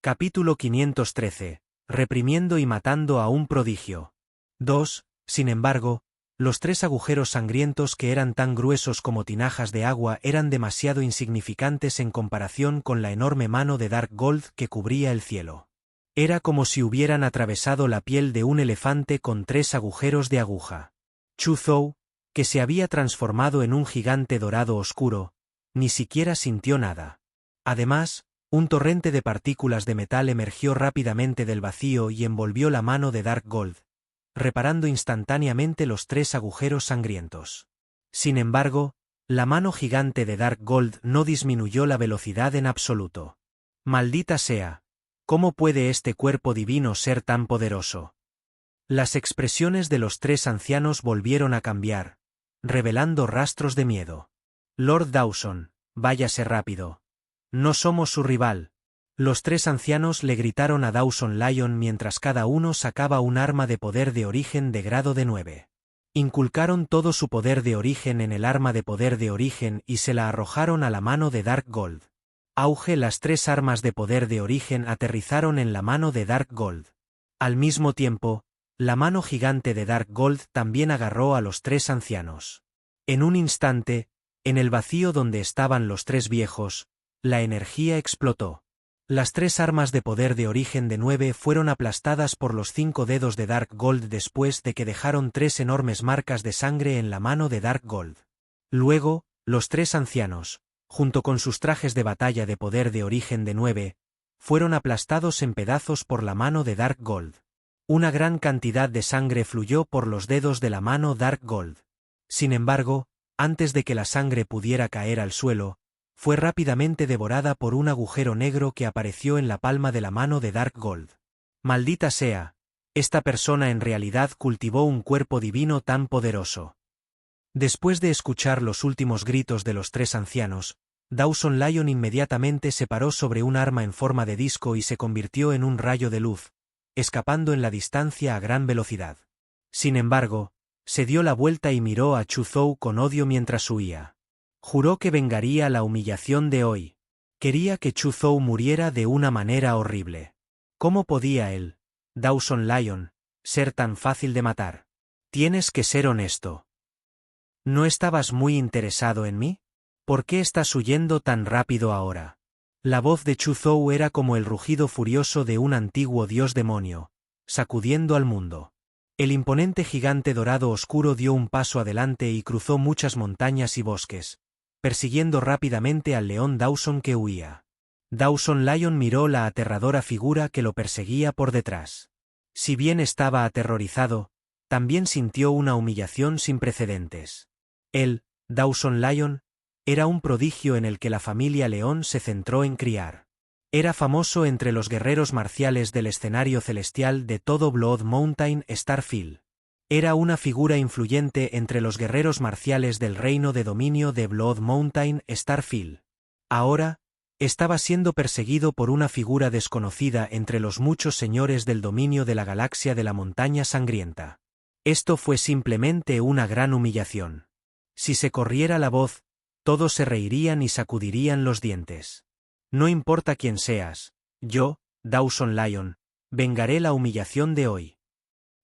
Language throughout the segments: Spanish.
Capítulo 513. Reprimiendo y matando a un prodigio. 2. Sin embargo, los tres agujeros sangrientos que eran tan gruesos como tinajas de agua eran demasiado insignificantes en comparación con la enorme mano de Dark Gold que cubría el cielo. Era como si hubieran atravesado la piel de un elefante con tres agujeros de aguja. Chu Zhou, que se había transformado en un gigante dorado oscuro, ni siquiera sintió nada. Además, un torrente de partículas de metal emergió rápidamente del vacío y envolvió la mano de Dark Gold, reparando instantáneamente los tres agujeros sangrientos. Sin embargo, la mano gigante de Dark Gold no disminuyó la velocidad en absoluto. Maldita sea, ¿cómo puede este cuerpo divino ser tan poderoso? Las expresiones de los tres ancianos volvieron a cambiar, revelando rastros de miedo. Lord Dawson, váyase rápido. No somos su rival. Los tres ancianos le gritaron a Dawson Lion mientras cada uno sacaba un arma de poder de origen de grado de 9. Inculcaron todo su poder de origen en el arma de poder de origen y se la arrojaron a la mano de Dark Gold. Auge. Las tres armas de poder de origen aterrizaron en la mano de Dark Gold. Al mismo tiempo, la mano gigante de Dark Gold también agarró a los tres ancianos. En un instante, en el vacío donde estaban los tres viejos, la energía explotó. Las tres armas de poder de origen de 9 fueron aplastadas por los 5 dedos de Dark Gold después de que dejaron tres enormes marcas de sangre en la mano de Dark Gold. Luego, los tres ancianos, junto con sus trajes de batalla de poder de origen de 9, fueron aplastados en pedazos por la mano de Dark Gold. Una gran cantidad de sangre fluyó por los dedos de la mano Dark Gold. Sin embargo, antes de que la sangre pudiera caer al suelo, fue rápidamente devorada por un agujero negro que apareció en la palma de la mano de Dark Gold. Maldita sea, esta persona en realidad cultivó un cuerpo divino tan poderoso. Después de escuchar los últimos gritos de los tres ancianos, Dawson Lion inmediatamente se paró sobre un arma en forma de disco y se convirtió en un rayo de luz, escapando en la distancia a gran velocidad. Sin embargo, se dio la vuelta y miró a Chu Zhou con odio mientras huía. Juró que vengaría la humillación de hoy. Quería que Chu Zhou muriera de una manera horrible. ¿Cómo podía él, Dawson Lion, ser tan fácil de matar? Tienes que ser honesto. ¿No estabas muy interesado en mí? ¿Por qué estás huyendo tan rápido ahora? La voz de Chu Zhou era como el rugido furioso de un antiguo dios demonio, sacudiendo al mundo. El imponente gigante dorado oscuro dio un paso adelante y cruzó muchas montañas y bosques, persiguiendo rápidamente al león Dawson que huía. Dawson Lion miró la aterradora figura que lo perseguía por detrás. Si bien estaba aterrorizado, también sintió una humillación sin precedentes. Él, Dawson Lion, era un prodigio en el que la familia León se centró en criar. Era famoso entre los guerreros marciales del escenario celestial de todo Blood Mountain Starfield. Era una figura influyente entre los guerreros marciales del reino de dominio de Blood Mountain Starfield. Ahora, estaba siendo perseguido por una figura desconocida entre los muchos señores del dominio de la galaxia de la montaña sangrienta. Esto fue simplemente una gran humillación. Si se corriera la voz, todos se reirían y sacudirían los dientes. No importa quién seas, yo, Dawson Lion, vengaré la humillación de hoy.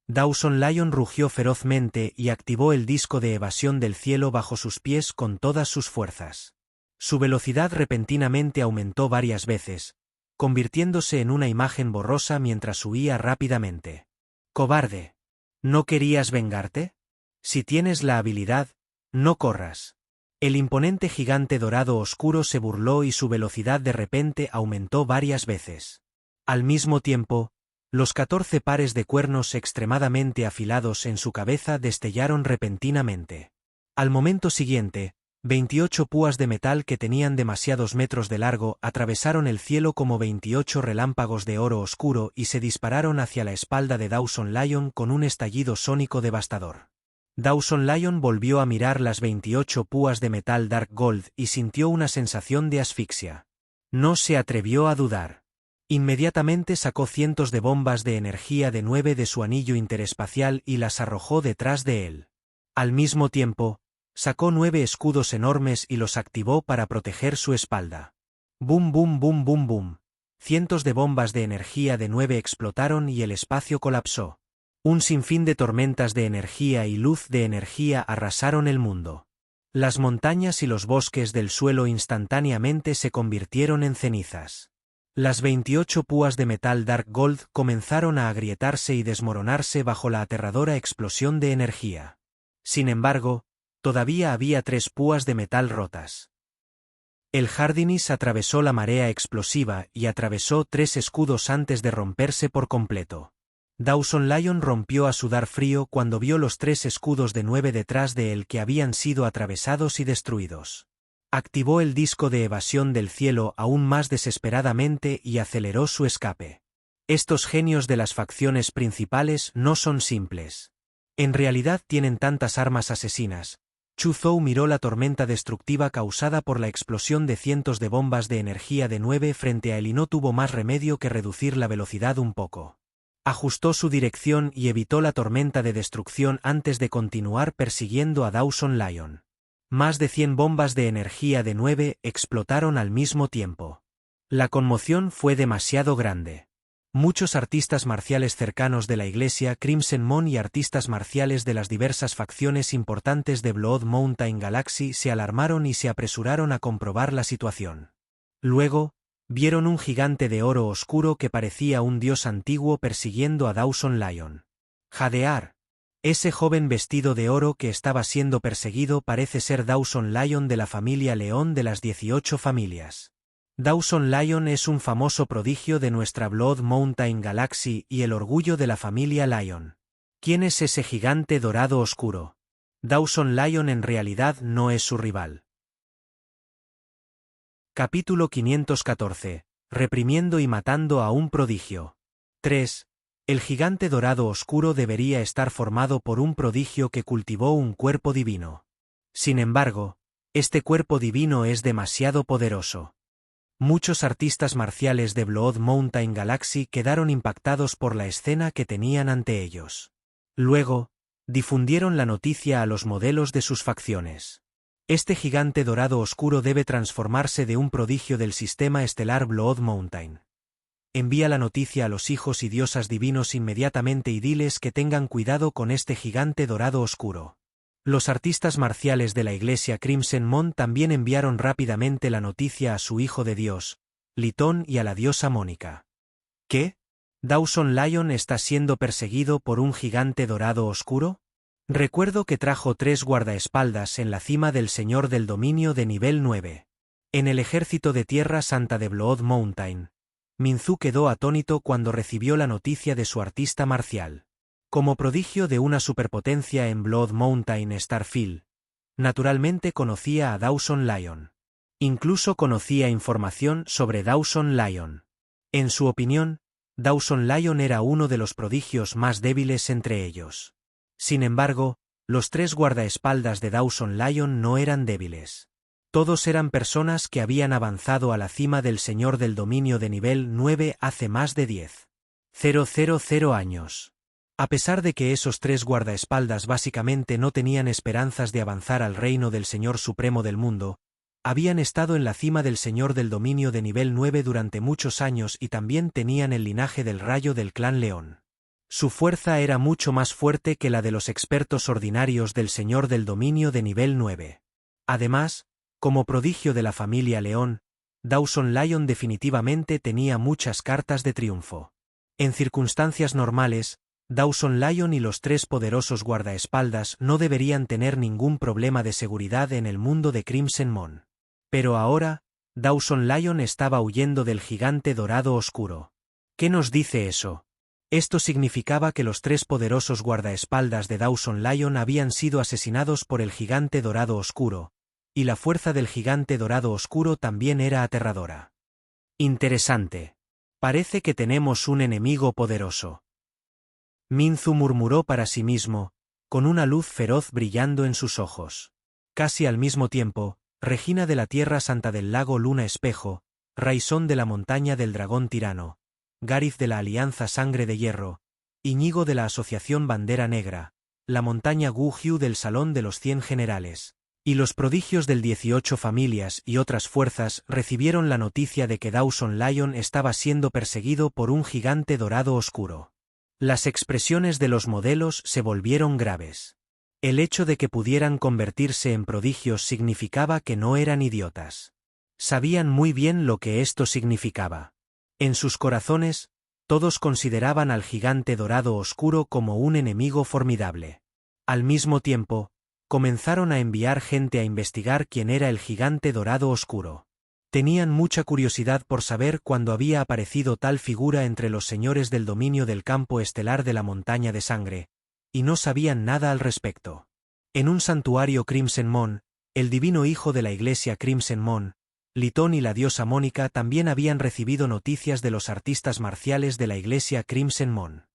Dawson Lion rugió ferozmente y activó el disco de evasión del cielo bajo sus pies con todas sus fuerzas. Su velocidad repentinamente aumentó varias veces, convirtiéndose en una imagen borrosa mientras huía rápidamente. ¡Cobarde! ¿No querías vengarte? Si tienes la habilidad, no corras. El imponente gigante dorado oscuro se burló y su velocidad de repente aumentó varias veces. Al mismo tiempo, los 14 pares de cuernos extremadamente afilados en su cabeza destellaron repentinamente. Al momento siguiente, 28 púas de metal que tenían demasiados metros de largo atravesaron el cielo como 28 relámpagos de oro oscuro y se dispararon hacia la espalda de Dawson Lion con un estallido sónico devastador. Dawson Lion volvió a mirar las 28 púas de metal Dark Gold y sintió una sensación de asfixia. No se atrevió a dudar. Inmediatamente sacó cientos de bombas de energía de 9 de su anillo interespacial y las arrojó detrás de él. Al mismo tiempo, sacó 9 escudos enormes y los activó para proteger su espalda. Bum bum bum bum bum. cientos de bombas de energía de 9 explotaron y el espacio colapsó. Un sinfín de tormentas de energía y luz de energía arrasaron el mundo. Las montañas y los bosques del suelo instantáneamente se convirtieron en cenizas. Las 28 púas de metal Dark Gold comenzaron a agrietarse y desmoronarse bajo la aterradora explosión de energía. Sin embargo, todavía había 3 púas de metal rotas. El Hardinis atravesó la marea explosiva y atravesó 3 escudos antes de romperse por completo. Dawson Lion rompió a sudar frío cuando vio los 3 escudos de 9 detrás de él que habían sido atravesados y destruidos. Activó el disco de evasión del cielo aún más desesperadamente y aceleró su escape. Estos genios de las facciones principales no son simples. En realidad tienen tantas armas asesinas. Chu Zhou miró la tormenta destructiva causada por la explosión de cientos de bombas de energía de 9 frente a él y no tuvo más remedio que reducir la velocidad un poco. Ajustó su dirección y evitó la tormenta de destrucción antes de continuar persiguiendo a Dawson Lion. Más de 100 bombas de energía de 9 explotaron al mismo tiempo. La conmoción fue demasiado grande. Muchos artistas marciales cercanos de la iglesia Crimson Moon y artistas marciales de las diversas facciones importantes de Blood Mountain Galaxy se alarmaron y se apresuraron a comprobar la situación. Luego, vieron un gigante de oro oscuro que parecía un dios antiguo persiguiendo a Dawson Lion. Jadear. Ese joven vestido de oro que estaba siendo perseguido parece ser Dawson Lion de la familia León de las 18 familias. Dawson Lion es un famoso prodigio de nuestra Blood Mountain Galaxy y el orgullo de la familia Lion. ¿Quién es ese gigante dorado oscuro? Dawson Lion en realidad no es su rival. Capítulo 514. Reprimiendo y matando a un prodigio. 3. El gigante dorado oscuro debería estar formado por un prodigio que cultivó un cuerpo divino. Sin embargo, este cuerpo divino es demasiado poderoso. Muchos artistas marciales de Blood Mountain Galaxy quedaron impactados por la escena que tenían ante ellos. Luego, difundieron la noticia a los modelos de sus facciones. Este gigante dorado oscuro debe transformarse de un prodigio del sistema estelar Blood Mountain. Envía la noticia a los hijos y diosas divinos inmediatamente y diles que tengan cuidado con este gigante dorado oscuro. Los artistas marciales de la iglesia Crimson Moon también enviaron rápidamente la noticia a su hijo de Dios, Litón y a la diosa Mónica. ¿Qué? ¿Dawson Lion está siendo perseguido por un gigante dorado oscuro? Recuerdo que trajo 3 guardaespaldas en la cima del Señor del Dominio de nivel 9. En el ejército de Tierra Santa de Blood Mountain, Minzu quedó atónito cuando recibió la noticia de su artista marcial. Como prodigio de una superpotencia en Blood Mountain Starfield, naturalmente conocía a Dawson Lion. Incluso conocía información sobre Dawson Lion. En su opinión, Dawson Lion era uno de los prodigios más débiles entre ellos. Sin embargo, los 3 guardaespaldas de Dawson Lion no eran débiles. Todos eran personas que habían avanzado a la cima del Señor del Dominio de nivel 9 hace más de 10,000 años. A pesar de que esos 3 guardaespaldas básicamente no tenían esperanzas de avanzar al reino del Señor Supremo del mundo, habían estado en la cima del Señor del Dominio de nivel 9 durante muchos años y también tenían el linaje del rayo del clan León. Su fuerza era mucho más fuerte que la de los expertos ordinarios del Señor del Dominio de nivel 9. Además, como prodigio de la familia León, Dawson Lion definitivamente tenía muchas cartas de triunfo. En circunstancias normales, Dawson Lion y los 3 poderosos guardaespaldas no deberían tener ningún problema de seguridad en el mundo de Crimson Moon. Pero ahora, Dawson Lion estaba huyendo del gigante dorado oscuro. ¿Qué nos dice eso? Esto significaba que los 3 poderosos guardaespaldas de Dawson Lion habían sido asesinados por el gigante dorado oscuro, y la fuerza del gigante dorado oscuro también era aterradora. Interesante. Parece que tenemos un enemigo poderoso. Minzu murmuró para sí mismo, con una luz feroz brillando en sus ojos. Casi al mismo tiempo, Regina de la Tierra Santa del Lago Luna Espejo, Raisón de la Montaña del Dragón Tirano, Garith de la Alianza Sangre de Hierro, Iñigo de la Asociación Bandera Negra, la Montaña Gu Hiu del Salón de los 100 Generales, Y los prodigios del 18 familias y otras fuerzas recibieron la noticia de que Dawson Lion estaba siendo perseguido por un gigante dorado oscuro. Las expresiones de los modelos se volvieron graves. El hecho de que pudieran convertirse en prodigios significaba que no eran idiotas. Sabían muy bien lo que esto significaba. En sus corazones, todos consideraban al gigante dorado oscuro como un enemigo formidable. Al mismo tiempo, comenzaron a enviar gente a investigar quién era el gigante dorado oscuro. Tenían mucha curiosidad por saber cuándo había aparecido tal figura entre los señores del dominio del campo estelar de la montaña de sangre, y no sabían nada al respecto. En un santuario Crimson Moon, el divino hijo de la iglesia Crimson Moon, Litón y la diosa Mónica también habían recibido noticias de los artistas marciales de la iglesia Crimson Moon.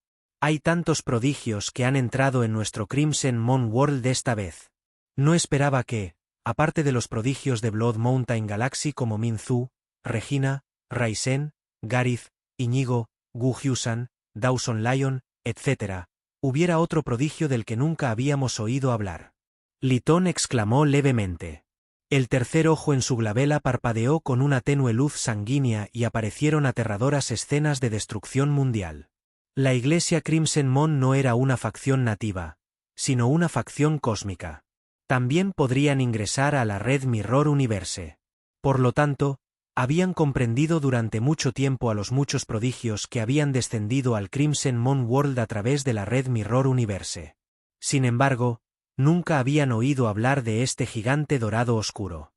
Hay tantos prodigios que han entrado en nuestro Crimson Moon World esta vez. No esperaba que, aparte de los prodigios de Blood Mountain Galaxy como Min Zhu, Regina, Raisen, Garith, Iñigo, Gu Hyusan, Dawson Lion, etc., hubiera otro prodigio del que nunca habíamos oído hablar. Litón exclamó levemente. El tercer ojo en su glabela parpadeó con una tenue luz sanguínea y aparecieron aterradoras escenas de destrucción mundial. La iglesia Crimson Moon no era una facción nativa, sino una facción cósmica. También podrían ingresar a la red Mirror Universe. Por lo tanto, habían comprendido durante mucho tiempo a los muchos prodigios que habían descendido al Crimson Moon World a través de la red Mirror Universe. Sin embargo, nunca habían oído hablar de este gigante dorado oscuro.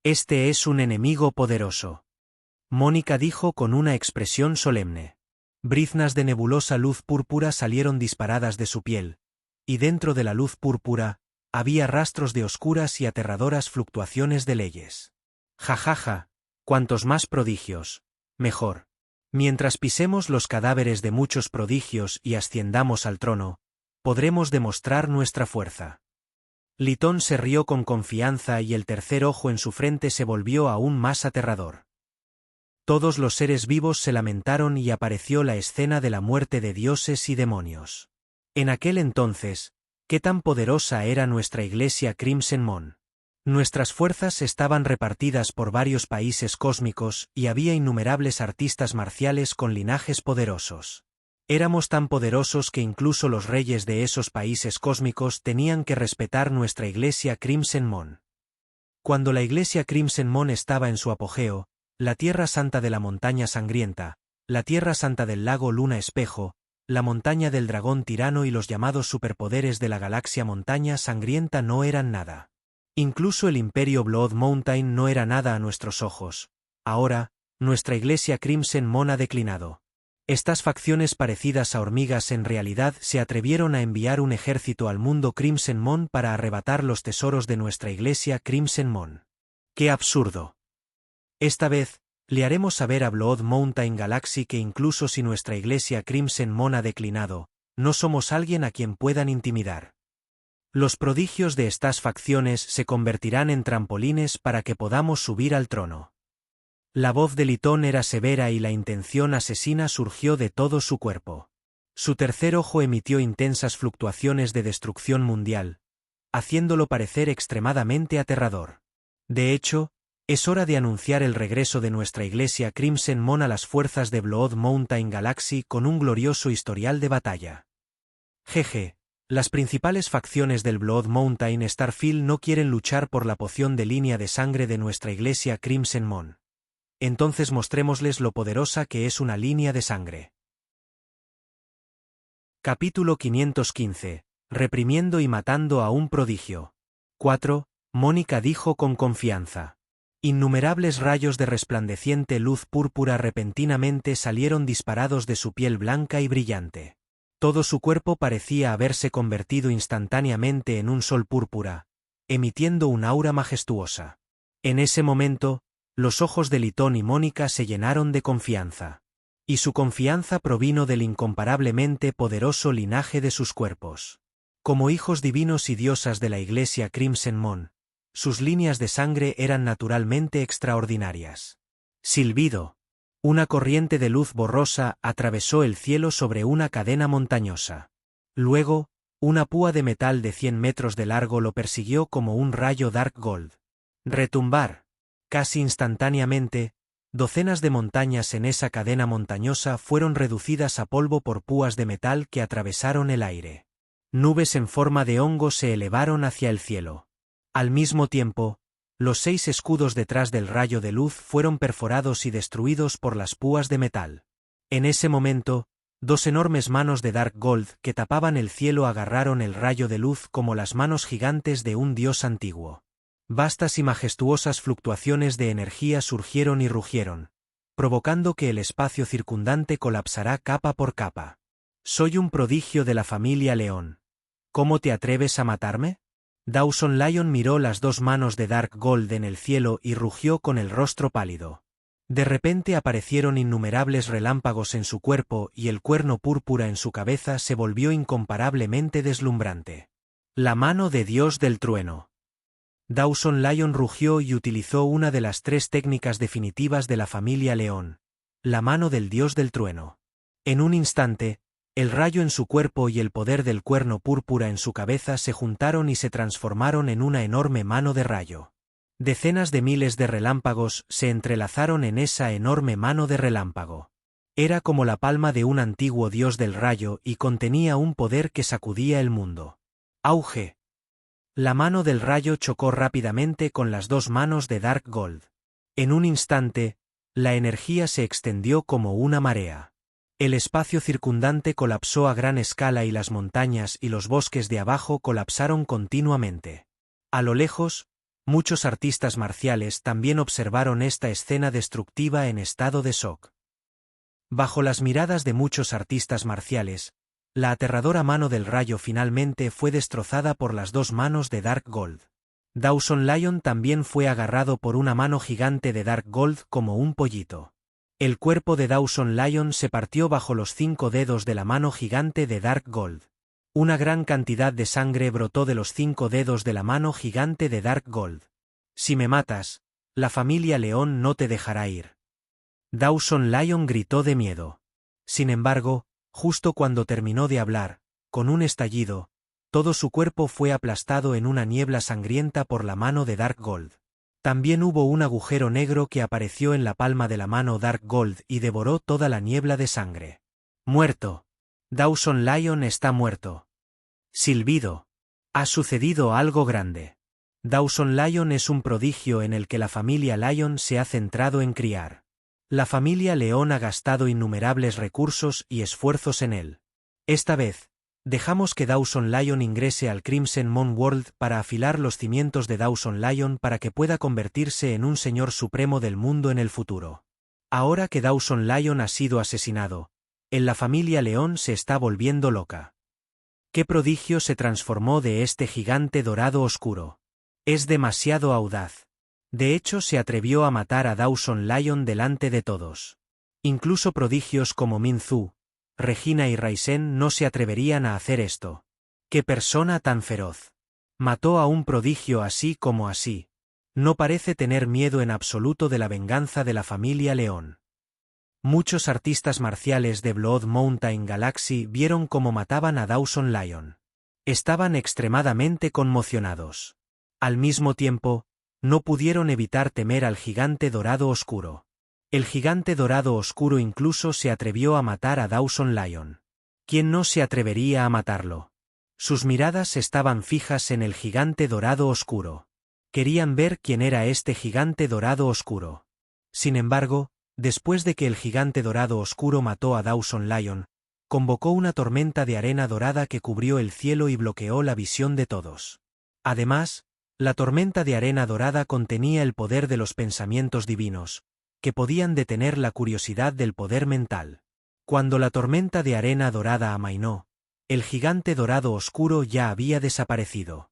Este es un enemigo poderoso. Mónica dijo con una expresión solemne. Briznas de nebulosa luz púrpura salieron disparadas de su piel, y dentro de la luz púrpura, había rastros de oscuras y aterradoras fluctuaciones de leyes. Jajaja, cuantos más prodigios, mejor. Mientras pisemos los cadáveres de muchos prodigios y asciendamos al trono, podremos demostrar nuestra fuerza. Litón se rió con confianza y el tercer ojo en su frente se volvió aún más aterrador. Todos los seres vivos se lamentaron y apareció la escena de la muerte de dioses y demonios. En aquel entonces, ¿qué tan poderosa era nuestra iglesia Crimson Moon? Nuestras fuerzas estaban repartidas por varios países cósmicos y había innumerables artistas marciales con linajes poderosos. Éramos tan poderosos que incluso los reyes de esos países cósmicos tenían que respetar nuestra iglesia Crimson Moon. Cuando la iglesia Crimson Moon estaba en su apogeo, la Tierra Santa de la Montaña Sangrienta, la Tierra Santa del Lago Luna Espejo, la Montaña del Dragón Tirano y los llamados superpoderes de la galaxia Montaña Sangrienta no eran nada. Incluso el Imperio Blood Mountain no era nada a nuestros ojos. Ahora, nuestra iglesia Crimson Moon ha declinado. Estas facciones parecidas a hormigas en realidad se atrevieron a enviar un ejército al mundo Crimson Moon para arrebatar los tesoros de nuestra iglesia Crimson Moon. ¡Qué absurdo! Esta vez, le haremos saber a Blood Mountain Galaxy que incluso si nuestra iglesia Crimson Moon ha declinado, no somos alguien a quien puedan intimidar. Los prodigios de estas facciones se convertirán en trampolines para que podamos subir al trono. La voz de Litón era severa y la intención asesina surgió de todo su cuerpo. Su tercer ojo emitió intensas fluctuaciones de destrucción mundial, haciéndolo parecer extremadamente aterrador. De hecho, es hora de anunciar el regreso de nuestra iglesia Crimson Moon a las fuerzas de Blood Mountain Galaxy con un glorioso historial de batalla. Jeje, las principales facciones del Blood Mountain Starfield no quieren luchar por la poción de línea de sangre de nuestra iglesia Crimson Moon. Entonces mostrémosles lo poderosa que es una línea de sangre. Capítulo 515. Reprimiendo y matando a un prodigio. 4. Mónica dijo con confianza. Innumerables rayos de resplandeciente luz púrpura repentinamente salieron disparados de su piel blanca y brillante. Todo su cuerpo parecía haberse convertido instantáneamente en un sol púrpura, emitiendo un aura majestuosa. En ese momento, los ojos de Litón y Mónica se llenaron de confianza. Y su confianza provino del incomparablemente poderoso linaje de sus cuerpos. Como hijos divinos y diosas de la iglesia Crimson Moon, sus líneas de sangre eran naturalmente extraordinarias. Silbido. Una corriente de luz borrosa atravesó el cielo sobre una cadena montañosa. Luego, Una púa de metal de 100 metros de largo lo persiguió como un rayo Dark Gold. Retumbar. Casi instantáneamente, docenas de montañas en esa cadena montañosa fueron reducidas a polvo por púas de metal que atravesaron el aire. Nubes en forma de hongo se elevaron hacia el cielo. Al mismo tiempo, los 6 escudos detrás del rayo de luz fueron perforados y destruidos por las púas de metal. En ese momento, 2 enormes manos de Dark Gold que tapaban el cielo agarraron el rayo de luz como las manos gigantes de un dios antiguo. Vastas y majestuosas fluctuaciones de energía surgieron y rugieron, provocando que el espacio circundante colapsara capa por capa. Soy un prodigio de la familia León. ¿Cómo te atreves a matarme? Dawson Lion miró las 2 manos de Dark Gold en el cielo y rugió con el rostro pálido. De repente aparecieron innumerables relámpagos en su cuerpo y el cuerno púrpura en su cabeza se volvió incomparablemente deslumbrante. La mano de Dios del trueno. Dawson Lion rugió y utilizó una de las 3 técnicas definitivas de la familia León, la mano del Dios del trueno. En un instante, el rayo en su cuerpo y el poder del cuerno púrpura en su cabeza se juntaron y se transformaron en una enorme mano de rayo. Decenas de miles de relámpagos se entrelazaron en esa enorme mano de relámpago. Era como la palma de un antiguo dios del rayo y contenía un poder que sacudía el mundo. Auge. La mano del rayo chocó rápidamente con las 2 manos de Dark Gold. En un instante, la energía se extendió como una marea. El espacio circundante colapsó a gran escala y las montañas y los bosques de abajo colapsaron continuamente. A lo lejos, muchos artistas marciales también observaron esta escena destructiva en estado de shock. Bajo las miradas de muchos artistas marciales, la aterradora mano del rayo finalmente fue destrozada por las 2 manos de Dark Gold. Dawson Lion también fue agarrado por una mano gigante de Dark Gold como un pollito. El cuerpo de Dawson Lion se partió bajo los 5 dedos de la mano gigante de Dark Gold. Una gran cantidad de sangre brotó de los 5 dedos de la mano gigante de Dark Gold. Si me matas, la familia León no te dejará ir. Dawson Lion gritó de miedo. Sin embargo, justo cuando terminó de hablar, con un estallido, todo su cuerpo fue aplastado en una niebla sangrienta por la mano de Dark Gold. También hubo un agujero negro que apareció en la palma de la mano Dark Gold y devoró toda la niebla de sangre. Muerto. Dawson Lion está muerto. Silbido. Ha sucedido algo grande. Dawson Lion es un prodigio en el que la familia Lion se ha centrado en criar. La familia León ha gastado innumerables recursos y esfuerzos en él. Esta vez, dejamos que Dawson Lion ingrese al Crimson Moon World para afilar los cimientos de Dawson Lion para que pueda convertirse en un señor supremo del mundo en el futuro. Ahora que Dawson Lion ha sido asesinado, en la familia León se está volviendo loca. ¿Qué prodigio se transformó de este gigante dorado oscuro? Es demasiado audaz. De hecho, se atrevió a matar a Dawson Lion delante de todos. Incluso prodigios como Min Zhu, Regina y Raisen no se atreverían a hacer esto. ¡Qué persona tan feroz! Mató a un prodigio así como así. No parece tener miedo en absoluto de la venganza de la familia León. Muchos artistas marciales de Blood Mountain Galaxy vieron cómo mataban a Dawson Lion. Estaban extremadamente conmocionados. Al mismo tiempo, no pudieron evitar temer al gigante dorado oscuro. El gigante dorado oscuro incluso se atrevió a matar a Dawson Lion. ¿Quién no se atrevería a matarlo? Sus miradas estaban fijas en el gigante dorado oscuro. Querían ver quién era este gigante dorado oscuro. Sin embargo, después de que el gigante dorado oscuro mató a Dawson Lion, convocó una tormenta de arena dorada que cubrió el cielo y bloqueó la visión de todos. Además, la tormenta de arena dorada contenía el poder de los pensamientos divinos, que podían detener la curiosidad del poder mental. Cuando la tormenta de arena dorada amainó, el gigante dorado oscuro ya había desaparecido.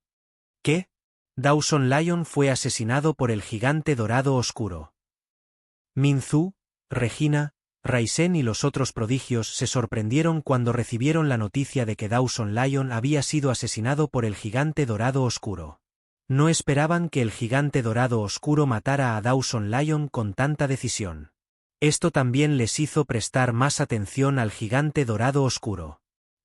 ¿Qué? Dawson Lion fue asesinado por el gigante dorado oscuro. Min Zhu, Regina, Raisen y los otros prodigios se sorprendieron cuando recibieron la noticia de que Dawson Lion había sido asesinado por el gigante dorado oscuro. No esperaban que el gigante dorado oscuro matara a Dawson Lion con tanta decisión. Esto también les hizo prestar más atención al gigante dorado oscuro.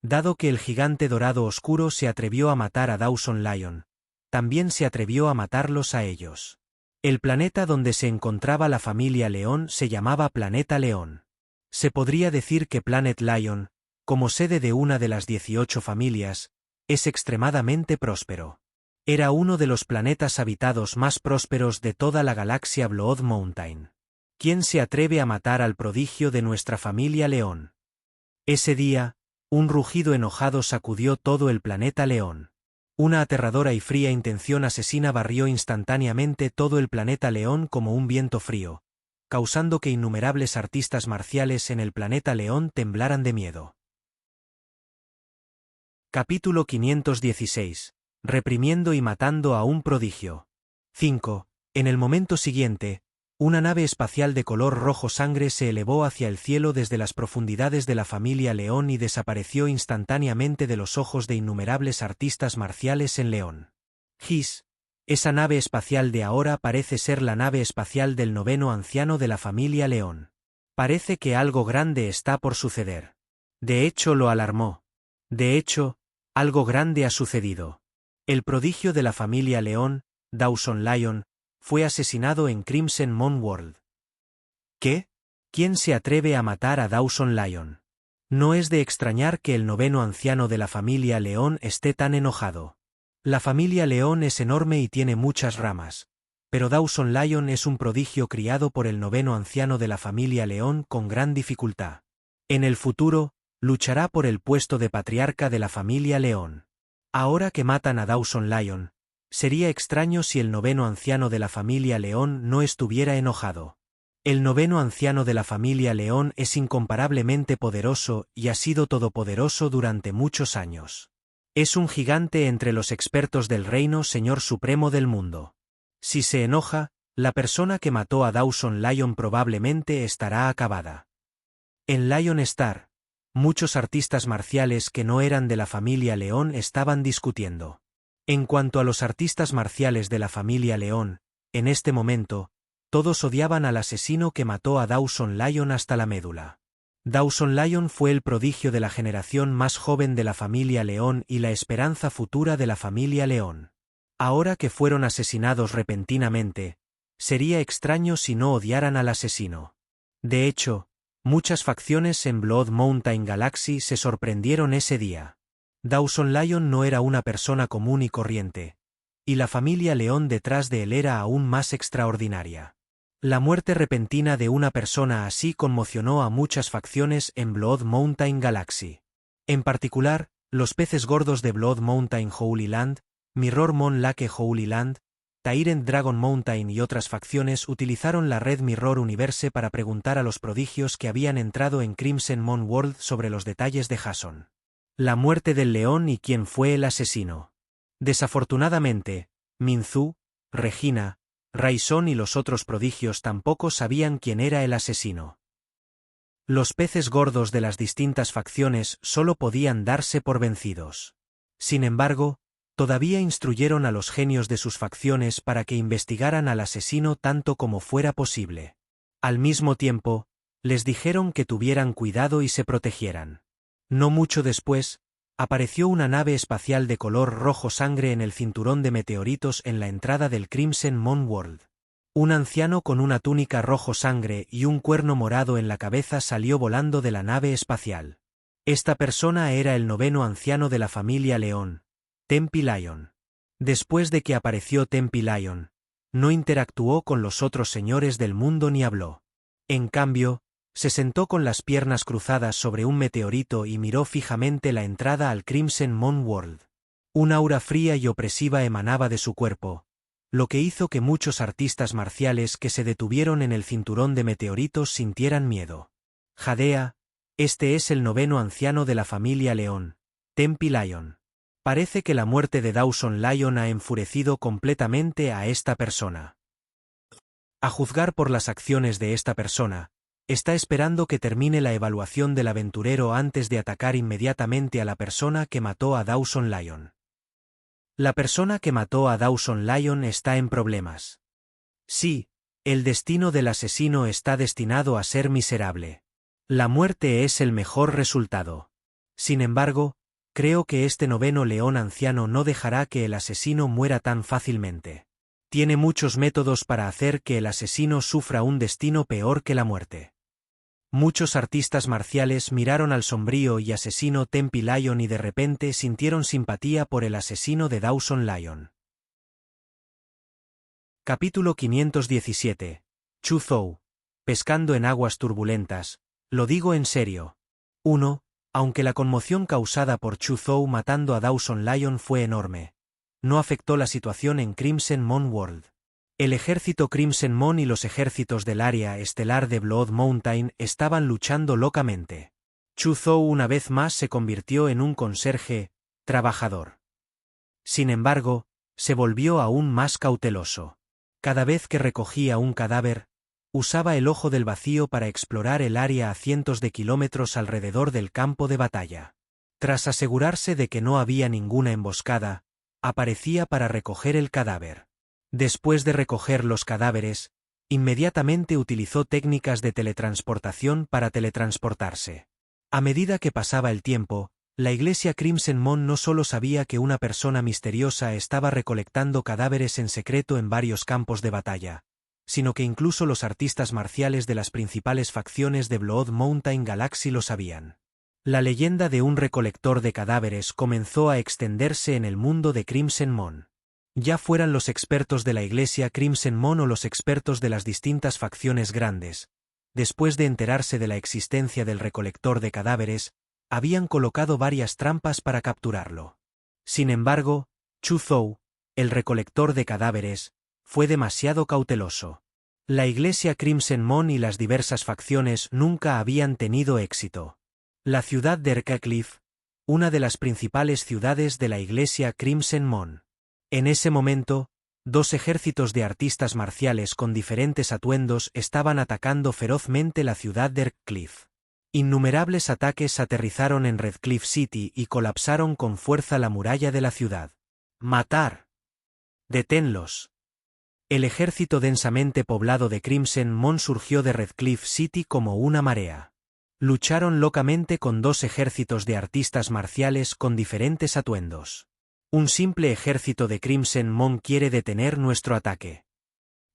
Dado que el gigante dorado oscuro se atrevió a matar a Dawson Lion, también se atrevió a matarlos a ellos. El planeta donde se encontraba la familia León se llamaba Planeta León. Se podría decir que Planet Lion, como sede de una de las 18 familias, es extremadamente próspero. Era uno de los planetas habitados más prósperos de toda la galaxia Blood Mountain. ¿Quién se atreve a matar al prodigio de nuestra familia León? Ese día, un rugido enojado sacudió todo el planeta León. Una aterradora y fría intención asesina barrió instantáneamente todo el planeta León como un viento frío, causando que innumerables artistas marciales en el planeta León temblaran de miedo. Capítulo 516. Reprimiendo y matando a un prodigio. 5. En el momento siguiente, una nave espacial de color rojo sangre se elevó hacia el cielo desde las profundidades de la familia León y desapareció instantáneamente de los ojos de innumerables artistas marciales en León. Gis. Esa nave espacial de ahora parece ser la nave espacial del noveno anciano de la familia León. Parece que algo grande está por suceder. De hecho, lo alarmó. De hecho, algo grande ha sucedido. El prodigio de la familia León, Dawson Lion, fue asesinado en Crimson Moon World. ¿Qué? ¿Quién se atreve a matar a Dawson Lion? No es de extrañar que el noveno anciano de la familia León esté tan enojado. La familia León es enorme y tiene muchas ramas, pero Dawson Lion es un prodigio criado por el noveno anciano de la familia León con gran dificultad. En el futuro, luchará por el puesto de patriarca de la familia León. Ahora que matan a Dawson Lion, sería extraño si el noveno anciano de la familia León no estuviera enojado. El noveno anciano de la familia León es incomparablemente poderoso y ha sido todopoderoso durante muchos años. Es un gigante entre los expertos del reino, señor supremo del mundo. Si se enoja, la persona que mató a Dawson Lion probablemente estará acabada. En Lion Star, muchos artistas marciales que no eran de la familia León estaban discutiendo. En cuanto a los artistas marciales de la familia León, en este momento, todos odiaban al asesino que mató a Dawson Lion hasta la médula. Dawson Lion fue el prodigio de la generación más joven de la familia León y la esperanza futura de la familia León. Ahora que fueron asesinados repentinamente, sería extraño si no odiaran al asesino. De hecho, muchas facciones en Blood Mountain Galaxy se sorprendieron ese día. Dawson Lion no era una persona común y corriente, y la familia León detrás de él era aún más extraordinaria. La muerte repentina de una persona así conmocionó a muchas facciones en Blood Mountain Galaxy. En particular, los peces gordos de Blood Mountain Holy Land, Mirror Moon Lake Holy Land, Tyrant Dragon Mountain y otras facciones utilizaron la red Mirror Universe para preguntar a los prodigios que habían entrado en Crimson Moon World sobre los detalles de Jason. La muerte del león y quién fue el asesino. Desafortunadamente, Minzu, Regina, Raison y los otros prodigios tampoco sabían quién era el asesino. Los peces gordos de las distintas facciones solo podían darse por vencidos. Sin embargo, todavía instruyeron a los genios de sus facciones para que investigaran al asesino tanto como fuera posible. Al mismo tiempo, les dijeron que tuvieran cuidado y se protegieran. No mucho después, apareció una nave espacial de color rojo sangre en el cinturón de meteoritos en la entrada del Crimson Moon World. Un anciano con una túnica rojo sangre y un cuerno morado en la cabeza salió volando de la nave espacial. Esta persona era el noveno anciano de la familia León, Tempi Lion. Después de que apareció Tempi Lion, no interactuó con los otros señores del mundo ni habló. En cambio, se sentó con las piernas cruzadas sobre un meteorito y miró fijamente la entrada al Crimson Moon World. Un aura fría y opresiva emanaba de su cuerpo, lo que hizo que muchos artistas marciales que se detuvieron en el cinturón de meteoritos sintieran miedo. Jadea, este es el noveno anciano de la familia León, Tempi Lion. Parece que la muerte de Dawson Lion ha enfurecido completamente a esta persona. A juzgar por las acciones de esta persona, está esperando que termine la evaluación del aventurero antes de atacar inmediatamente a la persona que mató a Dawson Lion. La persona que mató a Dawson Lion está en problemas. Sí, el destino del asesino está destinado a ser miserable. La muerte es el mejor resultado. Sin embargo, creo que este noveno león anciano no dejará que el asesino muera tan fácilmente. Tiene muchos métodos para hacer que el asesino sufra un destino peor que la muerte. Muchos artistas marciales miraron al sombrío y asesino Tempi Lyon y de repente sintieron simpatía por el asesino de Dawson Lyon. Capítulo 517. Chu Zhou. Pescando en aguas turbulentas. Lo digo en serio. 1. Aunque la conmoción causada por Chu Zhou matando a Dawson Lyon fue enorme, no afectó la situación en Crimson Moon World. El ejército Crimson Moon y los ejércitos del área estelar de Blood Mountain estaban luchando locamente. Chu Zhou una vez más se convirtió en un conserje, trabajador. Sin embargo, se volvió aún más cauteloso. Cada vez que recogía un cadáver, usaba el ojo del vacío para explorar el área a cientos de kilómetros alrededor del campo de batalla. Tras asegurarse de que no había ninguna emboscada, aparecía para recoger el cadáver. Después de recoger los cadáveres, inmediatamente utilizó técnicas de teletransportación para teletransportarse. A medida que pasaba el tiempo, la iglesia Crimson Moon no solo sabía que una persona misteriosa estaba recolectando cadáveres en secreto en varios campos de batalla, sino que incluso los artistas marciales de las principales facciones de Blood Mountain Galaxy lo sabían. La leyenda de un recolector de cadáveres comenzó a extenderse en el mundo de Crimson Moon. Ya fueran los expertos de la iglesia Crimson Moon o los expertos de las distintas facciones grandes, después de enterarse de la existencia del recolector de cadáveres, habían colocado varias trampas para capturarlo. Sin embargo, Chu Zhou, el recolector de cadáveres, fue demasiado cauteloso. La iglesia Crimson Moon y las diversas facciones nunca habían tenido éxito. La ciudad de Erkacliff, una de las principales ciudades de la iglesia Crimson Moon. En ese momento, dos ejércitos de artistas marciales con diferentes atuendos estaban atacando ferozmente la ciudad de Erkcliff. Innumerables ataques aterrizaron en Redcliffe City y colapsaron con fuerza la muralla de la ciudad. ¡Matar! ¡Deténlos! El ejército densamente poblado de Crimson Moon surgió de Redcliffe City como una marea. Lucharon locamente con dos ejércitos de artistas marciales con diferentes atuendos. Un simple ejército de Crimson Moon quiere detener nuestro ataque.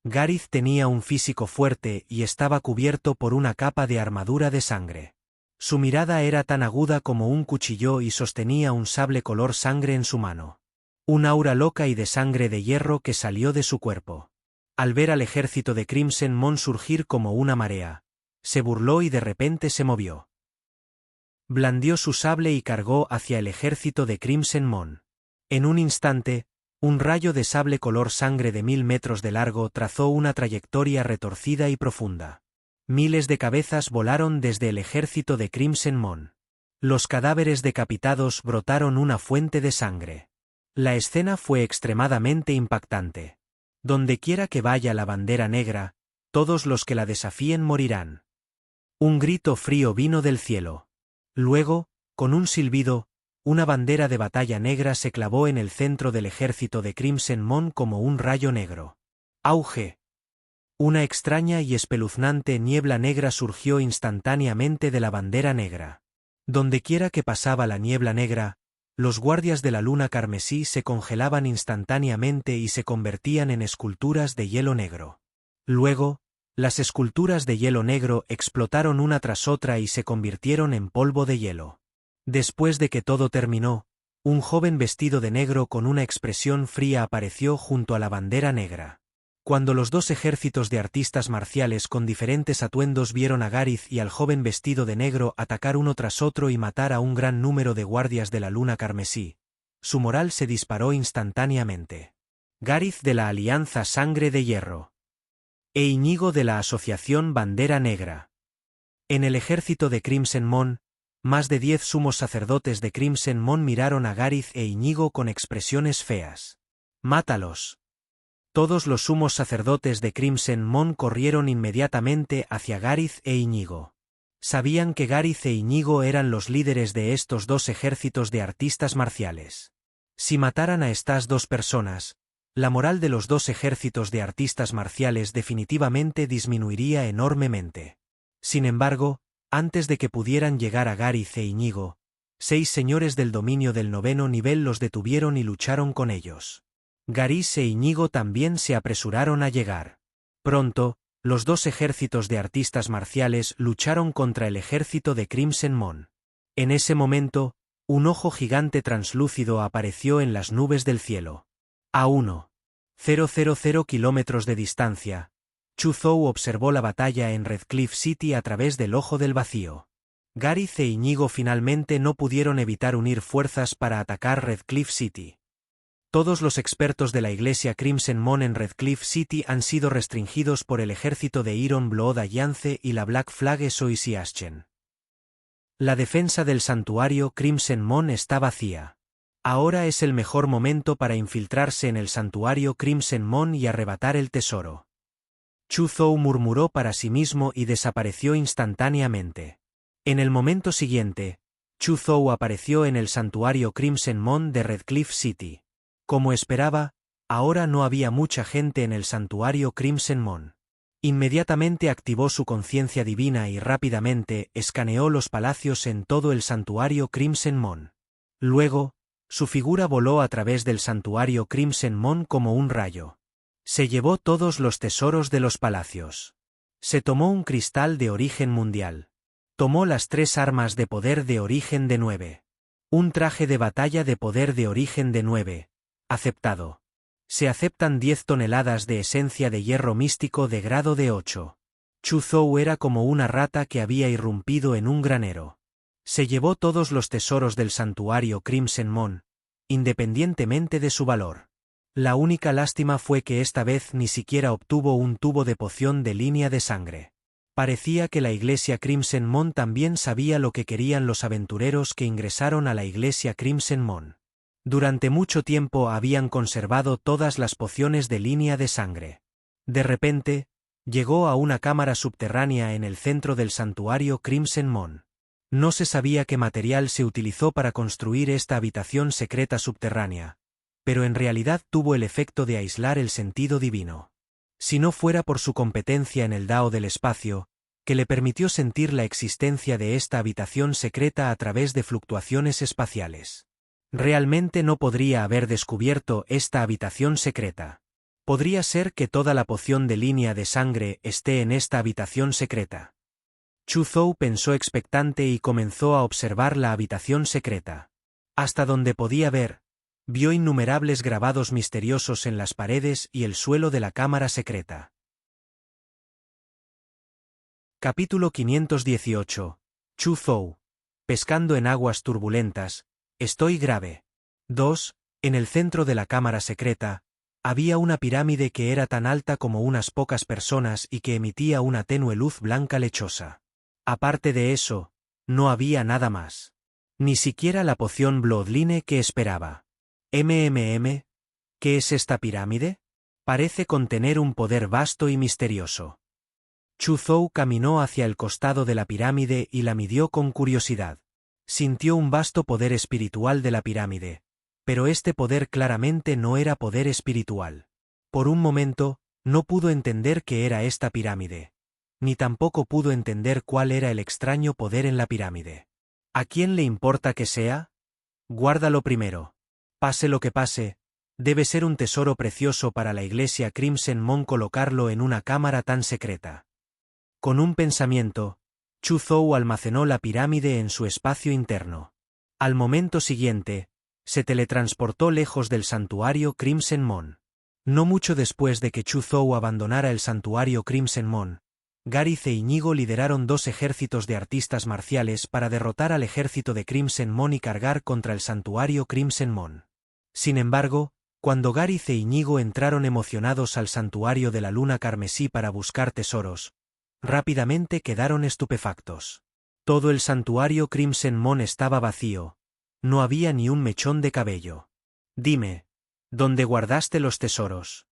Gareth tenía un físico fuerte y estaba cubierto por una capa de armadura de sangre. Su mirada era tan aguda como un cuchillo y sostenía un sable color sangre en su mano. Un aura loca y de sangre de hierro que salió de su cuerpo. Al ver al ejército de Crimson Moon surgir como una marea, se burló y de repente se movió. Blandió su sable y cargó hacia el ejército de Crimson Moon. En un instante, un rayo de sable color sangre de 1000 metros de largo trazó una trayectoria retorcida y profunda. Miles de cabezas volaron desde el ejército de Crimson Moon. Los cadáveres decapitados brotaron una fuente de sangre. La escena fue extremadamente impactante. Dondequiera que vaya la bandera negra, todos los que la desafíen morirán. Un grito frío vino del cielo. Luego, con un silbido, una bandera de batalla negra se clavó en el centro del ejército de Crimson Moon como un rayo negro. ¡Auge! Una extraña y espeluznante niebla negra surgió instantáneamente de la bandera negra. Dondequiera que pasaba la niebla negra, los guardias de la luna carmesí se congelaban instantáneamente y se convertían en esculturas de hielo negro. Luego, las esculturas de hielo negro explotaron una tras otra y se convirtieron en polvo de hielo. Después de que todo terminó, un joven vestido de negro con una expresión fría apareció junto a la bandera negra. Cuando los dos ejércitos de artistas marciales con diferentes atuendos vieron a Gareth y al joven vestido de negro atacar uno tras otro y matar a un gran número de guardias de la luna carmesí, su moral se disparó instantáneamente. Gareth de la Alianza Sangre de Hierro. E Íñigo de la Asociación Bandera Negra. En el ejército de Crimson Moon, más de 10 sumos sacerdotes de Crimson Moon miraron a Gareth e Íñigo con expresiones feas. ¡Mátalos! Todos los sumos sacerdotes de Crimson Moon corrieron inmediatamente hacia Gareth e Íñigo. Sabían que Gareth e Íñigo eran los líderes de estos dos ejércitos de artistas marciales. Si mataran a estas dos personas, la moral de los dos ejércitos de artistas marciales definitivamente disminuiría enormemente. Sin embargo, antes de que pudieran llegar a Gareth e Íñigo, 6 señores del dominio del 9º nivel los detuvieron y lucharon con ellos. Garís e Iñigo también se apresuraron a llegar. Pronto, los dos ejércitos de artistas marciales lucharon contra el ejército de Crimson Moon. En ese momento, un ojo gigante translúcido apareció en las nubes del cielo. A 1,000 kilómetros de distancia, Chu Zhou observó la batalla en Redcliffe City a través del ojo del vacío. Garith e Iñigo finalmente no pudieron evitar unir fuerzas para atacar Redcliffe City. Todos los expertos de la iglesia Crimson Moon en Redcliffe City han sido restringidos por el ejército de Iron Blood Alliance y la Black Flag Association. La defensa del santuario Crimson Moon está vacía. Ahora es el mejor momento para infiltrarse en el santuario Crimson Moon y arrebatar el tesoro. Chu Zhou murmuró para sí mismo y desapareció instantáneamente. En el momento siguiente, Chu Zhou apareció en el santuario Crimson Moon de Redcliffe City. Como esperaba, ahora no había mucha gente en el santuario Crimson Moon. Inmediatamente activó su conciencia divina y rápidamente escaneó los palacios en todo el santuario Crimson Moon. Luego, su figura voló a través del santuario Crimson Moon como un rayo. Se llevó todos los tesoros de los palacios. Se tomó un cristal de origen mundial. Tomó las 3 armas de poder de origen de 9. Un traje de batalla de poder de origen de 9. Aceptado. Se aceptan 10 toneladas de esencia de hierro místico de grado de 8. Chu Zhou era como una rata que había irrumpido en un granero. Se llevó todos los tesoros del santuario Crimson Moon, independientemente de su valor. La única lástima fue que esta vez ni siquiera obtuvo un tubo de poción de línea de sangre. Parecía que la iglesia Crimson Moon también sabía lo que querían los aventureros que ingresaron a la iglesia Crimson Moon. Durante mucho tiempo habían conservado todas las pociones de línea de sangre. De repente, llegó a una cámara subterránea en el centro del santuario Crimson Moon. No se sabía qué material se utilizó para construir esta habitación secreta subterránea, pero en realidad tuvo el efecto de aislar el sentido divino. Si no fuera por su competencia en el Dao del espacio, que le permitió sentir la existencia de esta habitación secreta a través de fluctuaciones espaciales. Realmente no podría haber descubierto esta habitación secreta. Podría ser que toda la poción de línea de sangre esté en esta habitación secreta. Chu Zhou pensó expectante y comenzó a observar la habitación secreta. Hasta donde podía ver, vio innumerables grabados misteriosos en las paredes y el suelo de la cámara secreta. Capítulo 518. Chu Zhou. Pescando en aguas turbulentas. Estoy grave. 2. En el centro de la cámara secreta, había una pirámide que era tan alta como unas pocas personas y que emitía una tenue luz blanca lechosa. Aparte de eso, no había nada más. Ni siquiera la poción Bloodline que esperaba. ¿Qué es esta pirámide? Parece contener un poder vasto y misterioso. Chu Zhou caminó hacia el costado de la pirámide y la midió con curiosidad. Sintió un vasto poder espiritual de la pirámide, pero este poder claramente no era poder espiritual. Por un momento, no pudo entender qué era esta pirámide, ni tampoco pudo entender cuál era el extraño poder en la pirámide. ¿A quién le importa que sea? Guárdalo primero. Pase lo que pase, debe ser un tesoro precioso para la iglesia Crimson Moon colocarlo en una cámara tan secreta. Con un pensamiento, Chu Zhou almacenó la pirámide en su espacio interno. Al momento siguiente, se teletransportó lejos del santuario Crimson Moon. No mucho después de que Chu Zhou abandonara el santuario Crimson Moon, Garith e Iñigo lideraron 2 ejércitos de artistas marciales para derrotar al ejército de Crimson Moon y cargar contra el santuario Crimson Moon. Sin embargo, cuando Garith e Iñigo entraron emocionados al santuario de la luna carmesí para buscar tesoros, rápidamente quedaron estupefactos. Todo el santuario Crimson Moon estaba vacío. No había ni un mechón de cabello. Dime, ¿dónde guardaste los tesoros?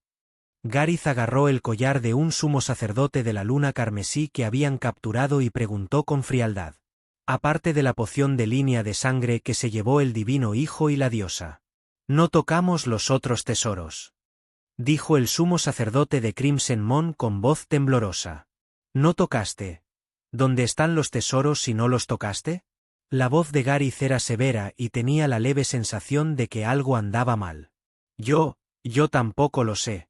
Garith agarró el collar de un sumo sacerdote de la luna carmesí que habían capturado y preguntó con frialdad. Aparte de la poción de línea de sangre que se llevó el divino hijo y la diosa. No tocamos los otros tesoros. Dijo el sumo sacerdote de Crimson Moon con voz temblorosa. ¿No tocaste? ¿Dónde están los tesoros si no los tocaste? La voz de Garith era severa y tenía la leve sensación de que algo andaba mal. Yo tampoco lo sé,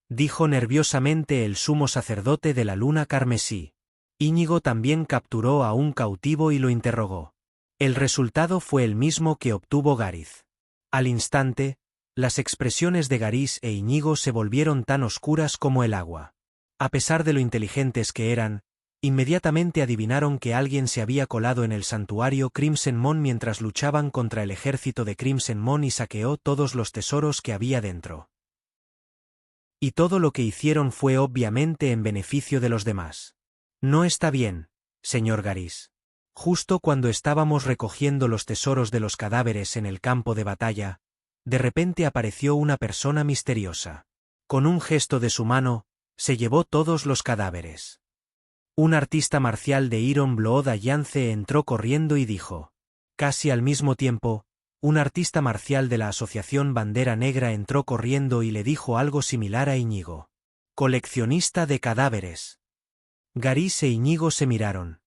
dijo nerviosamente el sumo sacerdote de la luna carmesí. Íñigo también capturó a un cautivo y lo interrogó. El resultado fue el mismo que obtuvo Garith. Al instante, las expresiones de Garith e Íñigo se volvieron tan oscuras como el agua. A pesar de lo inteligentes que eran, inmediatamente adivinaron que alguien se había colado en el santuario Crimson Moon mientras luchaban contra el ejército de Crimson Moon y saqueó todos los tesoros que había dentro. Y todo lo que hicieron fue obviamente en beneficio de los demás. No está bien, señor Garith. Justo cuando estábamos recogiendo los tesoros de los cadáveres en el campo de batalla, de repente apareció una persona misteriosa. Con un gesto de su mano, se llevó todos los cadáveres. Un artista marcial de Iron Blood Alliance entró corriendo y dijo. Casi al mismo tiempo, un artista marcial de la Asociación Bandera Negra entró corriendo y le dijo algo similar a Íñigo. Coleccionista de cadáveres. Garith e Íñigo se miraron.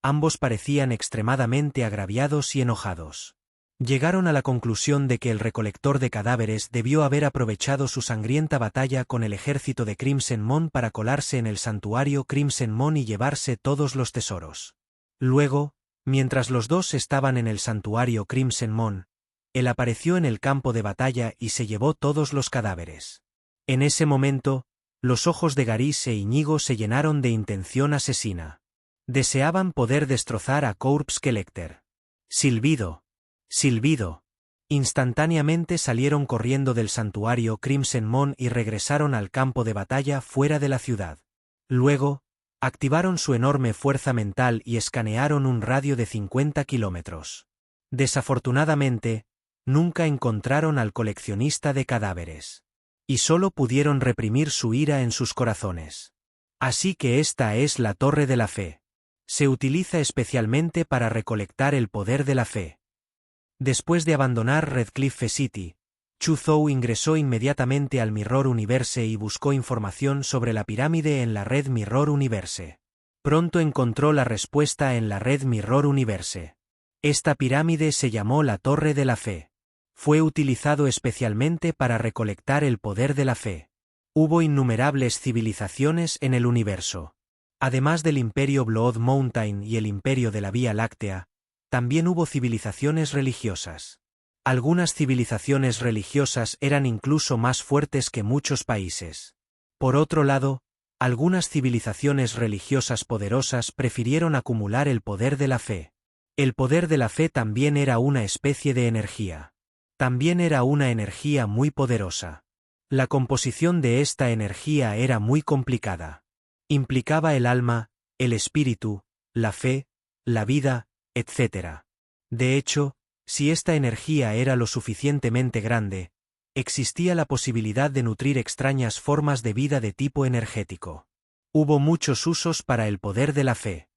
Ambos parecían extremadamente agraviados y enojados. Llegaron a la conclusión de que el recolector de cadáveres debió haber aprovechado su sangrienta batalla con el ejército de Crimson Moon para colarse en el santuario Crimson Moon y llevarse todos los tesoros. Luego, mientras los dos estaban en el santuario Crimson Moon, él apareció en el campo de batalla y se llevó todos los cadáveres. En ese momento, los ojos de Garith e Íñigo se llenaron de intención asesina. Deseaban poder destrozar a Corpse Collector. Silbido. Silbido. Instantáneamente salieron corriendo del santuario Crimson Moon y regresaron al campo de batalla fuera de la ciudad. Luego, activaron su enorme fuerza mental y escanearon un radio de 50 kilómetros. Desafortunadamente, nunca encontraron al coleccionista de cadáveres. Y solo pudieron reprimir su ira en sus corazones. Así que esta es la Torre de la Fe. Se utiliza especialmente para recolectar el poder de la fe. Después de abandonar Redcliffe City, Chu Zhou ingresó inmediatamente al Mirror Universe y buscó información sobre la pirámide en la red Mirror Universe. Pronto encontró la respuesta en la red Mirror Universe. Esta pirámide se llamó la Torre de la Fe. Fue utilizado especialmente para recolectar el poder de la fe. Hubo innumerables civilizaciones en el universo. Además del Imperio Blood Mountain y el Imperio de la Vía Láctea, también hubo civilizaciones religiosas. Algunas civilizaciones religiosas eran incluso más fuertes que muchos países. Por otro lado, algunas civilizaciones religiosas poderosas prefirieron acumular el poder de la fe. El poder de la fe también era una especie de energía. También era una energía muy poderosa. La composición de esta energía era muy complicada. Implicaba el alma, el espíritu, la fe, la vida, etc. De hecho, si esta energía era lo suficientemente grande, existía la posibilidad de nutrir extrañas formas de vida de tipo energético. Hubo muchos usos para el poder de la fe.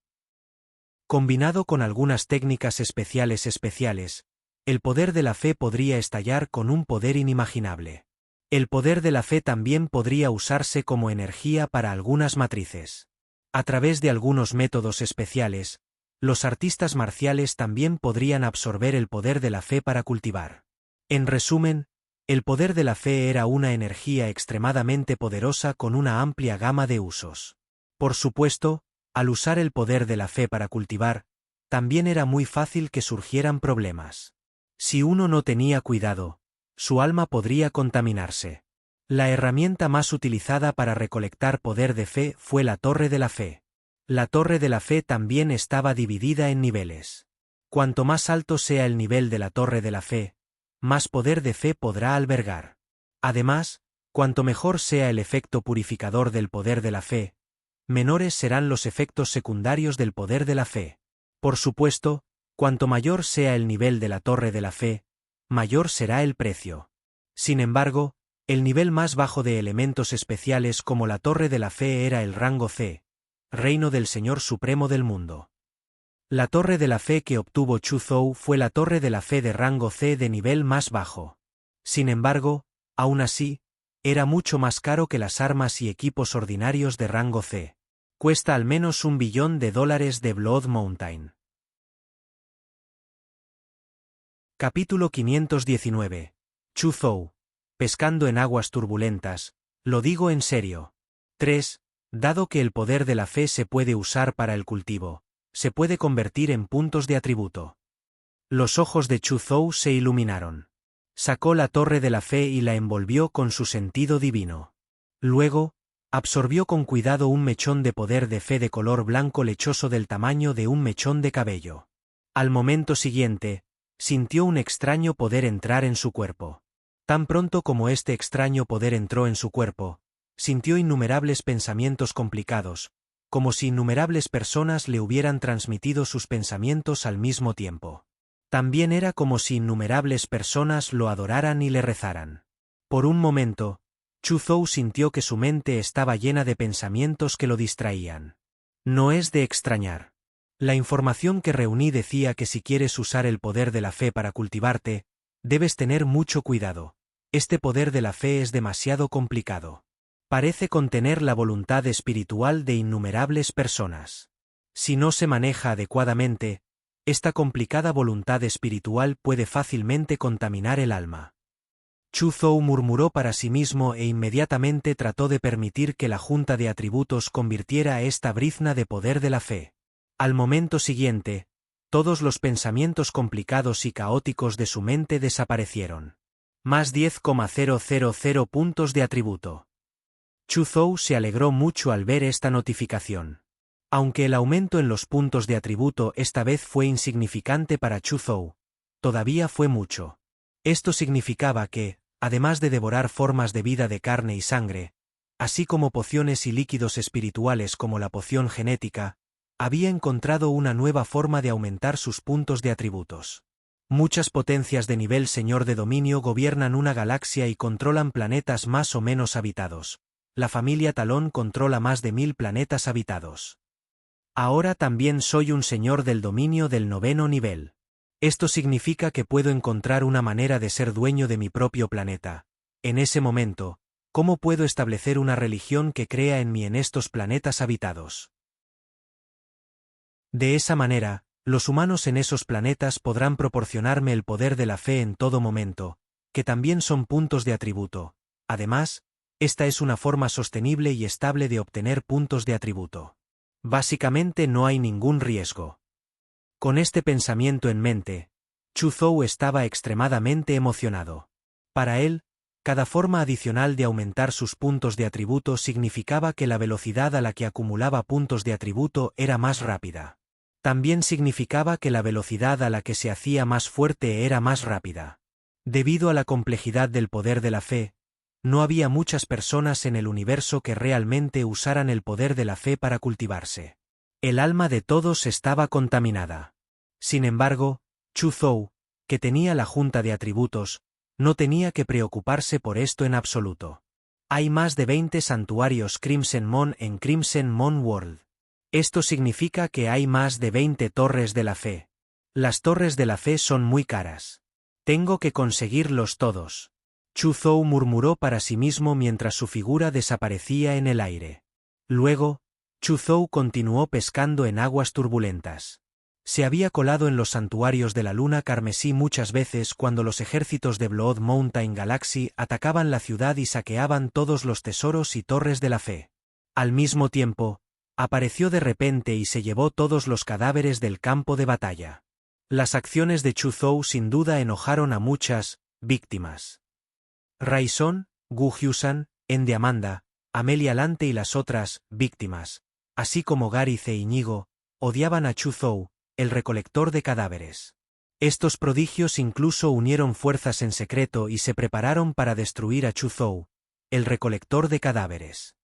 Combinado con algunas técnicas especiales, el poder de la fe podría estallar con un poder inimaginable. El poder de la fe también podría usarse como energía para algunas matrices. A través de algunos métodos especiales, los artistas marciales también podrían absorber el poder de la fe para cultivar. En resumen, el poder de la fe era una energía extremadamente poderosa con una amplia gama de usos. Por supuesto, al usar el poder de la fe para cultivar, también era muy fácil que surgieran problemas. Si uno no tenía cuidado, su alma podría contaminarse. La herramienta más utilizada para recolectar poder de fe fue la Torre de la Fe. La Torre de la Fe también estaba dividida en niveles. Cuanto más alto sea el nivel de la Torre de la Fe, más poder de fe podrá albergar. Además, cuanto mejor sea el efecto purificador del poder de la fe, menores serán los efectos secundarios del poder de la fe. Por supuesto, cuanto mayor sea el nivel de la Torre de la Fe, mayor será el precio. Sin embargo, el nivel más bajo de elementos especiales como la Torre de la Fe era el rango C, Reino del Señor Supremo del Mundo. La Torre de la Fe que obtuvo Chu Zhou fue la Torre de la Fe de rango C de nivel más bajo. Sin embargo, aún así, era mucho más caro que las armas y equipos ordinarios de rango C. Cuesta al menos $1 billón de Blood Mountain. Capítulo 519. Chu Zhou. Pescando en aguas turbulentas, lo digo en serio. 3. Dado que el poder de la fe se puede usar para el cultivo, se puede convertir en puntos de atributo. Los ojos de Chu Zhou se iluminaron. Sacó la torre de la fe y la envolvió con su sentido divino. Luego, absorbió con cuidado un mechón de poder de fe de color blanco lechoso del tamaño de un mechón de cabello. Al momento siguiente, sintió un extraño poder entrar en su cuerpo. Tan pronto como este extraño poder entró en su cuerpo, sintió innumerables pensamientos complicados, como si innumerables personas le hubieran transmitido sus pensamientos al mismo tiempo. También era como si innumerables personas lo adoraran y le rezaran. Por un momento, Chu Zhou sintió que su mente estaba llena de pensamientos que lo distraían. No es de extrañar. La información que reuní decía que si quieres usar el poder de la fe para cultivarte, debes tener mucho cuidado. Este poder de la fe es demasiado complicado. Parece contener la voluntad espiritual de innumerables personas. Si no se maneja adecuadamente, esta complicada voluntad espiritual puede fácilmente contaminar el alma. Chu Zhou murmuró para sí mismo e inmediatamente trató de permitir que la junta de atributos convirtiera a esta brizna de poder de la fe. Al momento siguiente, todos los pensamientos complicados y caóticos de su mente desaparecieron. Más 10,000 puntos de atributo. Chu Zhou se alegró mucho al ver esta notificación. Aunque el aumento en los puntos de atributo esta vez fue insignificante para Chu Zhou, todavía fue mucho. Esto significaba que, además de devorar formas de vida de carne y sangre, así como pociones y líquidos espirituales como la poción genética, había encontrado una nueva forma de aumentar sus puntos de atributos. Muchas potencias de nivel señor de dominio gobiernan una galaxia y controlan planetas más o menos habitados. La familia Talón controla más de 1000 planetas habitados. Ahora también soy un señor del dominio del 9º nivel. Esto significa que puedo encontrar una manera de ser dueño de mi propio planeta. En ese momento, ¿cómo puedo establecer una religión que crea en mí en estos planetas habitados? De esa manera, los humanos en esos planetas podrán proporcionarme el poder de la fe en todo momento, que también son puntos de atributo. Además, esta es una forma sostenible y estable de obtener puntos de atributo. Básicamente no hay ningún riesgo. Con este pensamiento en mente, Chu Zhou estaba extremadamente emocionado. Para él, cada forma adicional de aumentar sus puntos de atributo significaba que la velocidad a la que acumulaba puntos de atributo era más rápida. También significaba que la velocidad a la que se hacía más fuerte era más rápida. Debido a la complejidad del poder de la fe, no había muchas personas en el universo que realmente usaran el poder de la fe para cultivarse. El alma de todos estaba contaminada. Sin embargo, Chu Zhou, que tenía la junta de atributos, no tenía que preocuparse por esto en absoluto. Hay más de 20 santuarios Crimson Moon en Crimson Moon World. Esto significa que hay más de 20 torres de la fe. Las torres de la fe son muy caras. Tengo que conseguirlos todos. Chu Zhou murmuró para sí mismo mientras su figura desaparecía en el aire. Luego, Chu Zhou continuó pescando en aguas turbulentas. Se había colado en los santuarios de la luna carmesí muchas veces cuando los ejércitos de Blood Mountain Galaxy atacaban la ciudad y saqueaban todos los tesoros y torres de la fe. Al mismo tiempo, apareció de repente y se llevó todos los cadáveres del campo de batalla. Las acciones de Chu Zhou sin duda enojaron a muchas víctimas. Raison, Gu Hyusan, Endiamanda, Amelia Lante y las otras víctimas, así como Gareth e Iñigo, odiaban a Chu Zhou, el recolector de cadáveres. Estos prodigios incluso unieron fuerzas en secreto y se prepararon para destruir a Chu Zhou, el recolector de cadáveres.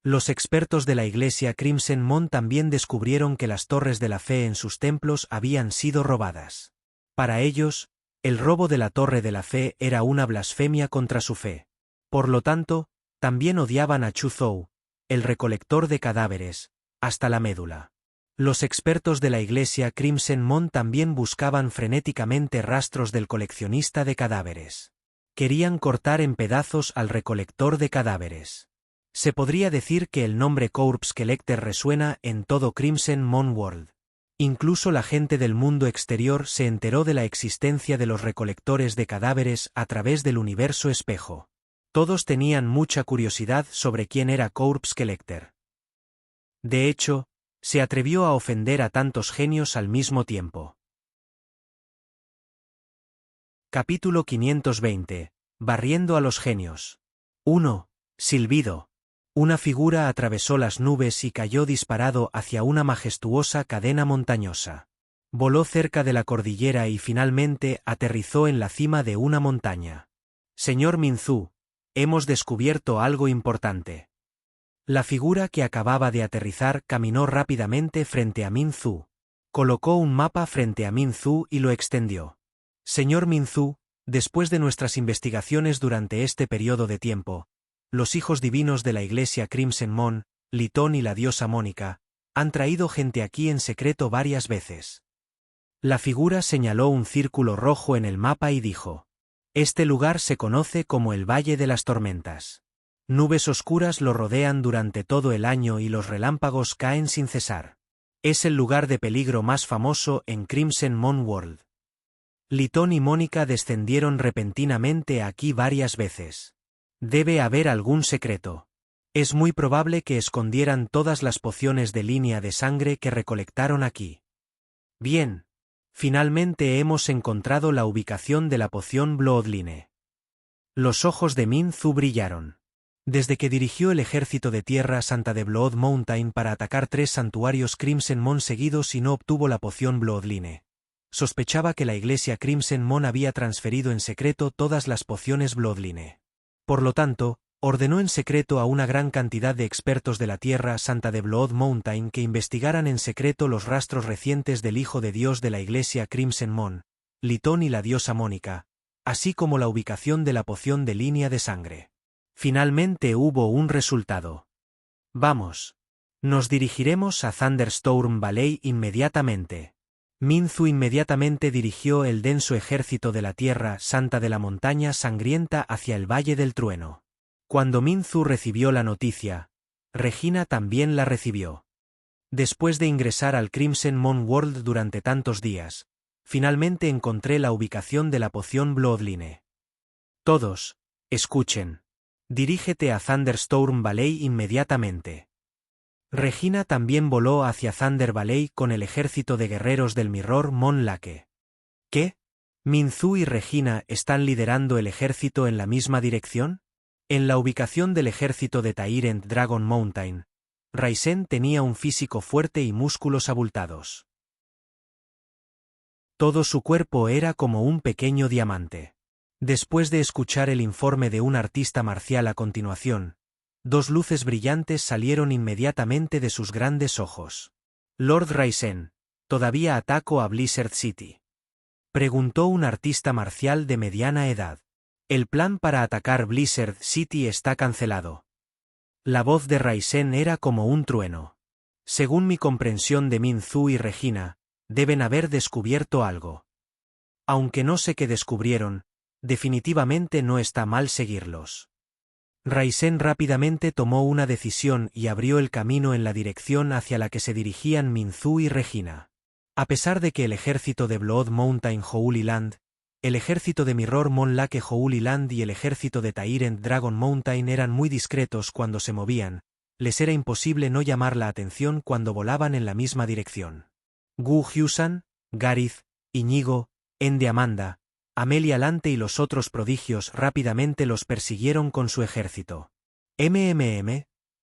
Los expertos de la iglesia Crimson Moon también descubrieron que las torres de la fe en sus templos habían sido robadas. Para ellos, el robo de la torre de la fe era una blasfemia contra su fe. Por lo tanto, también odiaban a Chu Zhou, el recolector de cadáveres, hasta la médula. Los expertos de la iglesia Crimson Moon también buscaban frenéticamente rastros del coleccionista de cadáveres. Querían cortar en pedazos al recolector de cadáveres. Se podría decir que el nombre Corpse Collector resuena en todo Crimson Moon World. Incluso la gente del mundo exterior se enteró de la existencia de los recolectores de cadáveres a través del universo espejo. Todos tenían mucha curiosidad sobre quién era Corpse Collector. De hecho, se atrevió a ofender a tantos genios al mismo tiempo. Capítulo 520. Barriendo a los genios. 1. Silbido. Una figura atravesó las nubes y cayó disparado hacia una majestuosa cadena montañosa. Voló cerca de la cordillera y finalmente aterrizó en la cima de una montaña. Señor Minzu, hemos descubierto algo importante. La figura que acababa de aterrizar caminó rápidamente frente a Minzu. Colocó un mapa frente a Minzu y lo extendió. Señor Minzu, después de nuestras investigaciones durante este periodo de tiempo, los hijos divinos de la iglesia Crimson Moon, Litón y la diosa Mónica, han traído gente aquí en secreto varias veces. La figura señaló un círculo rojo en el mapa y dijo: este lugar se conoce como el Valle de las Tormentas. Nubes oscuras lo rodean durante todo el año y los relámpagos caen sin cesar. Es el lugar de peligro más famoso en Crimson Moon World. Litón y Mónica descendieron repentinamente aquí varias veces. Debe haber algún secreto. Es muy probable que escondieran todas las pociones de línea de sangre que recolectaron aquí. Bien. Finalmente hemos encontrado la ubicación de la poción Bloodline. Los ojos de Minzu brillaron. Desde que dirigió el ejército de Tierra Santa de Blood Mountain para atacar 3 santuarios Crimson Moon seguidos y no obtuvo la poción Bloodline, sospechaba que la iglesia Crimson Moon había transferido en secreto todas las pociones Bloodline. Por lo tanto, ordenó en secreto a una gran cantidad de expertos de la Tierra Santa de Blood Mountain que investigaran en secreto los rastros recientes del Hijo de Dios de la iglesia Crimson Moon, Litón y la diosa Mónica, así como la ubicación de la poción de línea de sangre. Finalmente hubo un resultado. Vamos. Nos dirigiremos a Thunderstorm Valley inmediatamente. Minzu inmediatamente dirigió el denso ejército de la Tierra Santa de la Montaña Sangrienta hacia el Valle del Trueno. Cuando Minzu recibió la noticia, Regina también la recibió. Después de ingresar al Crimson Moon World durante tantos días, finalmente encontré la ubicación de la poción Bloodline. Todos, escuchen. Dirígete a Thunderstorm Valley inmediatamente. Regina también voló hacia Thunder Valley con el ejército de guerreros del Mirror Moon Lake. ¿Qué? ¿Minzu y Regina están liderando el ejército en la misma dirección? En la ubicación del ejército de Tyrant Dragon Mountain, Raisen tenía un físico fuerte y músculos abultados. Todo su cuerpo era como un pequeño diamante. Después de escuchar el informe de un artista marcial a continuación, 2 luces brillantes salieron inmediatamente de sus grandes ojos. Lord Raisen, ¿todavía ataco a Blizzard City?, preguntó un artista marcial de mediana edad. El plan para atacar Blizzard City está cancelado. La voz de Raisen era como un trueno. Según mi comprensión de Minzu y Regina, deben haber descubierto algo. Aunque no sé qué descubrieron, definitivamente no está mal seguirlos. Raisen rápidamente tomó una decisión y abrió el camino en la dirección hacia la que se dirigían Minzu y Regina. A pesar de que el ejército de Blood Mountain Holy Land, el ejército de Mirror Moon Lake Holy Land y el ejército de Tyrant Dragon Mountain eran muy discretos cuando se movían, les era imposible no llamar la atención cuando volaban en la misma dirección. Gu Hyusan, Garith, Iñigo, Ende Amanda, Amelia Lante y los otros prodigios rápidamente los persiguieron con su ejército.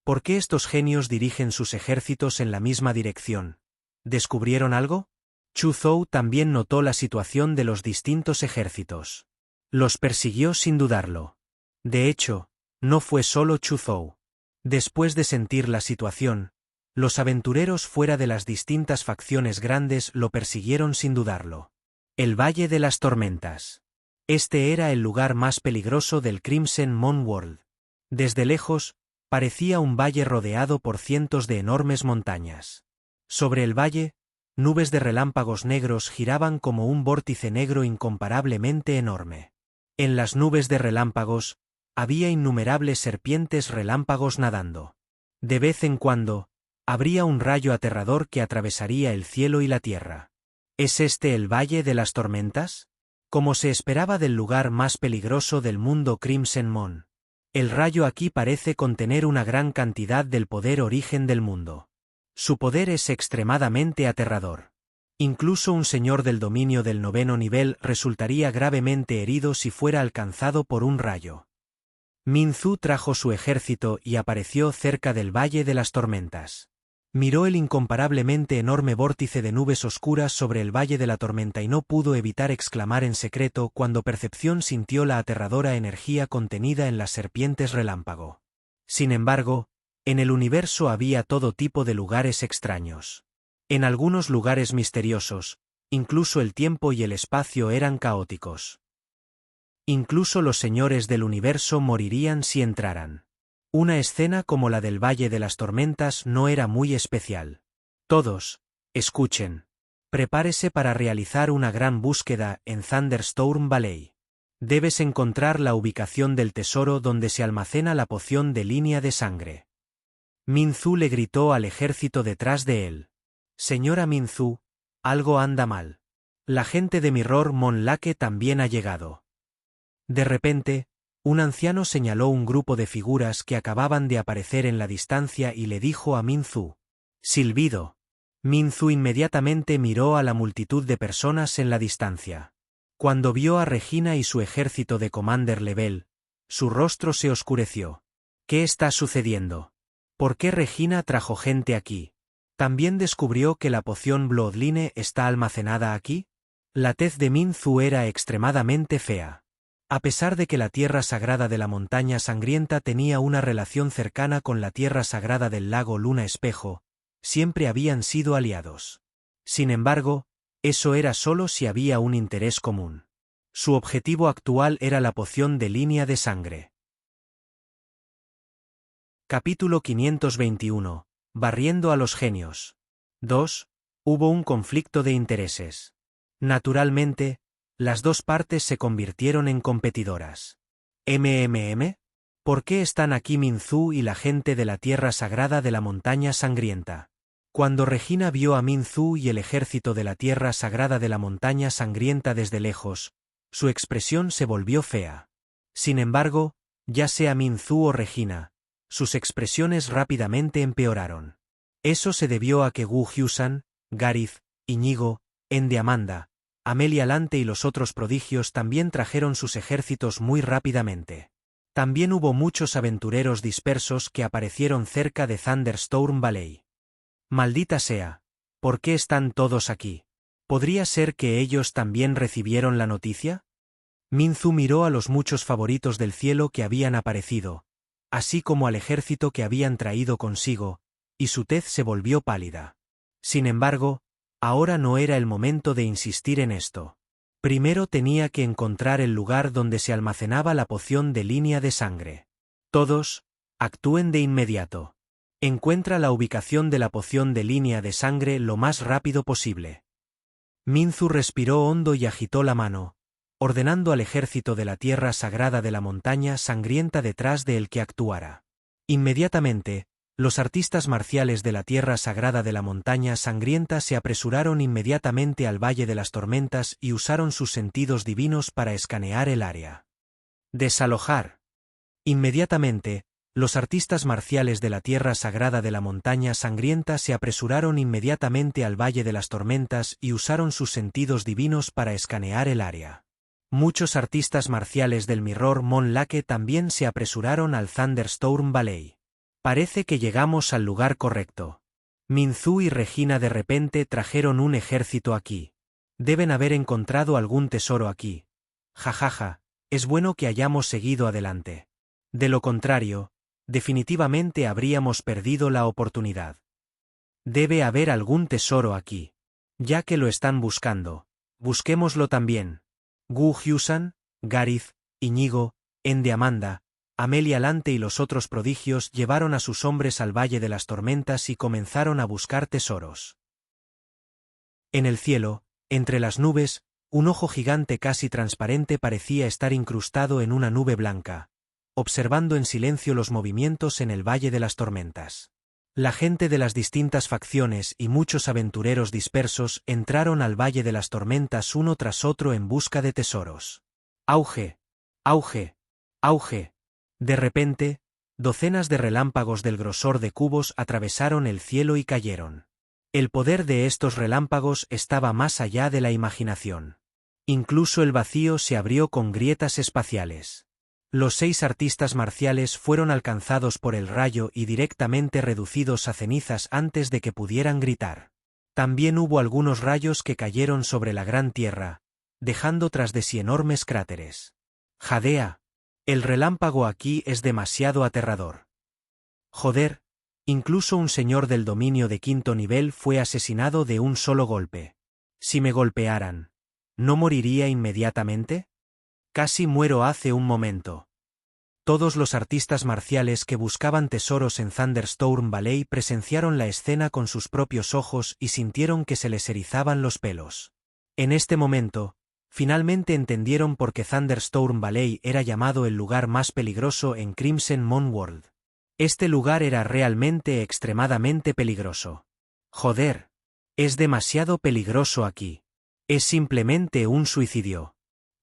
¿Por qué estos genios dirigen sus ejércitos en la misma dirección? ¿Descubrieron algo? Chu Zhou también notó la situación de los distintos ejércitos. Los persiguió sin dudarlo. De hecho, no fue solo Chu Zhou. Después de sentir la situación, los aventureros fuera de las distintas facciones grandes lo persiguieron sin dudarlo. El Valle de las Tormentas. Este era el lugar más peligroso del Crimson Moon World. Desde lejos, parecía un valle rodeado por cientos de enormes montañas. Sobre el valle, nubes de relámpagos negros giraban como un vórtice negro incomparablemente enorme. En las nubes de relámpagos, había innumerables serpientes relámpagos nadando. De vez en cuando, Habría un rayo aterrador que atravesaría el cielo y la tierra. ¿Es este el Valle de las Tormentas? Como se esperaba del lugar más peligroso del mundo Crimson Moon. El rayo aquí parece contener una gran cantidad del poder origen del mundo. Su poder es extremadamente aterrador. Incluso un señor del dominio del 9º nivel resultaría gravemente herido si fuera alcanzado por un rayo. Minzu trajo su ejército y apareció cerca del Valle de las Tormentas. Miró el incomparablemente enorme vórtice de nubes oscuras sobre el Valle de la Tormenta y no pudo evitar exclamar en secreto cuando Percepción sintió la aterradora energía contenida en las serpientes relámpago. Sin embargo, en el universo había todo tipo de lugares extraños. En algunos lugares misteriosos, incluso el tiempo y el espacio eran caóticos. Incluso los señores del universo morirían si entraran. Una escena como la del Valle de las Tormentas no era muy especial. Todos, escuchen. Prepárese para realizar una gran búsqueda en Thunderstorm Valley. Debes encontrar la ubicación del tesoro donde se almacena la poción de línea de sangre. Minzu le gritó al ejército detrás de él. Señora Minzu, algo anda mal. La gente de Mirror Moon Lake también ha llegado. De repente, un anciano señaló un grupo de figuras que acababan de aparecer en la distancia y le dijo a Minzu. Silbido. Minzu inmediatamente miró a la multitud de personas en la distancia. Cuando vio a Regina y su ejército de Commander Level, su rostro se oscureció. ¿Qué está sucediendo? ¿Por qué Regina trajo gente aquí? ¿También descubrió que la poción Bloodline está almacenada aquí? La tez de Minzu era extremadamente fea. A pesar de que la tierra sagrada de la montaña sangrienta tenía una relación cercana con la tierra sagrada del lago Luna Espejo, siempre habían sido aliados. Sin embargo, eso era solo si había un interés común. Su objetivo actual era la poción de línea de sangre. Capítulo 521. Barriendo a los genios. 2. Hubo un conflicto de intereses. Naturalmente, las dos partes se convirtieron en competidoras. ¿Por qué están aquí Minzu y la gente de la tierra sagrada de la montaña sangrienta? Cuando Regina vio a Minzu y el ejército de la tierra sagrada de la montaña sangrienta desde lejos, su expresión se volvió fea. Sin embargo, ya sea Minzu o Regina, sus expresiones rápidamente empeoraron. Eso se debió a que Wu Hyusan, Garith, Iñigo, Endeamanda, Amelia Lante y los otros prodigios también trajeron sus ejércitos muy rápidamente. También hubo muchos aventureros dispersos que aparecieron cerca de Thunderstorm Valley. Maldita sea, ¿por qué están todos aquí? ¿Podría ser que ellos también recibieron la noticia? Minzu miró a los muchos favoritos del cielo que habían aparecido, así como al ejército que habían traído consigo, y su tez se volvió pálida. Sin embargo, ahora no era el momento de insistir en esto. Primero tenía que encontrar el lugar donde se almacenaba la poción de línea de sangre. Todos, actúen de inmediato. Encuentra la ubicación de la poción de línea de sangre lo más rápido posible. Minzu respiró hondo y agitó la mano, ordenando al ejército de la tierra sagrada de la montaña sangrienta detrás de él que actuara. Inmediatamente, los artistas marciales de la tierra sagrada de la montaña sangrienta se apresuraron inmediatamente al Valle de las Tormentas y usaron sus sentidos divinos para escanear el área. Desalojar. Inmediatamente, los artistas marciales de la tierra sagrada de la montaña sangrienta se apresuraron inmediatamente al Valle de las Tormentas y usaron sus sentidos divinos para escanear el área. Muchos artistas marciales del Mirror Moon Lake también se apresuraron al Thunderstorm Valley. Parece que llegamos al lugar correcto. Minzu y Regina de repente trajeron un ejército aquí. Deben haber encontrado algún tesoro aquí. Jajaja, es bueno que hayamos seguido adelante. De lo contrario, definitivamente habríamos perdido la oportunidad. Debe haber algún tesoro aquí. Ya que lo están buscando, busquémoslo también. Wu Hyusan, Garith, Iñigo, Endeamanda, Amelia Lante y los otros prodigios llevaron a sus hombres al Valle de las Tormentas y comenzaron a buscar tesoros. En el cielo, entre las nubes, un ojo gigante casi transparente parecía estar incrustado en una nube blanca, observando en silencio los movimientos en el Valle de las Tormentas. La gente de las distintas facciones y muchos aventureros dispersos entraron al Valle de las Tormentas uno tras otro en busca de tesoros. ¡Auge! ¡Auge! ¡Auge! De repente, docenas de relámpagos del grosor de cubos atravesaron el cielo y cayeron. El poder de estos relámpagos estaba más allá de la imaginación. Incluso el vacío se abrió con grietas espaciales. Los 6 artistas marciales fueron alcanzados por el rayo y directamente reducidos a cenizas antes de que pudieran gritar. También hubo algunos rayos que cayeron sobre la gran tierra, dejando tras de sí enormes cráteres. Jadea. El relámpago aquí es demasiado aterrador. Joder, incluso un señor del dominio de 5º nivel fue asesinado de un solo golpe. Si me golpearan, ¿no moriría inmediatamente? Casi muero hace un momento. Todos los artistas marciales que buscaban tesoros en Thunderstorm Valley presenciaron la escena con sus propios ojos y sintieron que se les erizaban los pelos. En este momento, finalmente entendieron por qué Thunderstorm Valley era llamado el lugar más peligroso en Crimson Moon World. Este lugar era realmente extremadamente peligroso. Joder, es demasiado peligroso aquí. Es simplemente un suicidio.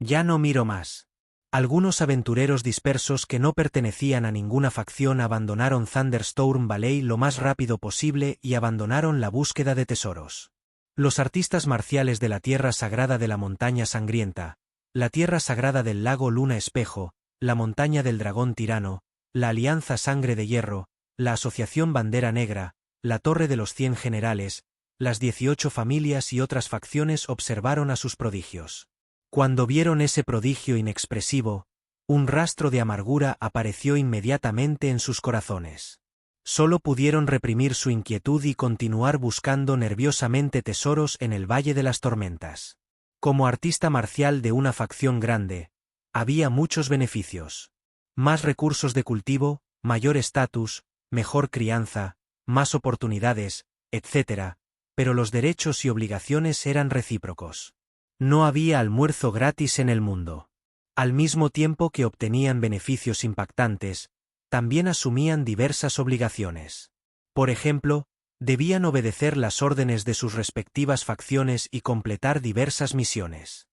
Ya no miro más. Algunos aventureros dispersos que no pertenecían a ninguna facción abandonaron Thunderstorm Valley lo más rápido posible y abandonaron la búsqueda de tesoros. Los artistas marciales de la Tierra Sagrada de la Montaña Sangrienta, la Tierra Sagrada del Lago Luna Espejo, la Montaña del Dragón Tirano, la Alianza Sangre de Hierro, la Asociación Bandera Negra, la Torre de los 100 Generales, las 18 familias y otras facciones observaron a sus prodigios. Cuando vieron ese prodigio inexpresivo, un rastro de amargura apareció inmediatamente en sus corazones. Solo pudieron reprimir su inquietud y continuar buscando nerviosamente tesoros en el Valle de las Tormentas. Como artista marcial de una facción grande, había muchos beneficios. Más recursos de cultivo, mayor estatus, mejor crianza, más oportunidades, etc., pero los derechos y obligaciones eran recíprocos. No había almuerzo gratis en el mundo. Al mismo tiempo que obtenían beneficios impactantes, también asumían diversas obligaciones. Por ejemplo, debían obedecer las órdenes de sus respectivas facciones y completar diversas misiones.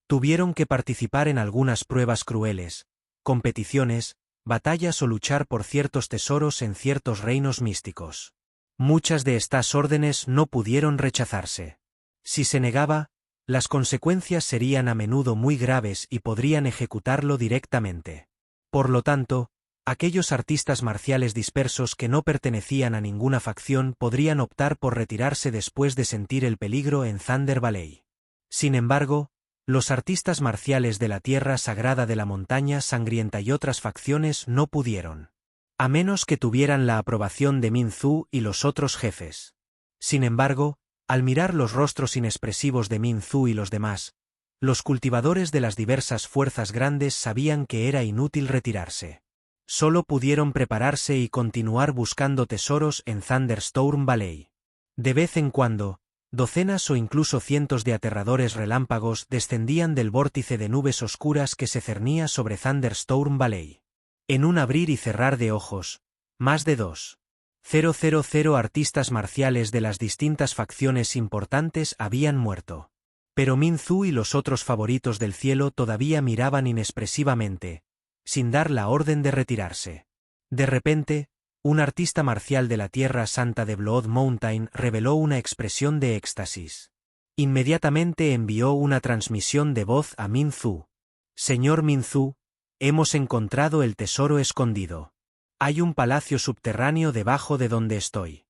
Tuvieron que participar en algunas pruebas crueles, competiciones, batallas o luchar por ciertos tesoros en ciertos reinos místicos. Muchas de estas órdenes no pudieron rechazarse. Si se negaba, las consecuencias serían a menudo muy graves y podrían ejecutarlo directamente. Por lo tanto, aquellos artistas marciales dispersos que no pertenecían a ninguna facción podrían optar por retirarse después de sentir el peligro en Thunder Valley. Sin embargo, los artistas marciales de la Tierra Sagrada de la Montaña Sangrienta y otras facciones no pudieron. A menos que tuvieran la aprobación de Min Zhu y los otros jefes. Sin embargo, al mirar los rostros inexpresivos de Min Zhu y los demás, los cultivadores de las diversas fuerzas grandes sabían que era inútil retirarse. Solo pudieron prepararse y continuar buscando tesoros en Thunderstorm Valley. De vez en cuando, docenas o incluso cientos de aterradores relámpagos descendían del vórtice de nubes oscuras que se cernía sobre Thunderstorm Valley. En un abrir y cerrar de ojos, más de 2,000 artistas marciales de las distintas facciones importantes habían muerto. Pero Min Zhu y los otros favoritos del cielo todavía miraban inexpresivamente, sin dar la orden de retirarse. De repente, un artista marcial de la Tierra Santa de Blood Mountain reveló una expresión de éxtasis. Inmediatamente envió una transmisión de voz a Min Zhu. Señor Min Zhu, hemos encontrado el tesoro escondido. Hay un palacio subterráneo debajo de donde estoy.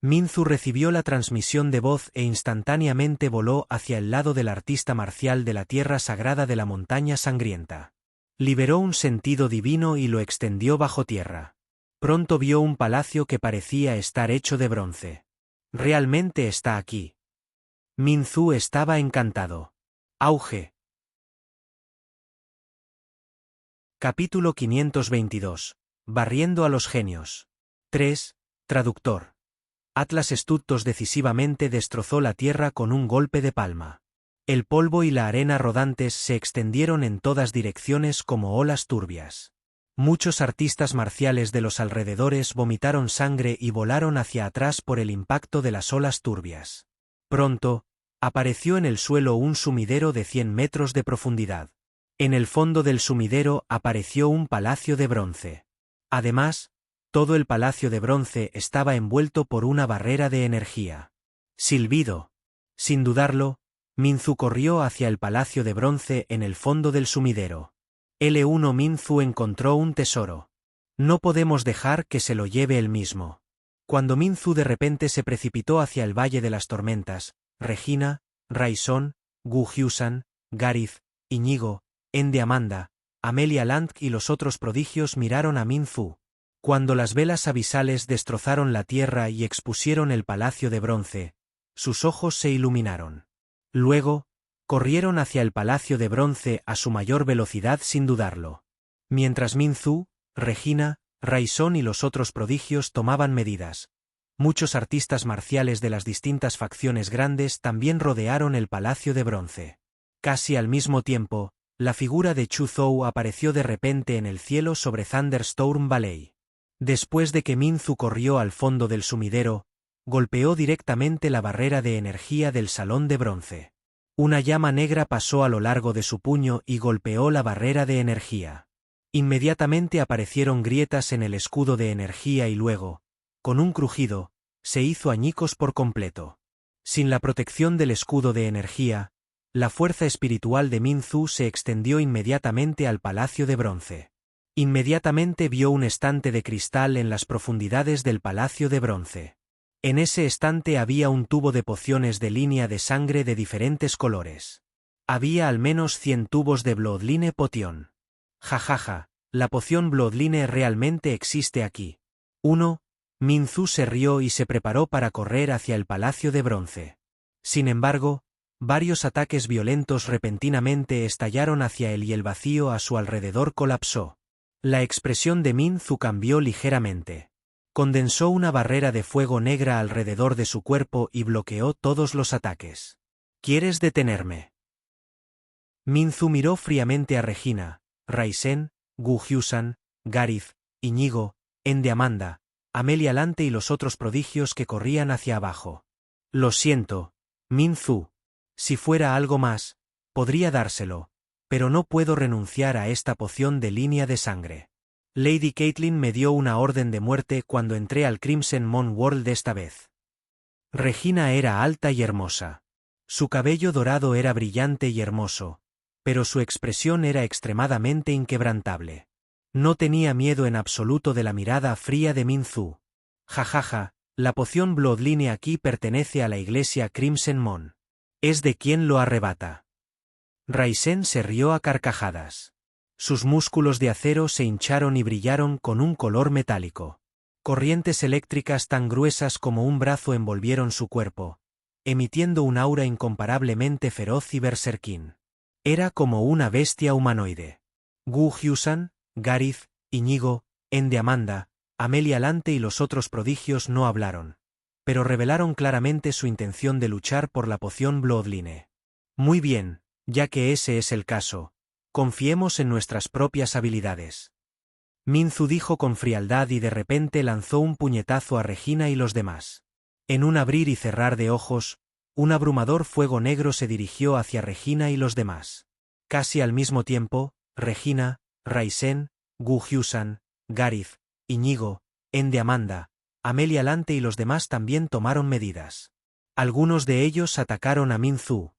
Min Zhu recibió la transmisión de voz e instantáneamente voló hacia el lado del artista marcial de la Tierra Sagrada de la Montaña Sangrienta. Liberó un sentido divino y lo extendió bajo tierra. Pronto vio un palacio que parecía estar hecho de bronce. Realmente está aquí. Min Zhu estaba encantado. Auge. Capítulo 522. Barriendo a los genios. 3. Traductor. Atlas Estudtos decisivamente destrozó la tierra con un golpe de palma. El polvo y la arena rodantes se extendieron en todas direcciones como olas turbias. Muchos artistas marciales de los alrededores vomitaron sangre y volaron hacia atrás por el impacto de las olas turbias. Pronto, apareció en el suelo un sumidero de 100 metros de profundidad. En el fondo del sumidero apareció un palacio de bronce. Además, todo el palacio de bronce estaba envuelto por una barrera de energía. Silbido. Sin dudarlo, Minzu corrió hacia el palacio de bronce en el fondo del sumidero. L1 Minzu encontró un tesoro. No podemos dejar que se lo lleve él mismo. Cuando Minzu de repente se precipitó hacia el Valle de las Tormentas, Regina, Raison, Gu Hyusan, Garith, Iñigo, Ende Amanda, Amelia Land y los otros prodigios miraron a Minzu. Cuando las velas abisales destrozaron la tierra y expusieron el palacio de bronce, sus ojos se iluminaron. Luego, corrieron hacia el palacio de bronce a su mayor velocidad sin dudarlo. Mientras Minzu, Regina, Raison y los otros prodigios tomaban medidas, muchos artistas marciales de las distintas facciones grandes también rodearon el palacio de bronce. Casi al mismo tiempo, la figura de Chu Zhou apareció de repente en el cielo sobre Thunderstorm Valley. Después de que Minzu corrió al fondo del sumidero, golpeó directamente la barrera de energía del salón de bronce. Una llama negra pasó a lo largo de su puño y golpeó la barrera de energía. Inmediatamente aparecieron grietas en el escudo de energía y luego, con un crujido, se hizo añicos por completo. Sin la protección del escudo de energía, la fuerza espiritual de Minzu se extendió inmediatamente al palacio de bronce. Inmediatamente vio un estante de cristal en las profundidades del palacio de bronce. En ese estante había un tubo de pociones de línea de sangre de diferentes colores. Había al menos 100 tubos de Bloodline Potion. Jajaja, la poción Bloodline realmente existe aquí. 1. Minzu se rió y se preparó para correr hacia el palacio de bronce. Sin embargo, varios ataques violentos repentinamente estallaron hacia él y el vacío a su alrededor colapsó. La expresión de Minzu cambió ligeramente. Condensó una barrera de fuego negra alrededor de su cuerpo y bloqueó todos los ataques. ¿Quieres detenerme? Minzu miró fríamente a Regina, Raisen, Gu Hyusan, Garith, Iñigo, Ende Amanda, Amelia Lante y los otros prodigios que corrían hacia abajo. Lo siento, Minzu. Si fuera algo más, podría dárselo, pero no puedo renunciar a esta poción de línea de sangre. Lady Caitlin me dio una orden de muerte cuando entré al Crimson Moon World esta vez. Regina era alta y hermosa. Su cabello dorado era brillante y hermoso, pero su expresión era extremadamente inquebrantable. No tenía miedo en absoluto de la mirada fría de Minzu. Jajaja, la poción Bloodline aquí pertenece a la iglesia Crimson Moon. Es de quien lo arrebata. Raisen se rió a carcajadas. Sus músculos de acero se hincharon y brillaron con un color metálico. Corrientes eléctricas tan gruesas como un brazo envolvieron su cuerpo, emitiendo un aura incomparablemente feroz y berserkín. Era como una bestia humanoide. Gu Hyusan, Garith, Iñigo, Ende Amanda, Amelia Lante y los otros prodigios no hablaron, pero revelaron claramente su intención de luchar por la poción Bloodline. Muy bien, ya que ese es el caso, confiemos en nuestras propias habilidades. Minzu dijo con frialdad y de repente lanzó un puñetazo a Regina y los demás. En un abrir y cerrar de ojos, un abrumador fuego negro se dirigió hacia Regina y los demás. Casi al mismo tiempo, Regina, Raisen, Gu Hyusan, Garith, Iñigo, Ende Amanda, Amelia Lante y los demás también tomaron medidas. Algunos de ellos atacaron a Minzu,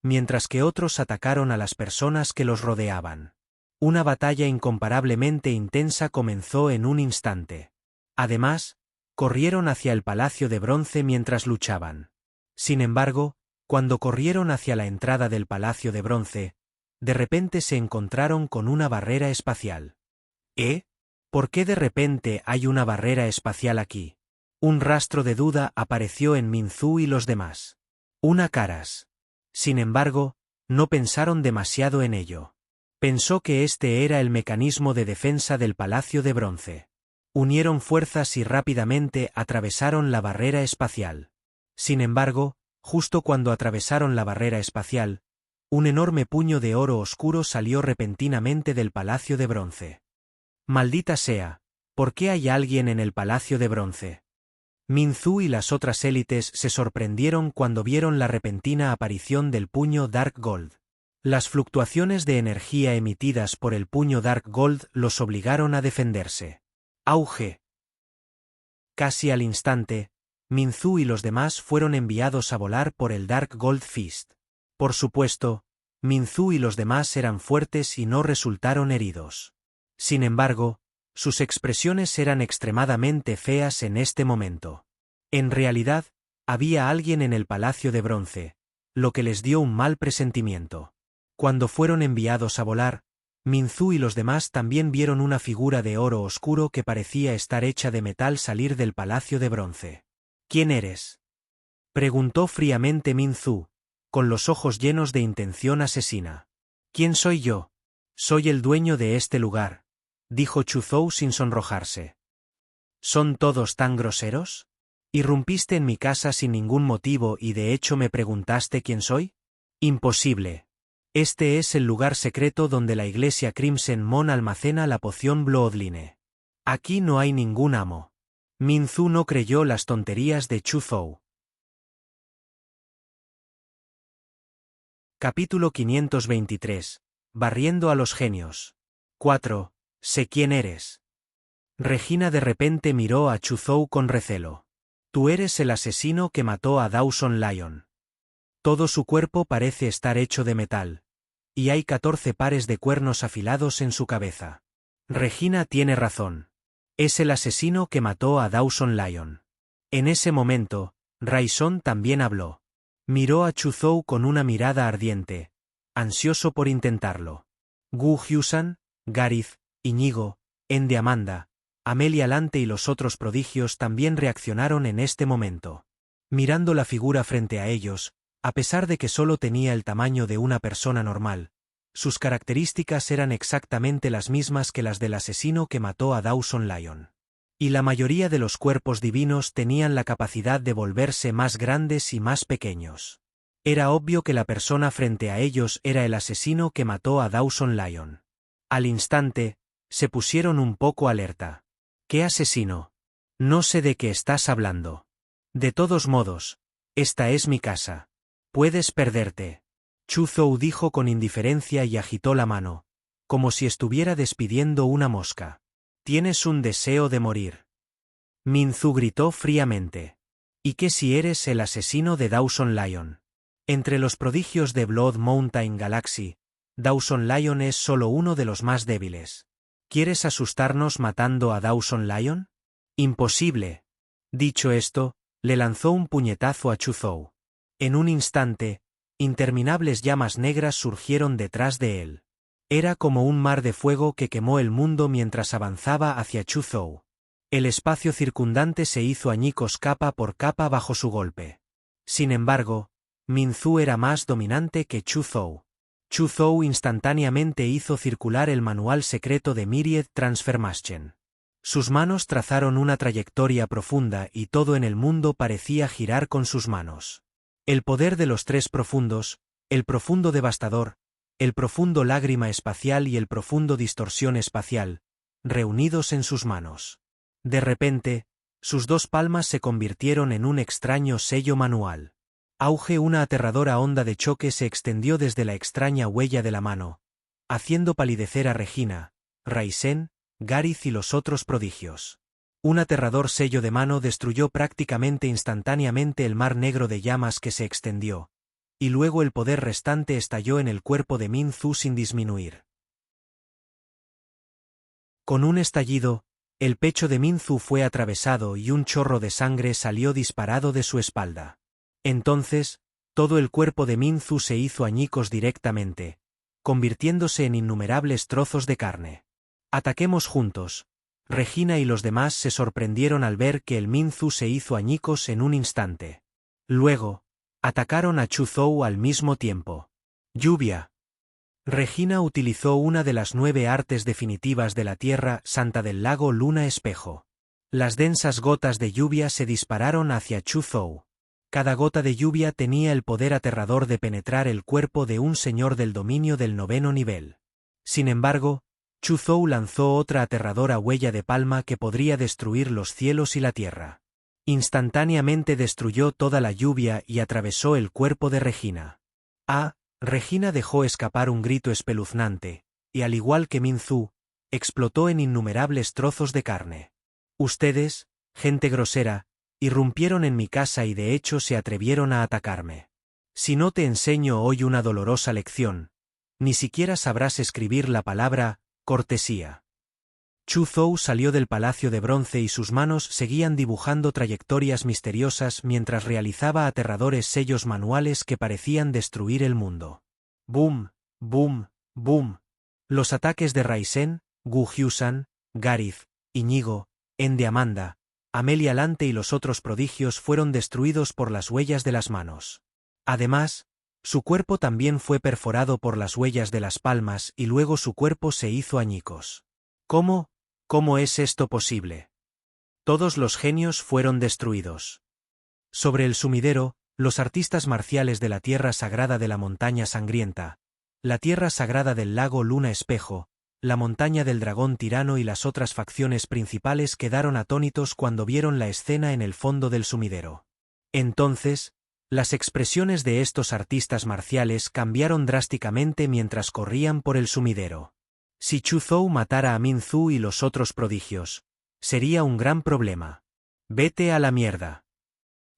mientras que otros atacaron a las personas que los rodeaban. Una batalla incomparablemente intensa comenzó en un instante. Además, corrieron hacia el palacio de bronce mientras luchaban. Sin embargo, cuando corrieron hacia la entrada del palacio de bronce, de repente se encontraron con una barrera espacial. ¿Eh? ¿Por qué de repente hay una barrera espacial aquí? Un rastro de duda apareció en Minzu y los demás. Una caras. Sin embargo, no pensaron demasiado en ello. Pensó que este era el mecanismo de defensa del palacio de bronce. Unieron fuerzas y rápidamente atravesaron la barrera espacial. Sin embargo, justo cuando atravesaron la barrera espacial, un enorme puño de oro oscuro salió repentinamente del palacio de bronce. Maldita sea, ¿por qué hay alguien en el Palacio de Bronce? Minzu y las otras élites se sorprendieron cuando vieron la repentina aparición del puño Dark Gold. Las fluctuaciones de energía emitidas por el puño Dark Gold los obligaron a defenderse. Auge. Casi al instante, Minzu y los demás fueron enviados a volar por el Dark Gold Fist. Por supuesto, Minzu y los demás eran fuertes y no resultaron heridos. Sin embargo, sus expresiones eran extremadamente feas en este momento. En realidad, había alguien en el Palacio de Bronce, lo que les dio un mal presentimiento. Cuando fueron enviados a volar, Minzu y los demás también vieron una figura de oro oscuro que parecía estar hecha de metal salir del Palacio de Bronce. ¿Quién eres?, preguntó fríamente Minzu, con los ojos llenos de intención asesina. ¿Quién soy yo? Soy el dueño de este lugar, dijo Chuzhou sin sonrojarse. ¿Son todos tan groseros? ¿Irrumpiste en mi casa sin ningún motivo y de hecho me preguntaste quién soy? Imposible. Este es el lugar secreto donde la iglesia Crimson Moon almacena la poción Bloodline. Aquí no hay ningún amo. Minzu no creyó las tonterías de Chuzhou. Capítulo 523. Barriendo a los genios. 4. Sé quién eres. Regina de repente miró a Chuzhou con recelo. Tú eres el asesino que mató a Dawson Lion. Todo su cuerpo parece estar hecho de metal. Y hay 14 pares de cuernos afilados en su cabeza. Regina tiene razón. Es el asesino que mató a Dawson Lion. En ese momento, Raison también habló. Miró a Chuzhou con una mirada ardiente, ansioso por intentarlo. Gu Hyusan, Garith, Iñigo, Ende Amanda, Amelia Lante y los otros prodigios también reaccionaron en este momento. Mirando la figura frente a ellos, a pesar de que solo tenía el tamaño de una persona normal, sus características eran exactamente las mismas que las del asesino que mató a Dawson Lion. Y la mayoría de los cuerpos divinos tenían la capacidad de volverse más grandes y más pequeños. Era obvio que la persona frente a ellos era el asesino que mató a Dawson Lion. Al instante, se pusieron un poco alerta. ¿Qué asesino? No sé de qué estás hablando. De todos modos, esta es mi casa. Puedes perderte. Chuzhou dijo con indiferencia y agitó la mano, como si estuviera despidiendo una mosca. Tienes un deseo de morir. Minzu gritó fríamente. ¿Y qué si eres el asesino de Dawson Lion? Entre los prodigios de Blood Mountain Galaxy, Dawson Lion es solo uno de los más débiles. ¿Quieres asustarnos matando a Dawson Lion? Imposible. Dicho esto, le lanzó un puñetazo a Chuzhou. En un instante, interminables llamas negras surgieron detrás de él. Era como un mar de fuego que quemó el mundo mientras avanzaba hacia Chuzhou. El espacio circundante se hizo añicos capa por capa bajo su golpe. Sin embargo, Minzu era más dominante que Chuzhou. Chuzhou instantáneamente hizo circular el manual secreto de Myriad Transformation. Sus manos trazaron una trayectoria profunda y todo en el mundo parecía girar con sus manos. El poder de los tres profundos, el profundo devastador, el profundo lágrima espacial y el profundo distorsión espacial, reunidos en sus manos. De repente, sus dos palmas se convirtieron en un extraño sello manual. Auge, una aterradora onda de choque se extendió desde la extraña huella de la mano, haciendo palidecer a Regina, Raisen, Garith y los otros prodigios. Un aterrador sello de mano destruyó prácticamente instantáneamente el mar negro de llamas que se extendió, y luego el poder restante estalló en el cuerpo de Minzu sin disminuir. Con un estallido, el pecho de Minzu fue atravesado y un chorro de sangre salió disparado de su espalda. Entonces, todo el cuerpo de Minzu se hizo añicos directamente, convirtiéndose en innumerables trozos de carne. Ataquemos juntos. Regina y los demás se sorprendieron al ver que el Minzu se hizo añicos en un instante. Luego, atacaron a Chuzhou al mismo tiempo. Lluvia. Regina utilizó una de las 9 artes definitivas de la Tierra Santa del lago Luna Espejo. Las densas gotas de lluvia se dispararon hacia Chuzhou. Cada gota de lluvia tenía el poder aterrador de penetrar el cuerpo de un señor del dominio del 9º nivel. Sin embargo, Chu Zhou lanzó otra aterradora huella de palma que podría destruir los cielos y la tierra. Instantáneamente destruyó toda la lluvia y atravesó el cuerpo de Regina. Regina dejó escapar un grito espeluznante, y al igual que Min Zhu, explotó en innumerables trozos de carne. Ustedes, gente grosera, irrumpieron en mi casa y de hecho se atrevieron a atacarme. Si no te enseño hoy una dolorosa lección, ni siquiera sabrás escribir la palabra cortesía. Chu Zhou salió del Palacio de Bronce y sus manos seguían dibujando trayectorias misteriosas mientras realizaba aterradores sellos manuales que parecían destruir el mundo. ¡Boom! ¡Boom! ¡Boom! Los ataques de Raisen, Gu Hyusan, Garith, Iñigo, Ende Amanda, Amelia Lante y los otros prodigios fueron destruidos por las huellas de las manos. Además, su cuerpo también fue perforado por las huellas de las palmas y luego su cuerpo se hizo añicos. ¿Cómo es esto posible? Todos los genios fueron destruidos. Sobre el sumidero, los artistas marciales de la tierra sagrada de la montaña sangrienta, la tierra sagrada del lago Luna Espejo, la montaña del dragón tirano y las otras facciones principales quedaron atónitos cuando vieron la escena en el fondo del sumidero. Entonces, las expresiones de estos artistas marciales cambiaron drásticamente mientras corrían por el sumidero. Si Chu Zhou matara a Min Zhu y los otros prodigios, sería un gran problema. Vete a la mierda.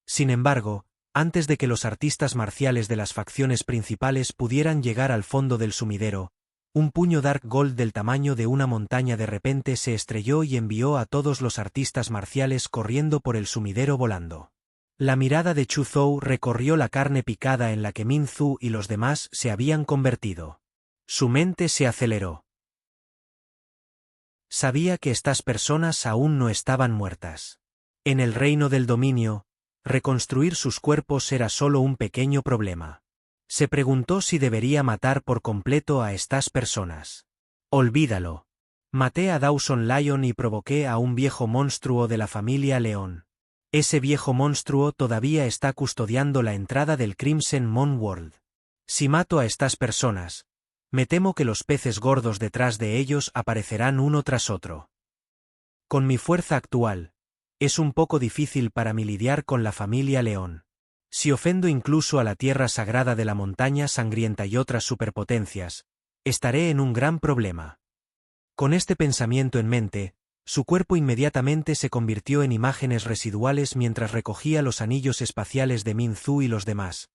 Sin embargo, antes de que los artistas marciales de las facciones principales pudieran llegar al fondo del sumidero, un puño Dark Gold del tamaño de una montaña de repente se estrelló y envió a todos los artistas marciales corriendo por el sumidero volando. La mirada de Chu Zhou recorrió la carne picada en la que Min Zhu y los demás se habían convertido. Su mente se aceleró. Sabía que estas personas aún no estaban muertas. En el reino del dominio, reconstruir sus cuerpos era solo un pequeño problema. Se preguntó si debería matar por completo a estas personas. Olvídalo. Maté a Dawson Lion y provoqué a un viejo monstruo de la familia León. Ese viejo monstruo todavía está custodiando la entrada del Crimson Moon World. Si mato a estas personas, me temo que los peces gordos detrás de ellos aparecerán uno tras otro. Con mi fuerza actual, es un poco difícil para mí lidiar con la familia León. Si ofendo incluso a la tierra sagrada de la montaña sangrienta y otras superpotencias, estaré en un gran problema. Con este pensamiento en mente, su cuerpo inmediatamente se convirtió en imágenes residuales mientras recogía los anillos espaciales de Min Zhu y los demás,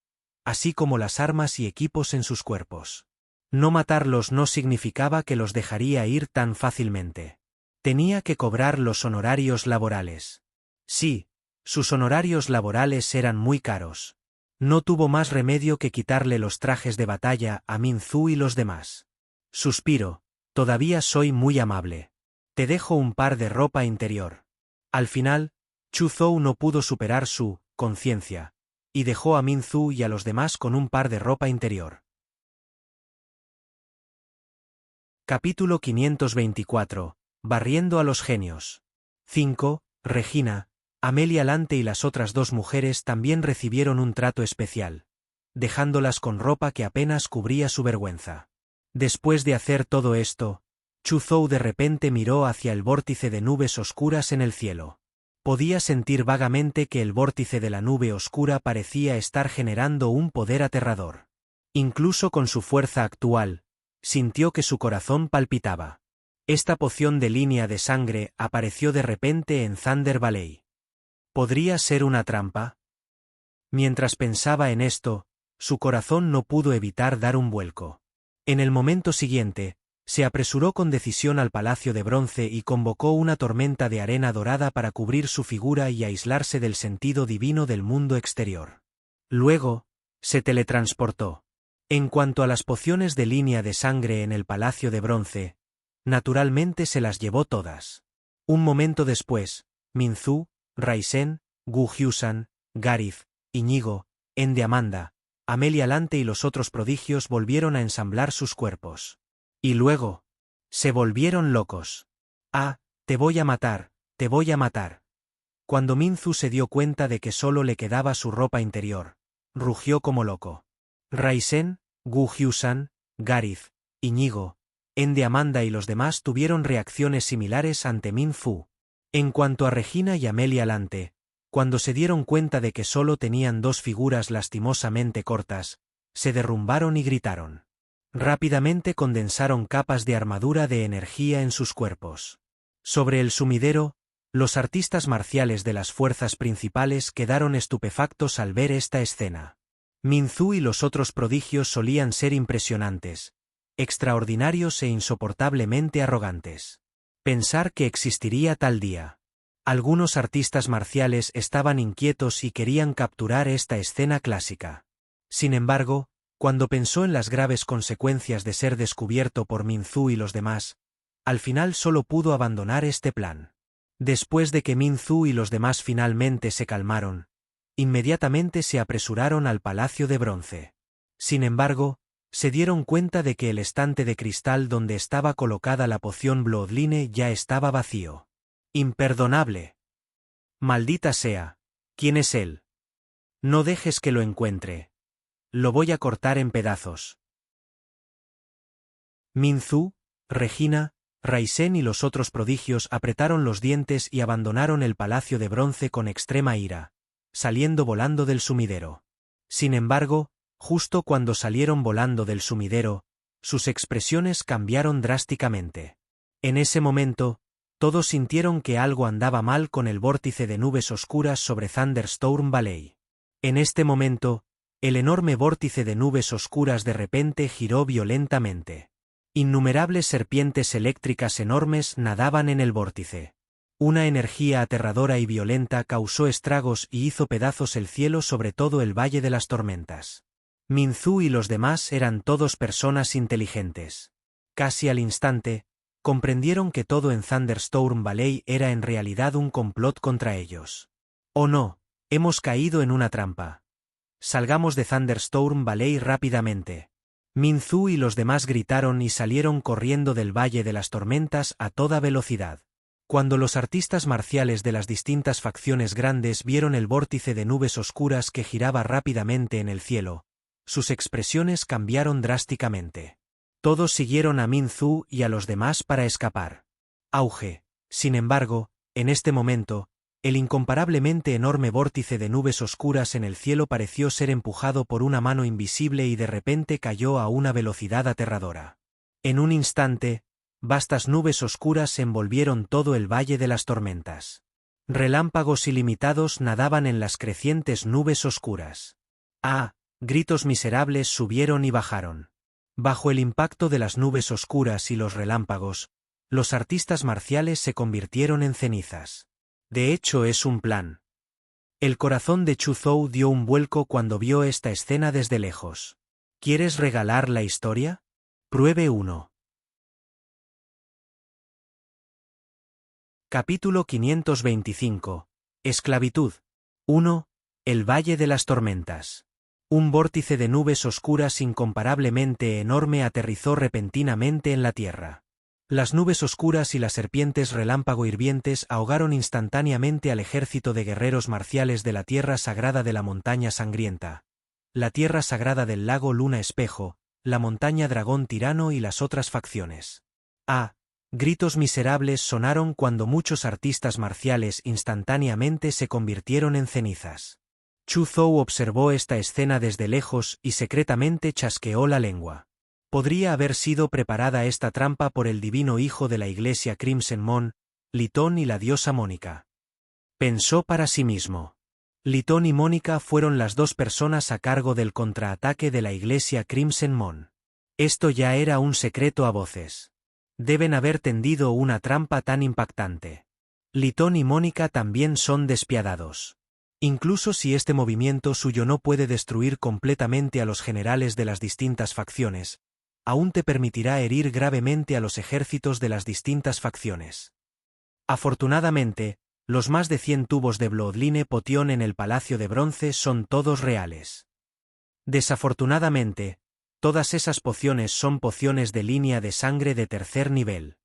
así como las armas y equipos en sus cuerpos. No matarlos no significaba que los dejaría ir tan fácilmente. Tenía que cobrar los honorarios laborales. Sí, sus honorarios laborales eran muy caros. No tuvo más remedio que quitarle los trajes de batalla a Min Zhu y los demás. Suspiro, todavía soy muy amable. Te dejo un par de ropa interior. Al final, Chu Zhou no pudo superar su conciencia, y dejó a Min Zhu y a los demás con un par de ropa interior. Capítulo 524. Barriendo a los genios. 5. Regina, Amelia Lante y las otras dos mujeres también recibieron un trato especial, dejándolas con ropa que apenas cubría su vergüenza. Después de hacer todo esto, Chu Zhou de repente miró hacia el vórtice de nubes oscuras en el cielo. Podía sentir vagamente que el vórtice de la nube oscura parecía estar generando un poder aterrador. Incluso con su fuerza actual, sintió que su corazón palpitaba. Esta poción de línea de sangre apareció de repente en Thunder Valley. ¿Podría ser una trampa? Mientras pensaba en esto, su corazón no pudo evitar dar un vuelco. En el momento siguiente, se apresuró con decisión al Palacio de Bronce y convocó una tormenta de arena dorada para cubrir su figura y aislarse del sentido divino del mundo exterior. Luego, se teletransportó. En cuanto a las pociones de línea de sangre en el Palacio de Bronce, naturalmente se las llevó todas. Un momento después, Min Zhu, Raisen, Gu Hyusan, Garith, Iñigo, Ende Amanda, Amelia Lante y los otros prodigios volvieron a ensamblar sus cuerpos. Y luego, se volvieron locos. «Ah, te voy a matar, te voy a matar». Cuando Min Zhu se dio cuenta de que solo le quedaba su ropa interior, rugió como loco. Raisen, Gu Hyusan, Garith, Iñigo, Ende, Amanda y los demás tuvieron reacciones similares ante Min Fu. En cuanto a Regina y Amelia Lante, cuando se dieron cuenta de que solo tenían dos figuras lastimosamente cortas, se derrumbaron y gritaron. Rápidamente condensaron capas de armadura de energía en sus cuerpos. Sobre el sumidero, los artistas marciales de las fuerzas principales quedaron estupefactos al ver esta escena. Minzu y los otros prodigios solían ser impresionantes, extraordinarios e insoportablemente arrogantes. Pensar que existiría tal día. Algunos artistas marciales estaban inquietos y querían capturar esta escena clásica. Sin embargo, cuando pensó en las graves consecuencias de ser descubierto por Minzu y los demás, al final solo pudo abandonar este plan. Después de que Minzu y los demás finalmente se calmaron, inmediatamente se apresuraron al Palacio de Bronce. Sin embargo, se dieron cuenta de que el estante de cristal donde estaba colocada la poción Bloodline ya estaba vacío. ¡Imperdonable! Maldita sea. ¿Quién es él? No dejes que lo encuentre. Lo voy a cortar en pedazos. Minzu, Regina, Raisen y los otros prodigios apretaron los dientes y abandonaron el Palacio de Bronce con extrema ira, saliendo volando del sumidero. Sin embargo, justo cuando salieron volando del sumidero, sus expresiones cambiaron drásticamente. En ese momento, todos sintieron que algo andaba mal con el vórtice de nubes oscuras sobre Thunderstorm Valley. En este momento, el enorme vórtice de nubes oscuras de repente giró violentamente. Innumerables serpientes eléctricas enormes nadaban en el vórtice. Una energía aterradora y violenta causó estragos y hizo pedazos el cielo sobre todo el Valle de las Tormentas. Minzu y los demás eran todos personas inteligentes. Casi al instante, comprendieron que todo en Thunderstorm Valley era en realidad un complot contra ellos. «Oh no, hemos caído en una trampa. Salgamos de Thunderstorm Valley rápidamente». Minzu y los demás gritaron y salieron corriendo del Valle de las Tormentas a toda velocidad. Cuando los artistas marciales de las distintas facciones grandes vieron el vórtice de nubes oscuras que giraba rápidamente en el cielo, sus expresiones cambiaron drásticamente. Todos siguieron a Minzu y a los demás para escapar. Auge. Sin embargo, en este momento, el incomparablemente enorme vórtice de nubes oscuras en el cielo pareció ser empujado por una mano invisible y de repente cayó a una velocidad aterradora. En un instante, vastas nubes oscuras envolvieron todo el Valle de las Tormentas. Relámpagos ilimitados nadaban en las crecientes nubes oscuras. ¡Ah! Gritos miserables subieron y bajaron. Bajo el impacto de las nubes oscuras y los relámpagos, los artistas marciales se convirtieron en cenizas. De hecho es un plan. El corazón de Chu Zhou dio un vuelco cuando vio esta escena desde lejos. ¿Quieres regalar la historia? Pruebe 1. Capítulo 525. Esclavitud. 1. El Valle de las Tormentas. Un vórtice de nubes oscuras incomparablemente enorme aterrizó repentinamente en la tierra. Las nubes oscuras y las serpientes relámpago hirvientes ahogaron instantáneamente al ejército de guerreros marciales de la tierra sagrada de la montaña sangrienta, la tierra sagrada del lago Luna Espejo, la montaña dragón tirano y las otras facciones. Gritos miserables sonaron cuando muchos artistas marciales instantáneamente se convirtieron en cenizas. Chu Zhou observó esta escena desde lejos y secretamente chasqueó la lengua. Podría haber sido preparada esta trampa por el divino hijo de la iglesia Crimson Moon, Litón y la diosa Mónica. Pensó para sí mismo. Litón y Mónica fueron las dos personas a cargo del contraataque de la iglesia Crimson Moon. Esto ya era un secreto a voces. Deben haber tendido una trampa tan impactante. Litón y Mónica también son despiadados. Incluso si este movimiento suyo no puede destruir completamente a los generales de las distintas facciones, aún te permitirá herir gravemente a los ejércitos de las distintas facciones. Afortunadamente, los más de 100 tubos de Bloodline Potion en el Palacio de Bronce son todos reales. Desafortunadamente, todas esas pociones son pociones de línea de sangre de tercer nivel.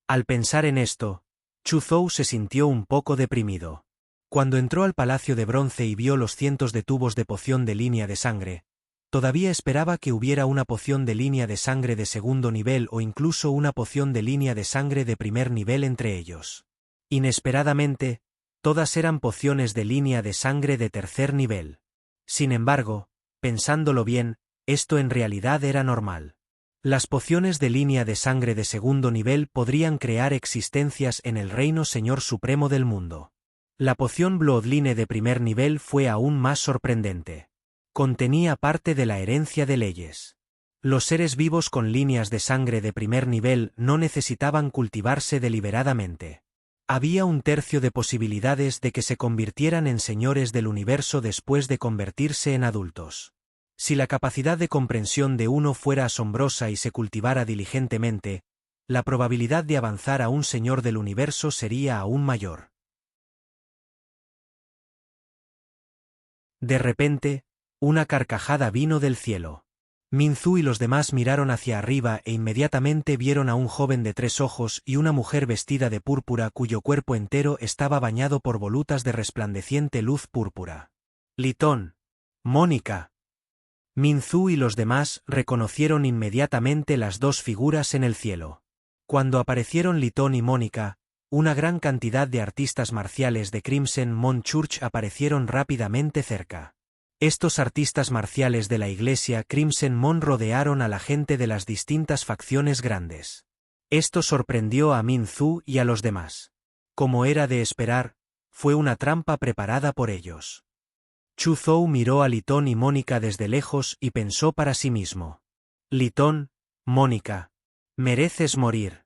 Al pensar en esto, Chu Zhou se sintió un poco deprimido. Cuando entró al Palacio de Bronce y vio los cientos de tubos de poción de línea de sangre, Todavía esperaba que hubiera una poción de línea de sangre de segundo nivel o incluso una poción de línea de sangre de primer nivel entre ellos. Inesperadamente, todas eran pociones de línea de sangre de tercer nivel. Sin embargo, pensándolo bien, esto en realidad era normal. Las pociones de línea de sangre de segundo nivel podrían crear existencias en el reino Señor Supremo del mundo. La poción Bloodline de primer nivel fue aún más sorprendente. Contenía parte de la herencia de leyes. Los seres vivos con líneas de sangre de primer nivel no necesitaban cultivarse deliberadamente. Había un tercio de posibilidades de que se convirtieran en señores del universo después de convertirse en adultos. Si la capacidad de comprensión de uno fuera asombrosa y se cultivara diligentemente, la probabilidad de avanzar a un señor del universo sería aún mayor. De repente, una carcajada vino del cielo. Minzu y los demás miraron hacia arriba e inmediatamente vieron a un joven de 3 ojos y una mujer vestida de púrpura cuyo cuerpo entero estaba bañado por volutas de resplandeciente luz púrpura. Litón. Mónica. Minzu y los demás reconocieron inmediatamente las dos figuras en el cielo. Cuando aparecieron Litón y Mónica, una gran cantidad de artistas marciales de Crimson Moon Church aparecieron rápidamente cerca. Estos artistas marciales de la iglesia Crimson Moon rodearon a la gente de las distintas facciones grandes. Esto sorprendió a Minzu y a los demás. Como era de esperar, fue una trampa preparada por ellos. Chu Zhou miró a Litón y Mónica desde lejos y pensó para sí mismo. Litón, Mónica, mereces morir.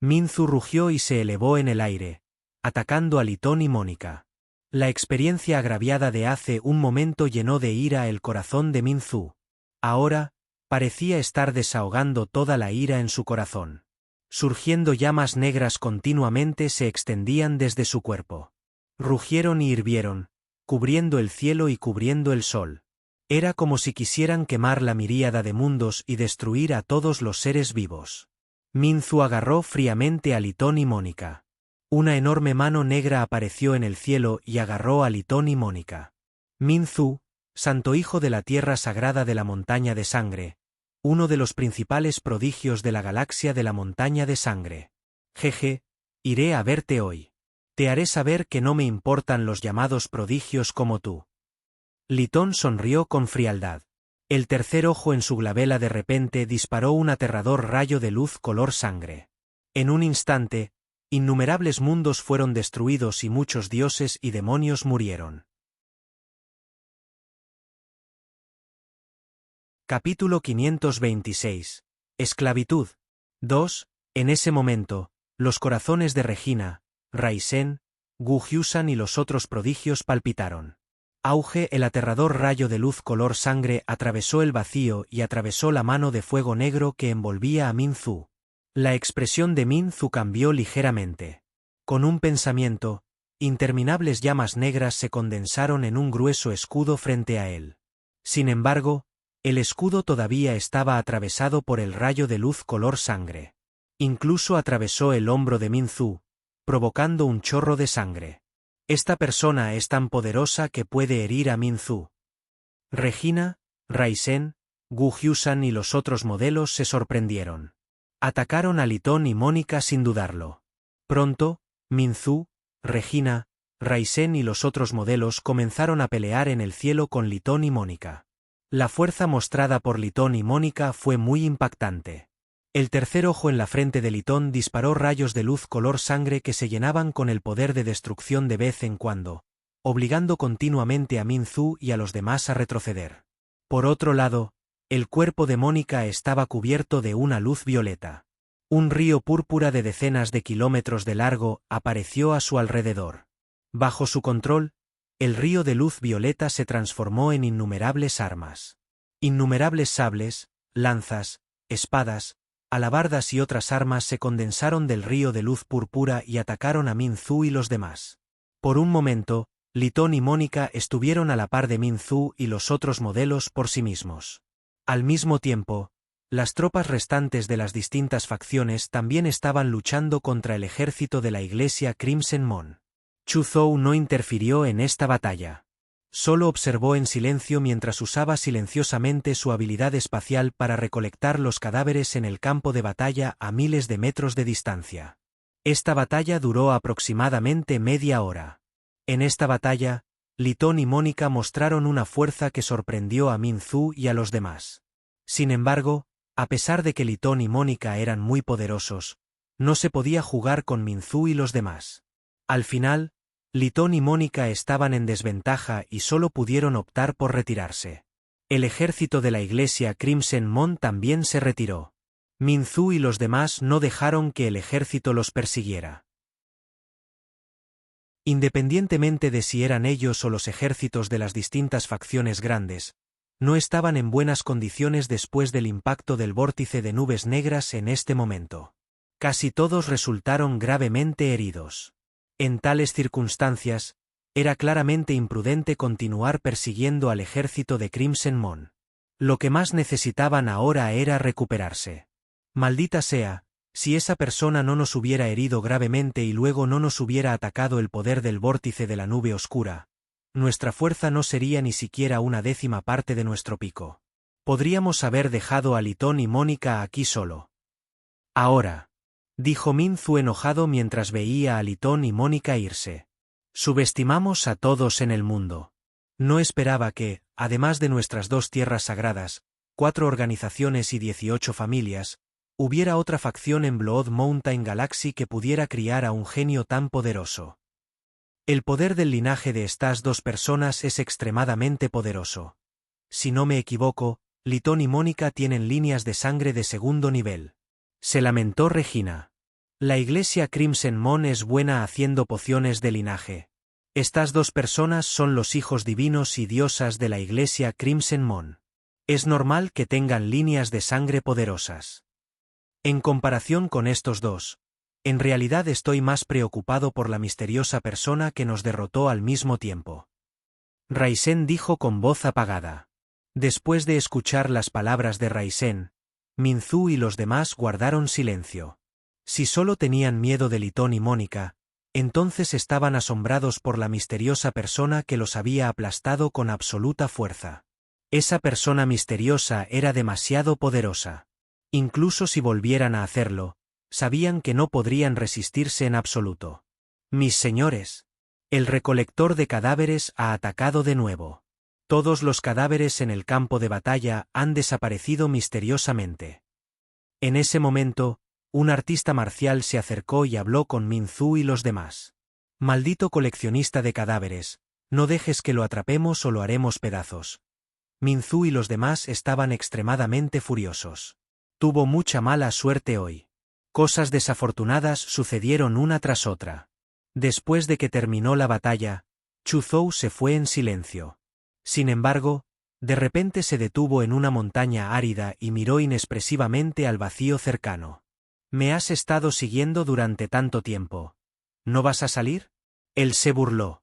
Minzu rugió y se elevó en el aire, atacando a Litón y Mónica. La experiencia agraviada de hace un momento llenó de ira el corazón de Minzu. Ahora, parecía estar desahogando toda la ira en su corazón. Surgiendo llamas negras continuamente se extendían desde su cuerpo. Rugieron y hirvieron, cubriendo el cielo y cubriendo el sol. Era como si quisieran quemar la miríada de mundos y destruir a todos los seres vivos. Minzu agarró fríamente a Litón y Mónica. Una enorme mano negra apareció en el cielo y agarró a Litón y Mónica. Minzu, santo hijo de la tierra sagrada de la montaña de sangre, uno de los principales prodigios de la galaxia de la montaña de sangre. Jeje, iré a verte hoy. Te haré saber que no me importan los llamados prodigios como tú. Litón sonrió con frialdad. El tercer ojo en su glabela de repente disparó un aterrador rayo de luz color sangre. En un instante, innumerables mundos fueron destruidos y muchos dioses y demonios murieron. Capítulo 526. Esclavitud. 2. En ese momento, los corazones de Regina, Raisen, Gu Hyusan y los otros prodigios palpitaron. Auge. El aterrador rayo de luz color sangre atravesó el vacío y atravesó la mano de fuego negro que envolvía a Minzu. La expresión de Minzu cambió ligeramente. Con un pensamiento, interminables llamas negras se condensaron en un grueso escudo frente a él. Sin embargo, el escudo todavía estaba atravesado por el rayo de luz color sangre. Incluso atravesó el hombro de Minzu, provocando un chorro de sangre. Esta persona es tan poderosa que puede herir a Minzu. Regina, Raisen, Gu Hyusan y los otros modelos se sorprendieron. Atacaron a Litón y Mónica sin dudarlo. Pronto, Minzu, Regina, Raisen y los otros modelos comenzaron a pelear en el cielo con Litón y Mónica. La fuerza mostrada por Litón y Mónica fue muy impactante. El tercer ojo en la frente de Litón disparó rayos de luz color sangre que se llenaban con el poder de destrucción de vez en cuando, obligando continuamente a Minzu y a los demás a retroceder. Por otro lado, el cuerpo de Mónica estaba cubierto de una luz violeta. Un río púrpura de decenas de kilómetros de largo apareció a su alrededor. Bajo su control, el río de luz violeta se transformó en innumerables armas. Innumerables sables, lanzas, espadas, alabardas y otras armas se condensaron del río de luz púrpura y atacaron a Minzu y los demás. Por un momento, Litón y Mónica estuvieron a la par de Minzu y los otros modelos por sí mismos. Al mismo tiempo, las tropas restantes de las distintas facciones también estaban luchando contra el ejército de la iglesia Crimson Moon. Chu Zhou no interfirió en esta batalla. Solo observó en silencio mientras usaba silenciosamente su habilidad espacial para recolectar los cadáveres en el campo de batalla a miles de metros de distancia. Esta batalla duró aproximadamente media hora. En esta batalla, Litón y Mónica mostraron una fuerza que sorprendió a Minzu y a los demás. Sin embargo, a pesar de que Litón y Mónica eran muy poderosos, no se podía jugar con Minzu y los demás. Al final, Litón y Mónica estaban en desventaja y solo pudieron optar por retirarse. El ejército de la iglesia Crimson Moon también se retiró. Minzu y los demás no dejaron que el ejército los persiguiera. Independientemente de si eran ellos o los ejércitos de las distintas facciones grandes, no estaban en buenas condiciones después del impacto del vórtice de nubes negras en este momento. Casi todos resultaron gravemente heridos. En tales circunstancias, era claramente imprudente continuar persiguiendo al ejército de Crimson Moon. Lo que más necesitaban ahora era recuperarse. Maldita sea, si esa persona no nos hubiera herido gravemente y luego no nos hubiera atacado el poder del vórtice de la nube oscura, nuestra fuerza no sería ni siquiera una décima parte de nuestro pico. Podríamos haber dejado a Litón y Mónica aquí solo. Ahora, dijo Minzu enojado mientras veía a Litón y Mónica irse. Subestimamos a todos en el mundo. No esperaba que, además de nuestras 2 tierras sagradas, 4 organizaciones y 18 familias, hubiera otra facción en Blood Mountain Galaxy que pudiera criar a un genio tan poderoso. El poder del linaje de estas 2 personas es extremadamente poderoso. Si no me equivoco, Litón y Mónica tienen líneas de sangre de segundo nivel. Se lamentó Regina. La iglesia Crimson Moon es buena haciendo pociones de linaje. Estas 2 personas son los hijos divinos y diosas de la iglesia Crimson Moon. Es normal que tengan líneas de sangre poderosas. En comparación con estos 2, en realidad estoy más preocupado por la misteriosa persona que nos derrotó al mismo tiempo. Raisen dijo con voz apagada. Después de escuchar las palabras de Raisen, Minzu y los demás guardaron silencio. Si solo tenían miedo de Litón y Mónica, entonces estaban asombrados por la misteriosa persona que los había aplastado con absoluta fuerza. Esa persona misteriosa era demasiado poderosa. Incluso si volvieran a hacerlo, sabían que no podrían resistirse en absoluto. Mis señores, el recolector de cadáveres ha atacado de nuevo. Todos los cadáveres en el campo de batalla han desaparecido misteriosamente. En ese momento, un artista marcial se acercó y habló con Minzu y los demás. Maldito coleccionista de cadáveres, no dejes que lo atrapemos o lo haremos pedazos. Minzu y los demás estaban extremadamente furiosos. Tuvo mucha mala suerte hoy. Cosas desafortunadas sucedieron una tras otra. Después de que terminó la batalla, Chu Zhou se fue en silencio. Sin embargo, de repente se detuvo en una montaña árida y miró inexpresivamente al vacío cercano. «Me has estado siguiendo durante tanto tiempo. ¿No vas a salir?». Él se burló.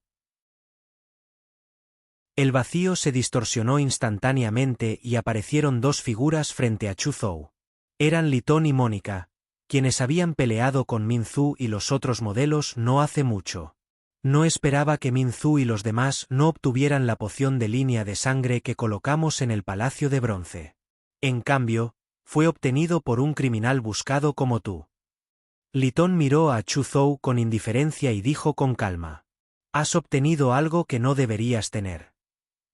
El vacío se distorsionó instantáneamente y aparecieron 2 figuras frente a Chu Zhou. Eran Litón y Mónica, quienes habían peleado con Minzu y los otros modelos no hace mucho. No esperaba que Minzu y los demás no obtuvieran la poción de línea de sangre que colocamos en el Palacio de Bronce. En cambio, fue obtenido por un criminal buscado como tú. Litón miró a Chu Zhou con indiferencia y dijo con calma. Has obtenido algo que no deberías tener.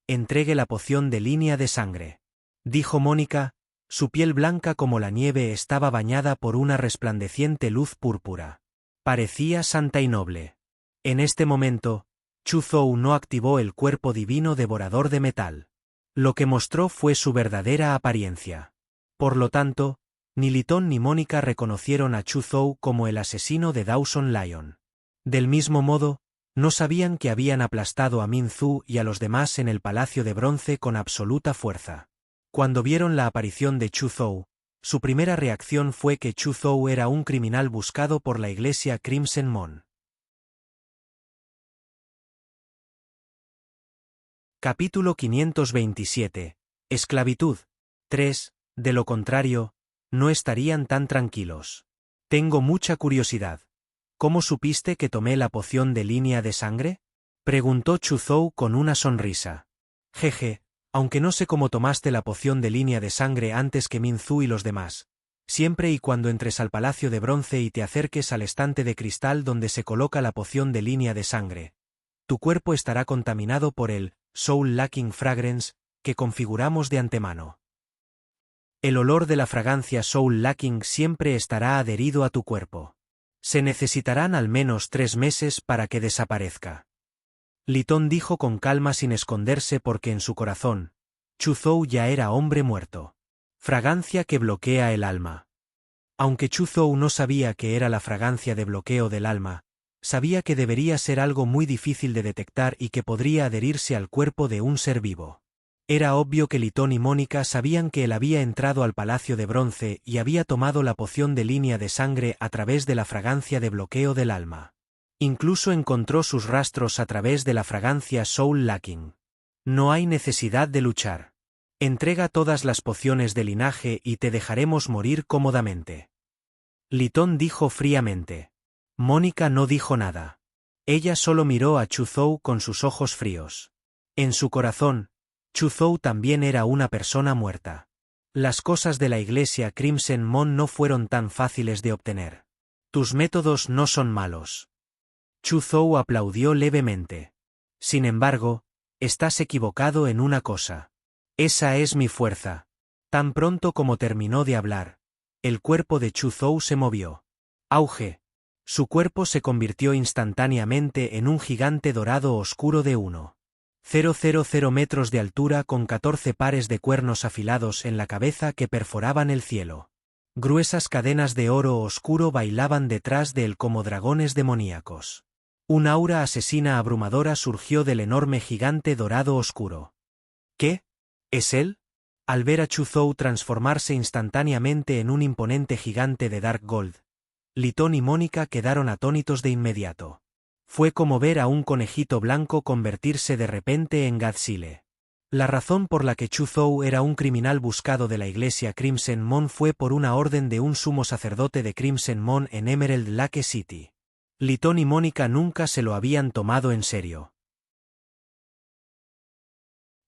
Entregue la poción de línea de sangre. Dijo Mónica, su piel blanca como la nieve estaba bañada por una resplandeciente luz púrpura. Parecía santa y noble. En este momento, Chu Zhou no activó el cuerpo divino devorador de metal. Lo que mostró fue su verdadera apariencia. Por lo tanto, ni Litón ni Mónica reconocieron a Chu Zhou como el asesino de Dawson Lion. Del mismo modo, no sabían que habían aplastado a Minzu y a los demás en el Palacio de Bronce con absoluta fuerza. Cuando vieron la aparición de Chu Zhou, su primera reacción fue que Chu Zhou era un criminal buscado por la iglesia Crimson Moon. Capítulo 527. Esclavitud. 3. De lo contrario, no estarían tan tranquilos. Tengo mucha curiosidad. ¿Cómo supiste que tomé la poción de línea de sangre? Preguntó Chuzhou con una sonrisa. Jeje, aunque no sé cómo tomaste la poción de línea de sangre antes que Minzu y los demás. Siempre y cuando entres al Palacio de Bronce y te acerques al estante de cristal donde se coloca la poción de línea de sangre, tu cuerpo estará contaminado por el Soul Lacking Fragrance que configuramos de antemano. El olor de la fragancia Soul Lacking siempre estará adherido a tu cuerpo. Se necesitarán al menos 3 meses para que desaparezca. Litón dijo con calma sin esconderse porque en su corazón, Chuzhou ya era hombre muerto. Fragancia que bloquea el alma. Aunque Chuzhou no sabía que era la fragancia de bloqueo del alma, sabía que debería ser algo muy difícil de detectar y que podría adherirse al cuerpo de un ser vivo. Era obvio que Litón y Mónica sabían que él había entrado al Palacio de Bronce y había tomado la poción de línea de sangre a través de la fragancia de bloqueo del alma. Incluso encontró sus rastros a través de la fragancia Soul Lacking. No hay necesidad de luchar. Entrega todas las pociones de linaje y te dejaremos morir cómodamente. Litón dijo fríamente. Mónica no dijo nada. Ella solo miró a Chuzhou con sus ojos fríos. En su corazón, Chuzhou también era una persona muerta. Las cosas de la iglesia Crimson Moon no fueron tan fáciles de obtener. Tus métodos no son malos. Chuzhou aplaudió levemente. Sin embargo, estás equivocado en una cosa. Esa es mi fuerza. Tan pronto como terminó de hablar, el cuerpo de Chuzhou se movió. Auge. Su cuerpo se convirtió instantáneamente en un gigante dorado oscuro de 1,000 metros de altura con 14 pares de cuernos afilados en la cabeza que perforaban el cielo. Gruesas cadenas de oro oscuro bailaban detrás de él como dragones demoníacos. Un aura asesina abrumadora surgió del enorme gigante dorado oscuro. ¿Qué? ¿Es él? Al ver a Chuzhou transformarse instantáneamente en un imponente gigante de Dark Gold, Litón y Mónica quedaron atónitos de inmediato. Fue como ver a un conejito blanco convertirse de repente en Godzilla. La razón por la que Chuzhou era un criminal buscado de la iglesia Crimson Moon fue por una orden de un sumo sacerdote de Crimson Moon en Emerald Lake City. Litón y Mónica nunca se lo habían tomado en serio.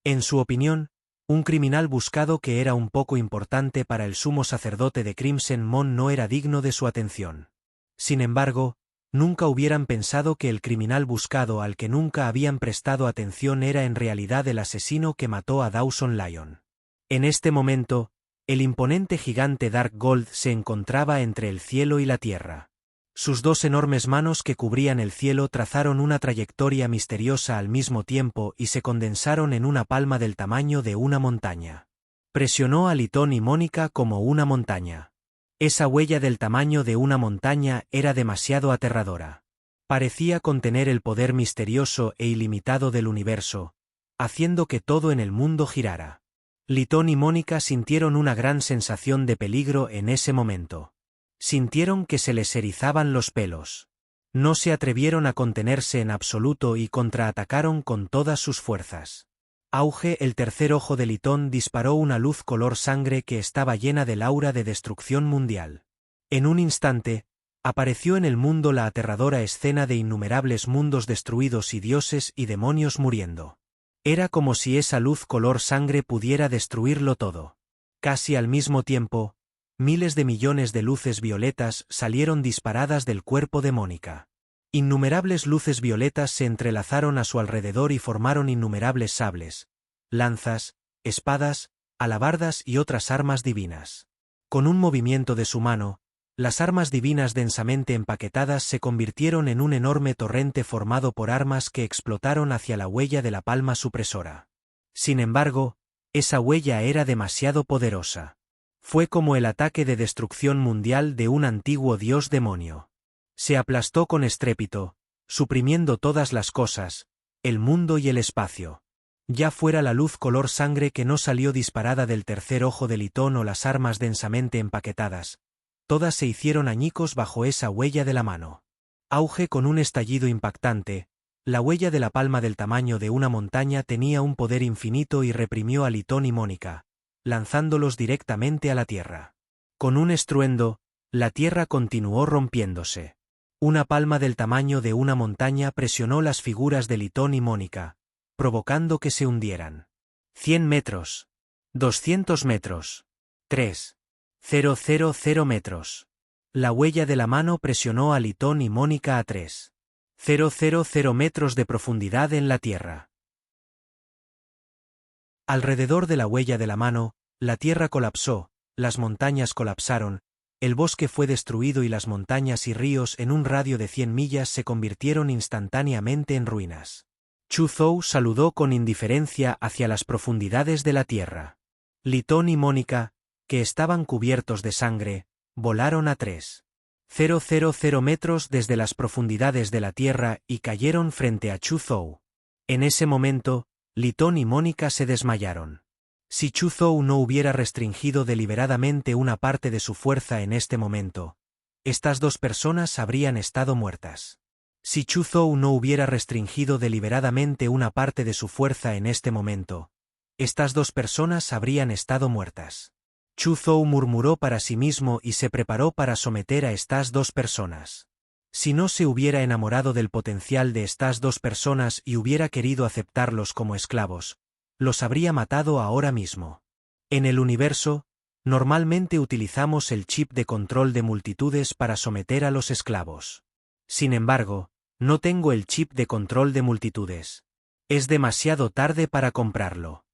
En su opinión, un criminal buscado que era un poco importante para el sumo sacerdote de Crimson Moon no era digno de su atención. Sin embargo, nunca hubieran pensado que el criminal buscado al que nunca habían prestado atención era en realidad el asesino que mató a Dawson Lyon. En este momento, el imponente gigante Dark Gold se encontraba entre el cielo y la tierra. Sus 2 enormes manos que cubrían el cielo trazaron una trayectoria misteriosa al mismo tiempo y se condensaron en una palma del tamaño de una montaña. Presionó a Litón y Mónica como una montaña. Esa huella del tamaño de una montaña era demasiado aterradora. Parecía contener el poder misterioso e ilimitado del universo, haciendo que todo en el mundo girara. Litón y Mónica sintieron una gran sensación de peligro en ese momento. Sintieron que se les erizaban los pelos. No se atrevieron a contenerse en absoluto y contraatacaron con todas sus fuerzas. Auge, el tercer ojo de Litón disparó una luz color sangre que estaba llena del aura de destrucción mundial. En un instante, apareció en el mundo la aterradora escena de innumerables mundos destruidos y dioses y demonios muriendo. Era como si esa luz color sangre pudiera destruirlo todo. Casi al mismo tiempo, miles de millones de luces violetas salieron disparadas del cuerpo de Mónica. Innumerables luces violetas se entrelazaron a su alrededor y formaron innumerables sables, lanzas, espadas, alabardas y otras armas divinas. Con un movimiento de su mano, las armas divinas densamente empaquetadas se convirtieron en un enorme torrente formado por armas que explotaron hacia la huella de la palma supresora. Sin embargo, esa huella era demasiado poderosa. Fue como el ataque de destrucción mundial de un antiguo dios demonio. Se aplastó con estrépito, suprimiendo todas las cosas, el mundo y el espacio. Ya fuera la luz color sangre que no salió disparada del tercer ojo de Litón o las armas densamente empaquetadas, todas se hicieron añicos bajo esa huella de la mano. Auge con un estallido impactante, la huella de la palma del tamaño de una montaña tenía un poder infinito y reprimió a Litón y Mónica, lanzándolos directamente a la tierra. Con un estruendo, la tierra continuó rompiéndose. Una palma del tamaño de una montaña presionó las figuras de Litón y Mónica, provocando que se hundieran. 100 metros. 200 metros. 3,000 metros. La huella de la mano presionó a Litón y Mónica a 3,000 metros de profundidad en la tierra. Alrededor de la huella de la mano, la tierra colapsó, las montañas colapsaron, el bosque fue destruido y las montañas y ríos en un radio de 100 millas se convirtieron instantáneamente en ruinas. Chu Zhou saludó con indiferencia hacia las profundidades de la tierra. Litón y Mónica, que estaban cubiertos de sangre, volaron a 3,000 metros desde las profundidades de la tierra y cayeron frente a Chu Zhou. En ese momento, Litón y Mónica se desmayaron. Si Chu Zhou no hubiera restringido deliberadamente una parte de su fuerza en este momento, estas dos personas habrían estado muertas. Si Chu Zhou no hubiera restringido deliberadamente una parte de su fuerza en este momento, estas dos personas habrían estado muertas. Chu Zhou murmuró para sí mismo y se preparó para someter a estas dos personas. Si no se hubiera enamorado del potencial de estas dos personas y hubiera querido aceptarlos como esclavos, los habría matado ahora mismo. En el universo, normalmente utilizamos el chip de control de multitudes para someter a los esclavos. Sin embargo, no tengo el chip de control de multitudes. Es demasiado tarde para comprarlo.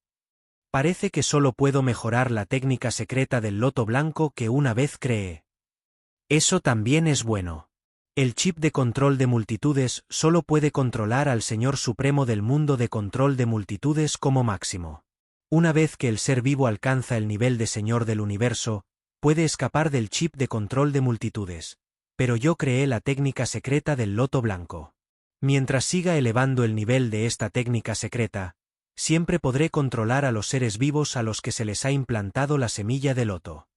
Parece que solo puedo mejorar la técnica secreta del loto blanco que una vez creé. Eso también es bueno. El chip de control de multitudes solo puede controlar al Señor Supremo del mundo de control de multitudes como máximo. Una vez que el ser vivo alcanza el nivel de Señor del universo, puede escapar del chip de control de multitudes, pero yo creé la técnica secreta del loto blanco. Mientras siga elevando el nivel de esta técnica secreta, siempre podré controlar a los seres vivos a los que se les ha implantado la semilla de loto.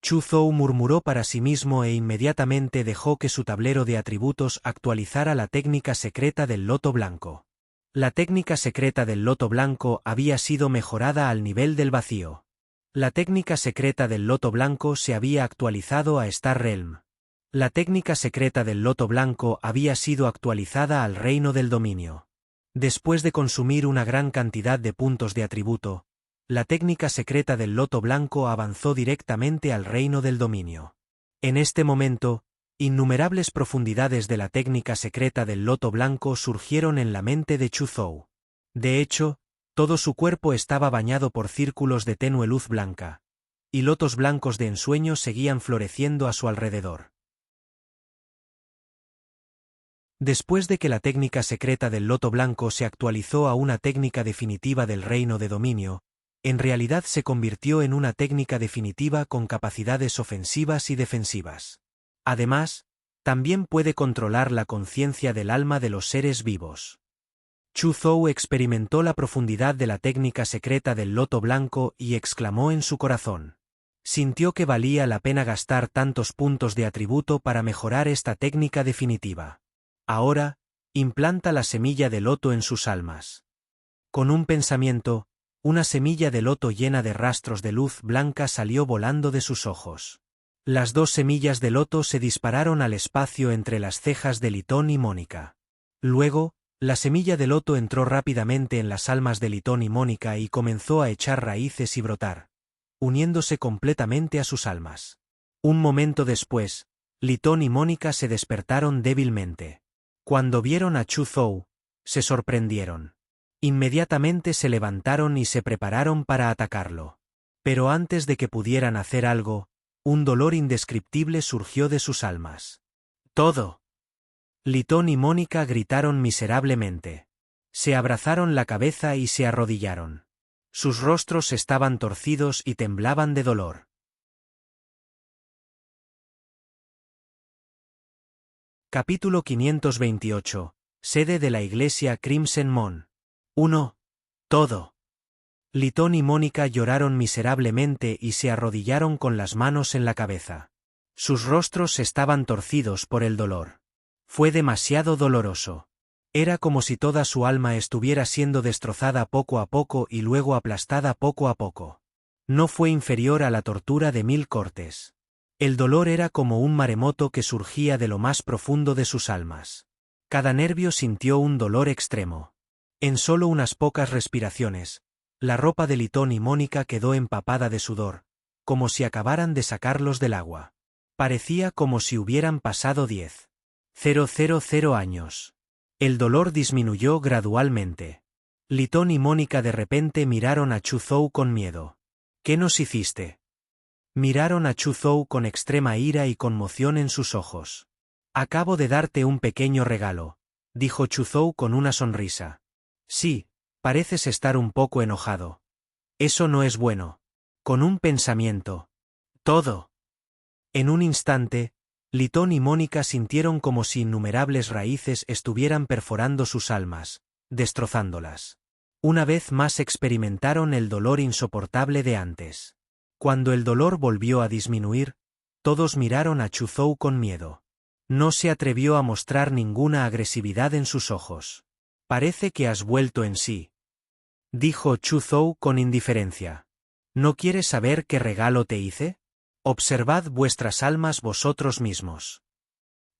Chu Zhou murmuró para sí mismo e inmediatamente dejó que su tablero de atributos actualizara la técnica secreta del loto blanco. La técnica secreta del loto blanco había sido mejorada al nivel del vacío. La técnica secreta del loto blanco se había actualizado a Star Realm. La técnica secreta del loto blanco había sido actualizada al reino del dominio. Después de consumir una gran cantidad de puntos de atributo, la técnica secreta del loto blanco avanzó directamente al reino del dominio. En este momento, innumerables profundidades de la técnica secreta del loto blanco surgieron en la mente de Chu Zhou. De hecho, todo su cuerpo estaba bañado por círculos de tenue luz blanca, y lotos blancos de ensueño seguían floreciendo a su alrededor. Después de que la técnica secreta del loto blanco se actualizó a una técnica definitiva del reino de dominio, en realidad se convirtió en una técnica definitiva con capacidades ofensivas y defensivas. Además, también puede controlar la conciencia del alma de los seres vivos. Chu Zhou experimentó la profundidad de la técnica secreta del loto blanco y exclamó en su corazón. Sintió que valía la pena gastar tantos puntos de atributo para mejorar esta técnica definitiva. Ahora, implanta la semilla de loto en sus almas. Con un pensamiento, una semilla de loto llena de rastros de luz blanca salió volando de sus ojos. Las dos semillas de loto se dispararon al espacio entre las cejas de Litón y Mónica. Luego, la semilla de loto entró rápidamente en las almas de Litón y Mónica y comenzó a echar raíces y brotar, uniéndose completamente a sus almas. Un momento después, Litón y Mónica se despertaron débilmente. Cuando vieron a Chu Zhou, se sorprendieron. Inmediatamente se levantaron y se prepararon para atacarlo. Pero antes de que pudieran hacer algo, un dolor indescriptible surgió de sus almas. ¡Todo! Litón y Mónica gritaron miserablemente. Se abrazaron la cabeza y se arrodillaron. Sus rostros estaban torcidos y temblaban de dolor. Capítulo 528. Sede de la Iglesia Crimson Moon. 1. Todo. Litón y Mónica lloraron miserablemente y se arrodillaron con las manos en la cabeza. Sus rostros estaban torcidos por el dolor. Fue demasiado doloroso. Era como si toda su alma estuviera siendo destrozada poco a poco y luego aplastada poco a poco. No fue inferior a la tortura de 1000 cortes. El dolor era como un maremoto que surgía de lo más profundo de sus almas. Cada nervio sintió un dolor extremo. En solo unas pocas respiraciones, la ropa de Litón y Mónica quedó empapada de sudor, como si acabaran de sacarlos del agua. Parecía como si hubieran pasado 10,000 años. El dolor disminuyó gradualmente. Litón y Mónica de repente miraron a Chu Zhou con miedo. ¿Qué nos hiciste? Miraron a Chu Zhou con extrema ira y conmoción en sus ojos. Acabo de darte un pequeño regalo, dijo Chu Zhou con una sonrisa. Sí, pareces estar un poco enojado. Eso no es bueno. Con un pensamiento. Todo. En un instante, Litón y Mónica sintieron como si innumerables raíces estuvieran perforando sus almas, destrozándolas. Una vez más experimentaron el dolor insoportable de antes. Cuando el dolor volvió a disminuir, todos miraron a Chu Zhou con miedo. No se atrevió a mostrar ninguna agresividad en sus ojos. Parece que has vuelto en sí, dijo Chu Zhou con indiferencia. ¿No quieres saber qué regalo te hice? Observad vuestras almas vosotros mismos.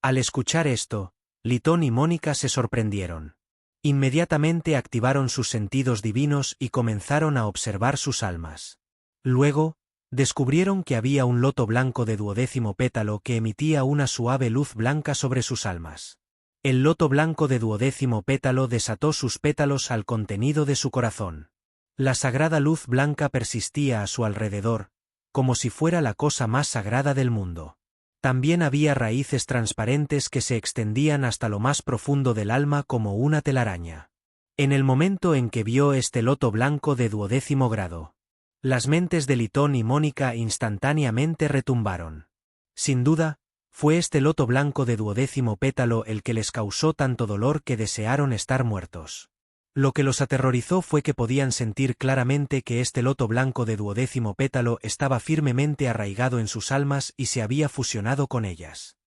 Al escuchar esto, Litón y Mónica se sorprendieron. Inmediatamente activaron sus sentidos divinos y comenzaron a observar sus almas. Luego, descubrieron que había un loto blanco de 12º pétalo que emitía una suave luz blanca sobre sus almas. El loto blanco de 12º pétalo desató sus pétalos al contenido de su corazón. La sagrada luz blanca persistía a su alrededor, como si fuera la cosa más sagrada del mundo. También había raíces transparentes que se extendían hasta lo más profundo del alma como una telaraña. En el momento en que vio este loto blanco de 12º grado, las mentes de Litón y Mónica instantáneamente retumbaron. Sin duda, fue este loto blanco de 12º pétalo el que les causó tanto dolor que desearon estar muertos. Lo que los aterrorizó fue que podían sentir claramente que este loto blanco de 12º pétalo estaba firmemente arraigado en sus almas y se había fusionado con ellas.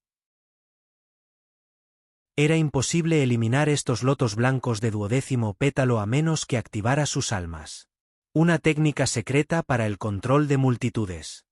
Era imposible eliminar estos lotos blancos de 12º pétalo a menos que activara sus almas. Una técnica secreta para el control de multitudes.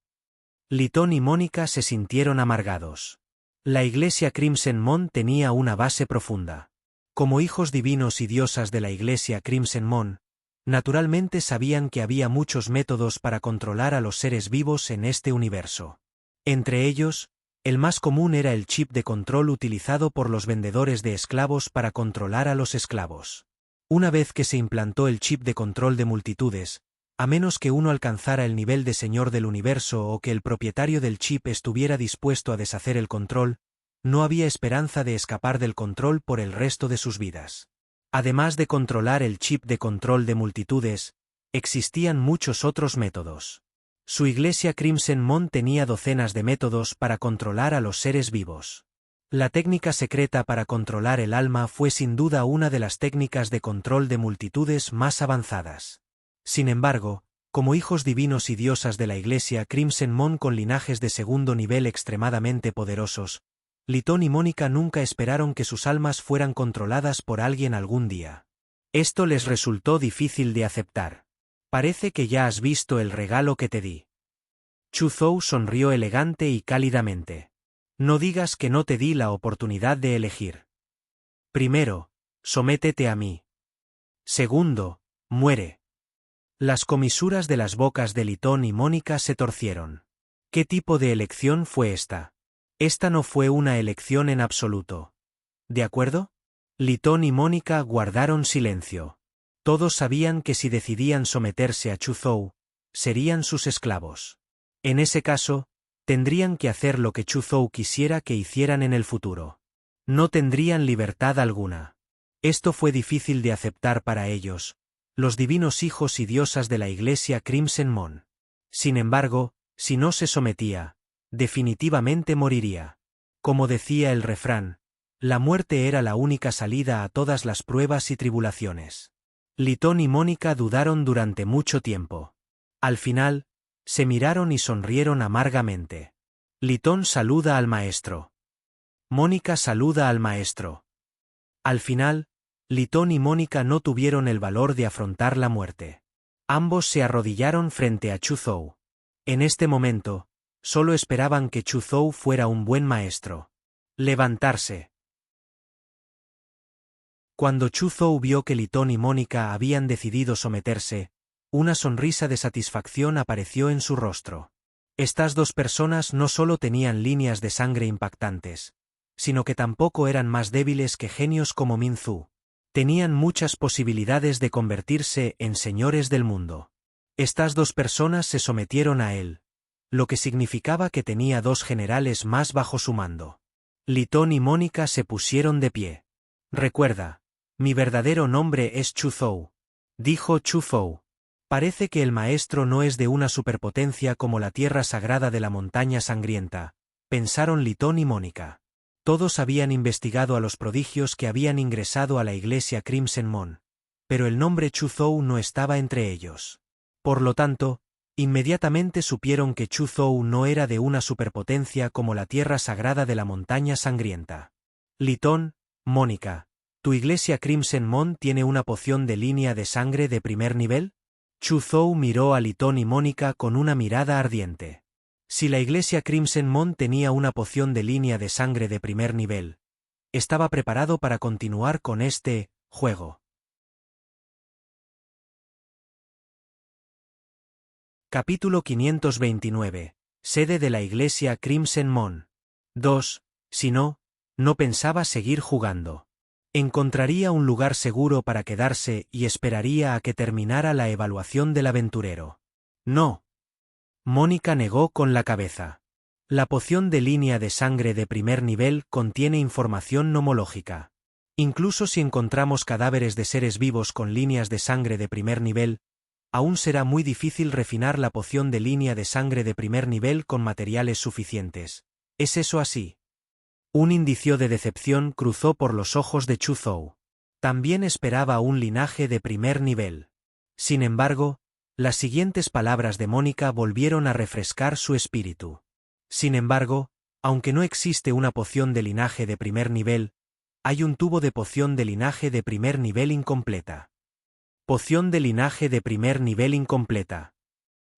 Litón y Mónica se sintieron amargados. La iglesia Crimson Moon tenía una base profunda. Como hijos divinos y diosas de la iglesia Crimson Moon, naturalmente sabían que había muchos métodos para controlar a los seres vivos en este universo. Entre ellos, el más común era el chip de control utilizado por los vendedores de esclavos para controlar a los esclavos. Una vez que se implantó el chip de control de multitudes, a menos que uno alcanzara el nivel de señor del universo o que el propietario del chip estuviera dispuesto a deshacer el control, no había esperanza de escapar del control por el resto de sus vidas. Además de controlar el chip de control de multitudes, existían muchos otros métodos. Su iglesia Crimson Moon tenía docenas de métodos para controlar a los seres vivos. La técnica secreta para controlar el alma fue sin duda una de las técnicas de control de multitudes más avanzadas. Sin embargo, como hijos divinos y diosas de la iglesia Crimson Moon con linajes de segundo nivel extremadamente poderosos, Litón y Mónica nunca esperaron que sus almas fueran controladas por alguien algún día. Esto les resultó difícil de aceptar. Parece que ya has visto el regalo que te di. Chu Zhou sonrió elegante y cálidamente. No digas que no te di la oportunidad de elegir. Primero, sométete a mí. Segundo, muere. Las comisuras de las bocas de Litón y Mónica se torcieron. ¿Qué tipo de elección fue esta? Esta no fue una elección en absoluto. ¿De acuerdo? Litón y Mónica guardaron silencio. Todos sabían que si decidían someterse a Chu Zhou, serían sus esclavos. En ese caso, tendrían que hacer lo que Chu Zhou quisiera que hicieran en el futuro. No tendrían libertad alguna. Esto fue difícil de aceptar para ellos, los divinos hijos y diosas de la iglesia Crimson Moon. Sin embargo, si no se sometía, definitivamente moriría. Como decía el refrán, la muerte era la única salida a todas las pruebas y tribulaciones. Litón y Mónica dudaron durante mucho tiempo. Al final, se miraron y sonrieron amargamente. Litón saluda al maestro. Mónica saluda al maestro. Al final, Litón y Mónica no tuvieron el valor de afrontar la muerte. Ambos se arrodillaron frente a Chu Zhou. En este momento, solo esperaban que Chu Zhou fuera un buen maestro. Levantarse. Cuando Chu Zhou vio que Li Tong y Mónica habían decidido someterse, una sonrisa de satisfacción apareció en su rostro. Estas dos personas no solo tenían líneas de sangre impactantes, sino que tampoco eran más débiles que genios como Min Zhu. Tenían muchas posibilidades de convertirse en señores del mundo. Estas dos personas se sometieron a él, lo que significaba que tenía dos generales más bajo su mando. Li Tong y Mónica se pusieron de pie. Recuerda, mi verdadero nombre es Chu Zhou, dijo Chu Zhou. Parece que el maestro no es de una superpotencia como la tierra sagrada de la montaña sangrienta, pensaron Li Tong y Mónica. Todos habían investigado a los prodigios que habían ingresado a la iglesia Crimson Moon, pero el nombre Chu Zhou no estaba entre ellos. Por lo tanto, inmediatamente supieron que Chu Zhou no era de una superpotencia como la tierra sagrada de la montaña sangrienta. Li Tong, Mónica, ¿tu iglesia Crimson Moon tiene una poción de línea de sangre de primer nivel? Chu Zhou miró a Li Tong y Mónica con una mirada ardiente. Si la iglesia Crimson Moon tenía una poción de línea de sangre de primer nivel, estaba preparado para continuar con este juego. Capítulo 529. Sede de la iglesia Crimson Moon. 2. Si no, no pensaba seguir jugando. Encontraría un lugar seguro para quedarse y esperaría a que terminara la evaluación del aventurero. No. Mónica negó con la cabeza. La poción de línea de sangre de primer nivel contiene información nomológica. Incluso si encontramos cadáveres de seres vivos con líneas de sangre de primer nivel, aún será muy difícil refinar la poción de línea de sangre de primer nivel con materiales suficientes. ¿Es eso así? Un indicio de decepción cruzó por los ojos de Chu Zhou. También esperaba un linaje de primer nivel. Sin embargo, las siguientes palabras de Mónica volvieron a refrescar su espíritu. Sin embargo, aunque no existe una poción de linaje de primer nivel, hay un tubo de poción de linaje de primer nivel incompleta. Poción de linaje de primer nivel incompleta.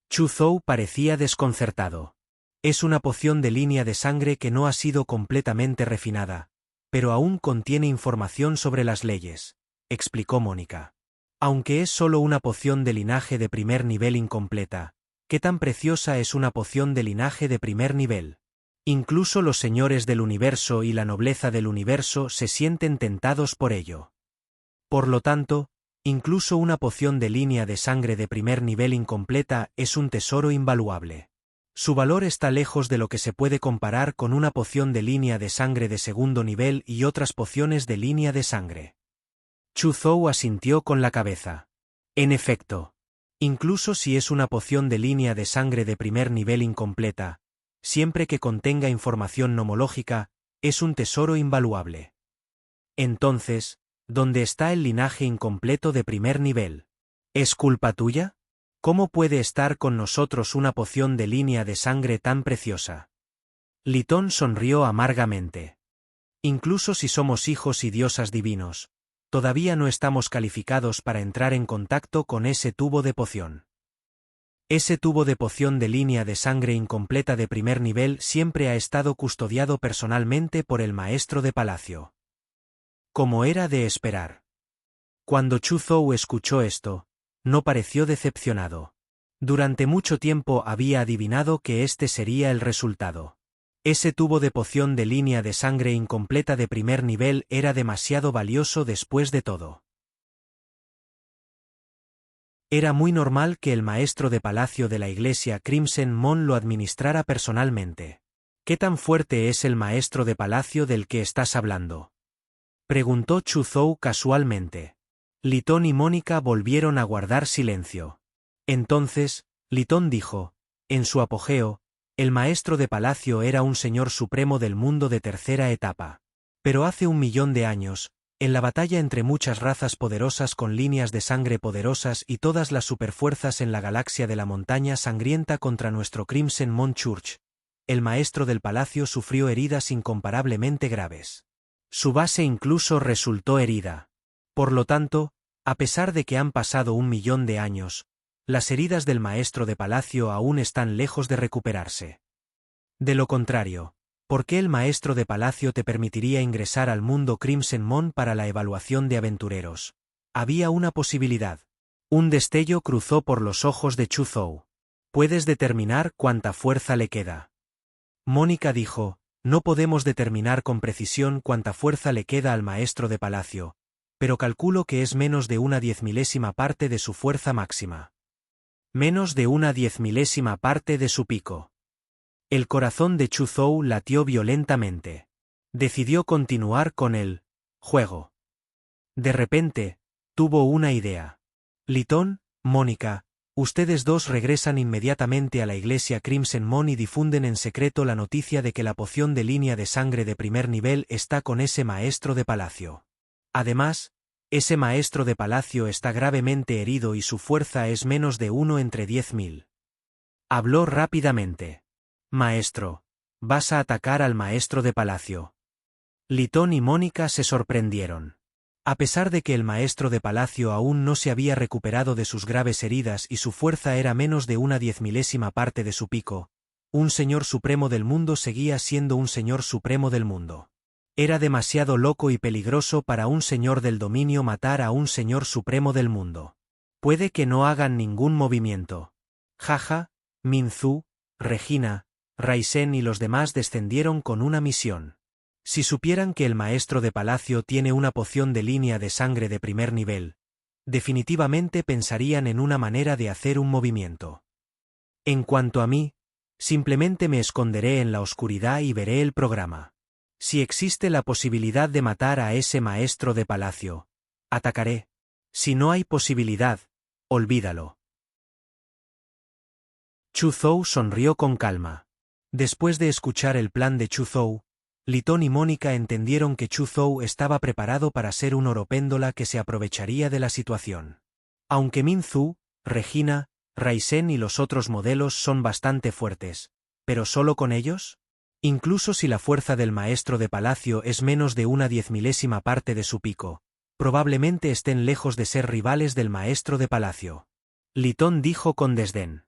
Chu Zhou parecía desconcertado. Es una poción de línea de sangre que no ha sido completamente refinada, pero aún contiene información sobre las leyes, explicó Mónica. Aunque es solo una poción de linaje de primer nivel incompleta, ¿qué tan preciosa es una poción de linaje de primer nivel? Incluso los señores del universo y la nobleza del universo se sienten tentados por ello. Por lo tanto, incluso una poción de línea de sangre de primer nivel incompleta es un tesoro invaluable. Su valor está lejos de lo que se puede comparar con una poción de línea de sangre de segundo nivel y otras pociones de línea de sangre. Chu Zhou asintió con la cabeza. En efecto, incluso si es una poción de línea de sangre de primer nivel incompleta, siempre que contenga información nomológica, es un tesoro invaluable. Entonces, ¿dónde está el linaje incompleto de primer nivel? ¿Es culpa tuya? ¿Cómo puede estar con nosotros una poción de línea de sangre tan preciosa? Li Tong sonrió amargamente. Incluso si somos hijos y diosas divinos, todavía no estamos calificados para entrar en contacto con ese tubo de poción. Ese tubo de poción de línea de sangre incompleta de primer nivel siempre ha estado custodiado personalmente por el maestro de palacio. Como era de esperar. Cuando Chu Zhou escuchó esto, no pareció decepcionado. Durante mucho tiempo había adivinado que este sería el resultado. Ese tubo de poción de línea de sangre incompleta de primer nivel era demasiado valioso después de todo. Era muy normal que el maestro de palacio de la iglesia Crimson Moon lo administrara personalmente. ¿Qué tan fuerte es el maestro de palacio del que estás hablando?, preguntó Chu Zhou casualmente. Li Tong y Mónica volvieron a guardar silencio. Entonces, Li Tong dijo, en su apogeo, el maestro de palacio era un señor supremo del mundo de tercera etapa. Pero hace 1.000.000 de años, en la batalla entre muchas razas poderosas con líneas de sangre poderosas y todas las superfuerzas en la galaxia de la montaña sangrienta contra nuestro Crimson Moon Church, el maestro del palacio sufrió heridas incomparablemente graves. Su base incluso resultó herida. Por lo tanto, a pesar de que han pasado 1.000.000 de años, las heridas del maestro de palacio aún están lejos de recuperarse. De lo contrario, ¿por qué el maestro de palacio te permitiría ingresar al mundo Crimson Moon para la evaluación de aventureros? Había una posibilidad. Un destello cruzó por los ojos de Chu Zhou. ¿Puedes determinar cuánta fuerza le queda? Mónica dijo, no podemos determinar con precisión cuánta fuerza le queda al maestro de palacio, pero calculo que es menos de una 10.000ª parte de su fuerza máxima. Menos de una 10.000ª parte de su pico. El corazón de Chu Zhou latió violentamente. Decidió continuar con el juego. De repente, tuvo una idea. Litón, Mónica, ustedes dos regresan inmediatamente a la iglesia Crimson Moon y difunden en secreto la noticia de que la poción de línea de sangre de primer nivel está con ese maestro de palacio. Además, ese maestro de palacio está gravemente herido y su fuerza es menos de 1 entre 10.000. Habló rápidamente. Maestro, ¿vas a atacar al maestro de palacio? Litón y Mónica se sorprendieron. A pesar de que el maestro de palacio aún no se había recuperado de sus graves heridas y su fuerza era menos de una 10.000ª parte de su pico, un señor supremo del mundo seguía siendo un señor supremo del mundo. Era demasiado loco y peligroso para un señor del dominio matar a un señor supremo del mundo. Puede que no hagan ningún movimiento. Jaja, Minzu, Regina, Raisen y los demás descendieron con una misión. Si supieran que el maestro de palacio tiene una poción de línea de sangre de primer nivel, definitivamente pensarían en una manera de hacer un movimiento. En cuanto a mí, simplemente me esconderé en la oscuridad y veré el programa. Si existe la posibilidad de matar a ese maestro de palacio, atacaré. Si no hay posibilidad, olvídalo. Chu Zhou sonrió con calma. Después de escuchar el plan de Chu Zhou, Litón y Mónica entendieron que Chu Zhou estaba preparado para ser un oropéndola que se aprovecharía de la situación. Aunque Minzu, Regina, Raisen y los otros modelos son bastante fuertes, ¿pero solo con ellos? Incluso si la fuerza del maestro de palacio es menos de una 10.000ª parte de su pico, probablemente estén lejos de ser rivales del maestro de palacio. Litón dijo con desdén.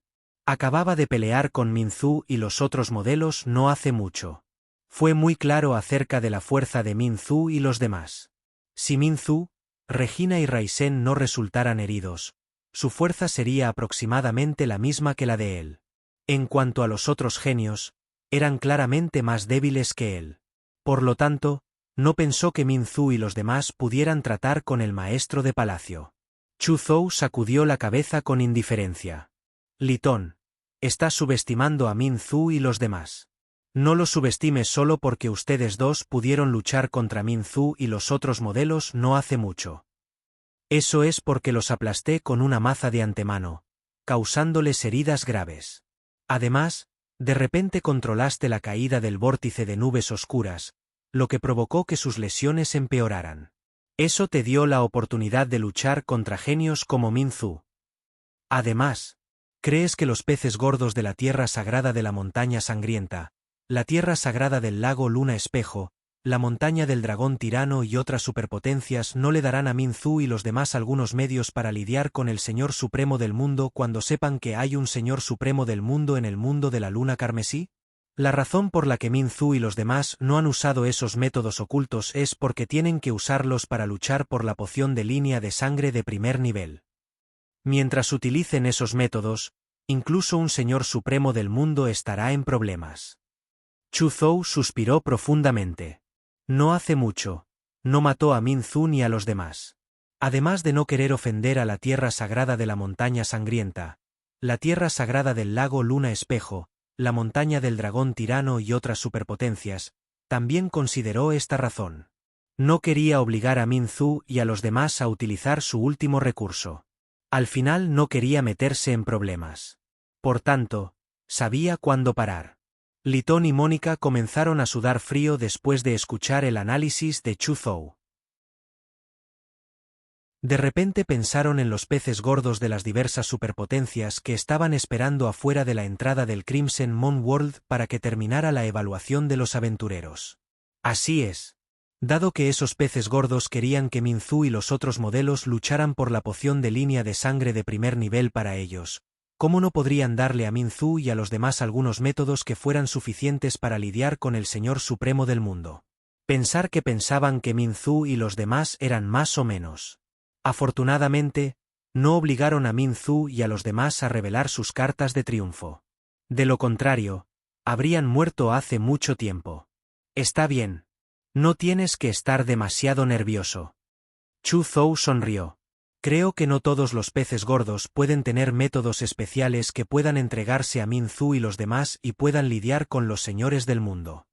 Acababa de pelear con Minzu y los otros modelos no hace mucho. Fue muy claro acerca de la fuerza de Minzu y los demás. Si Minzu, Regina y Raisen no resultaran heridos, su fuerza sería aproximadamente la misma que la de él. En cuanto a los otros genios, eran claramente más débiles que él. Por lo tanto, no pensó que Minzu y los demás pudieran tratar con el maestro de palacio. Chu Zhou sacudió la cabeza con indiferencia. Litón, estás subestimando a Minzu y los demás. No los subestimes solo porque ustedes dos pudieron luchar contra Minzu y los otros modelos no hace mucho. Eso es porque los aplasté con una maza de antemano, causándoles heridas graves. Además, de repente controlaste la caída del vórtice de nubes oscuras, lo que provocó que sus lesiones empeoraran. Eso te dio la oportunidad de luchar contra genios como Minzu. Además, ¿crees que los peces gordos de la tierra sagrada de la montaña sangrienta, la tierra sagrada del lago Luna Espejo, la montaña del dragón tirano y otras superpotencias no le darán a Minzu y los demás algunos medios para lidiar con el Señor Supremo del mundo cuando sepan que hay un Señor Supremo del mundo en el mundo de la luna carmesí? La razón por la que Minzu y los demás no han usado esos métodos ocultos es porque tienen que usarlos para luchar por la poción de línea de sangre de primer nivel. Mientras utilicen esos métodos, incluso un Señor Supremo del mundo estará en problemas. Chu Zhou suspiró profundamente. No hace mucho, no mató a Minzu ni a los demás. Además de no querer ofender a la tierra sagrada de la montaña sangrienta, la tierra sagrada del lago Luna Espejo, la montaña del dragón tirano y otras superpotencias, también consideró esta razón. No quería obligar a Minzu y a los demás a utilizar su último recurso. Al final no quería meterse en problemas. Por tanto, sabía cuándo parar. Litón y Mónica comenzaron a sudar frío después de escuchar el análisis de Chu Zhou. De repente pensaron en los peces gordos de las diversas superpotencias que estaban esperando afuera de la entrada del Crimson Moon World para que terminara la evaluación de los aventureros. Así es. Dado que esos peces gordos querían que Minzu y los otros modelos lucharan por la poción de línea de sangre de primer nivel para ellos, ¿Cómo no podrían darle a Minzu y a los demás algunos métodos que fueran suficientes para lidiar con el Señor Supremo del mundo? Pensar que pensaban que Minzu y los demás eran más o menos. Afortunadamente, no obligaron a Minzu y a los demás a revelar sus cartas de triunfo. De lo contrario, habrían muerto hace mucho tiempo. Está bien. No tienes que estar demasiado nervioso. Chu Zhou sonrió. Creo que no todos los peces gordos pueden tener métodos especiales que puedan entregarse a Minzu y los demás y puedan lidiar con los señores del mundo.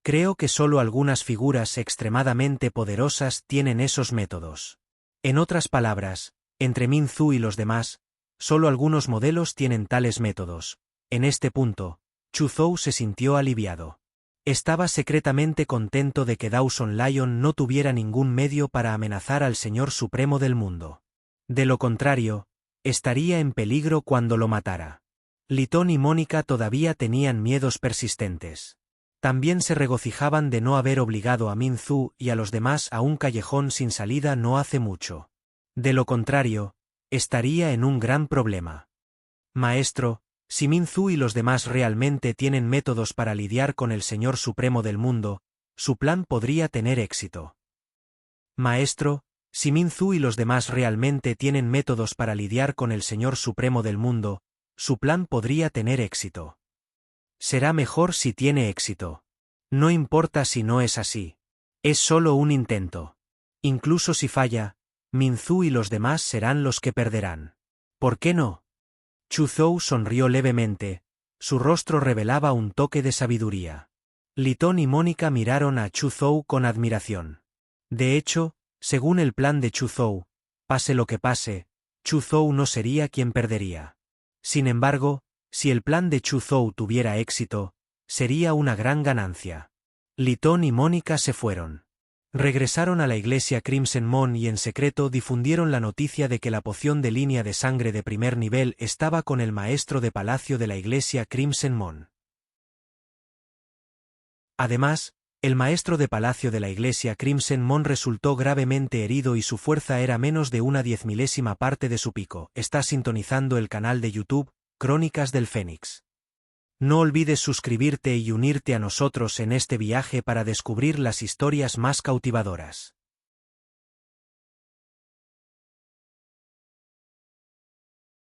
Creo que solo algunas figuras extremadamente poderosas tienen esos métodos. En otras palabras, entre Minzu y los demás, solo algunos modelos tienen tales métodos. En este punto, Chu Zhou se sintió aliviado. Estaba secretamente contento de que Dawson Lion no tuviera ningún medio para amenazar al Señor Supremo del mundo. De lo contrario, estaría en peligro cuando lo matara. Litón y Mónica todavía tenían miedos persistentes. También se regocijaban de no haber obligado a Minzu y a los demás a un callejón sin salida no hace mucho. De lo contrario, estaría en un gran problema. Maestro, si Minzu y los demás realmente tienen métodos para lidiar con el Señor Supremo del mundo, su plan podría tener éxito. Maestro, si Minzu y los demás realmente tienen métodos para lidiar con el Señor Supremo del mundo, su plan podría tener éxito. Será mejor si tiene éxito. No importa si no es así. Es solo un intento. Incluso si falla, Minzu y los demás serán los que perderán. ¿Por qué no? Chu Zhou sonrió levemente, su rostro revelaba un toque de sabiduría. Litón y Mónica miraron a Chu Zhou con admiración. De hecho, según el plan de Chu Zhou, pase lo que pase, Chu Zhou no sería quien perdería. Sin embargo, si el plan de Chu Zhou tuviera éxito, sería una gran ganancia. Litón y Mónica se fueron. Regresaron a la iglesia Crimson Moon y en secreto difundieron la noticia de que la poción de línea de sangre de primer nivel estaba con el maestro de palacio de la iglesia Crimson Moon. Además, el maestro de palacio de la iglesia Crimson Moon resultó gravemente herido y su fuerza era menos de una 10.000ª parte de su pico. Estás sintonizando el canal de YouTube, Crónicas del Fénix. No olvides suscribirte y unirte a nosotros en este viaje para descubrir las historias más cautivadoras.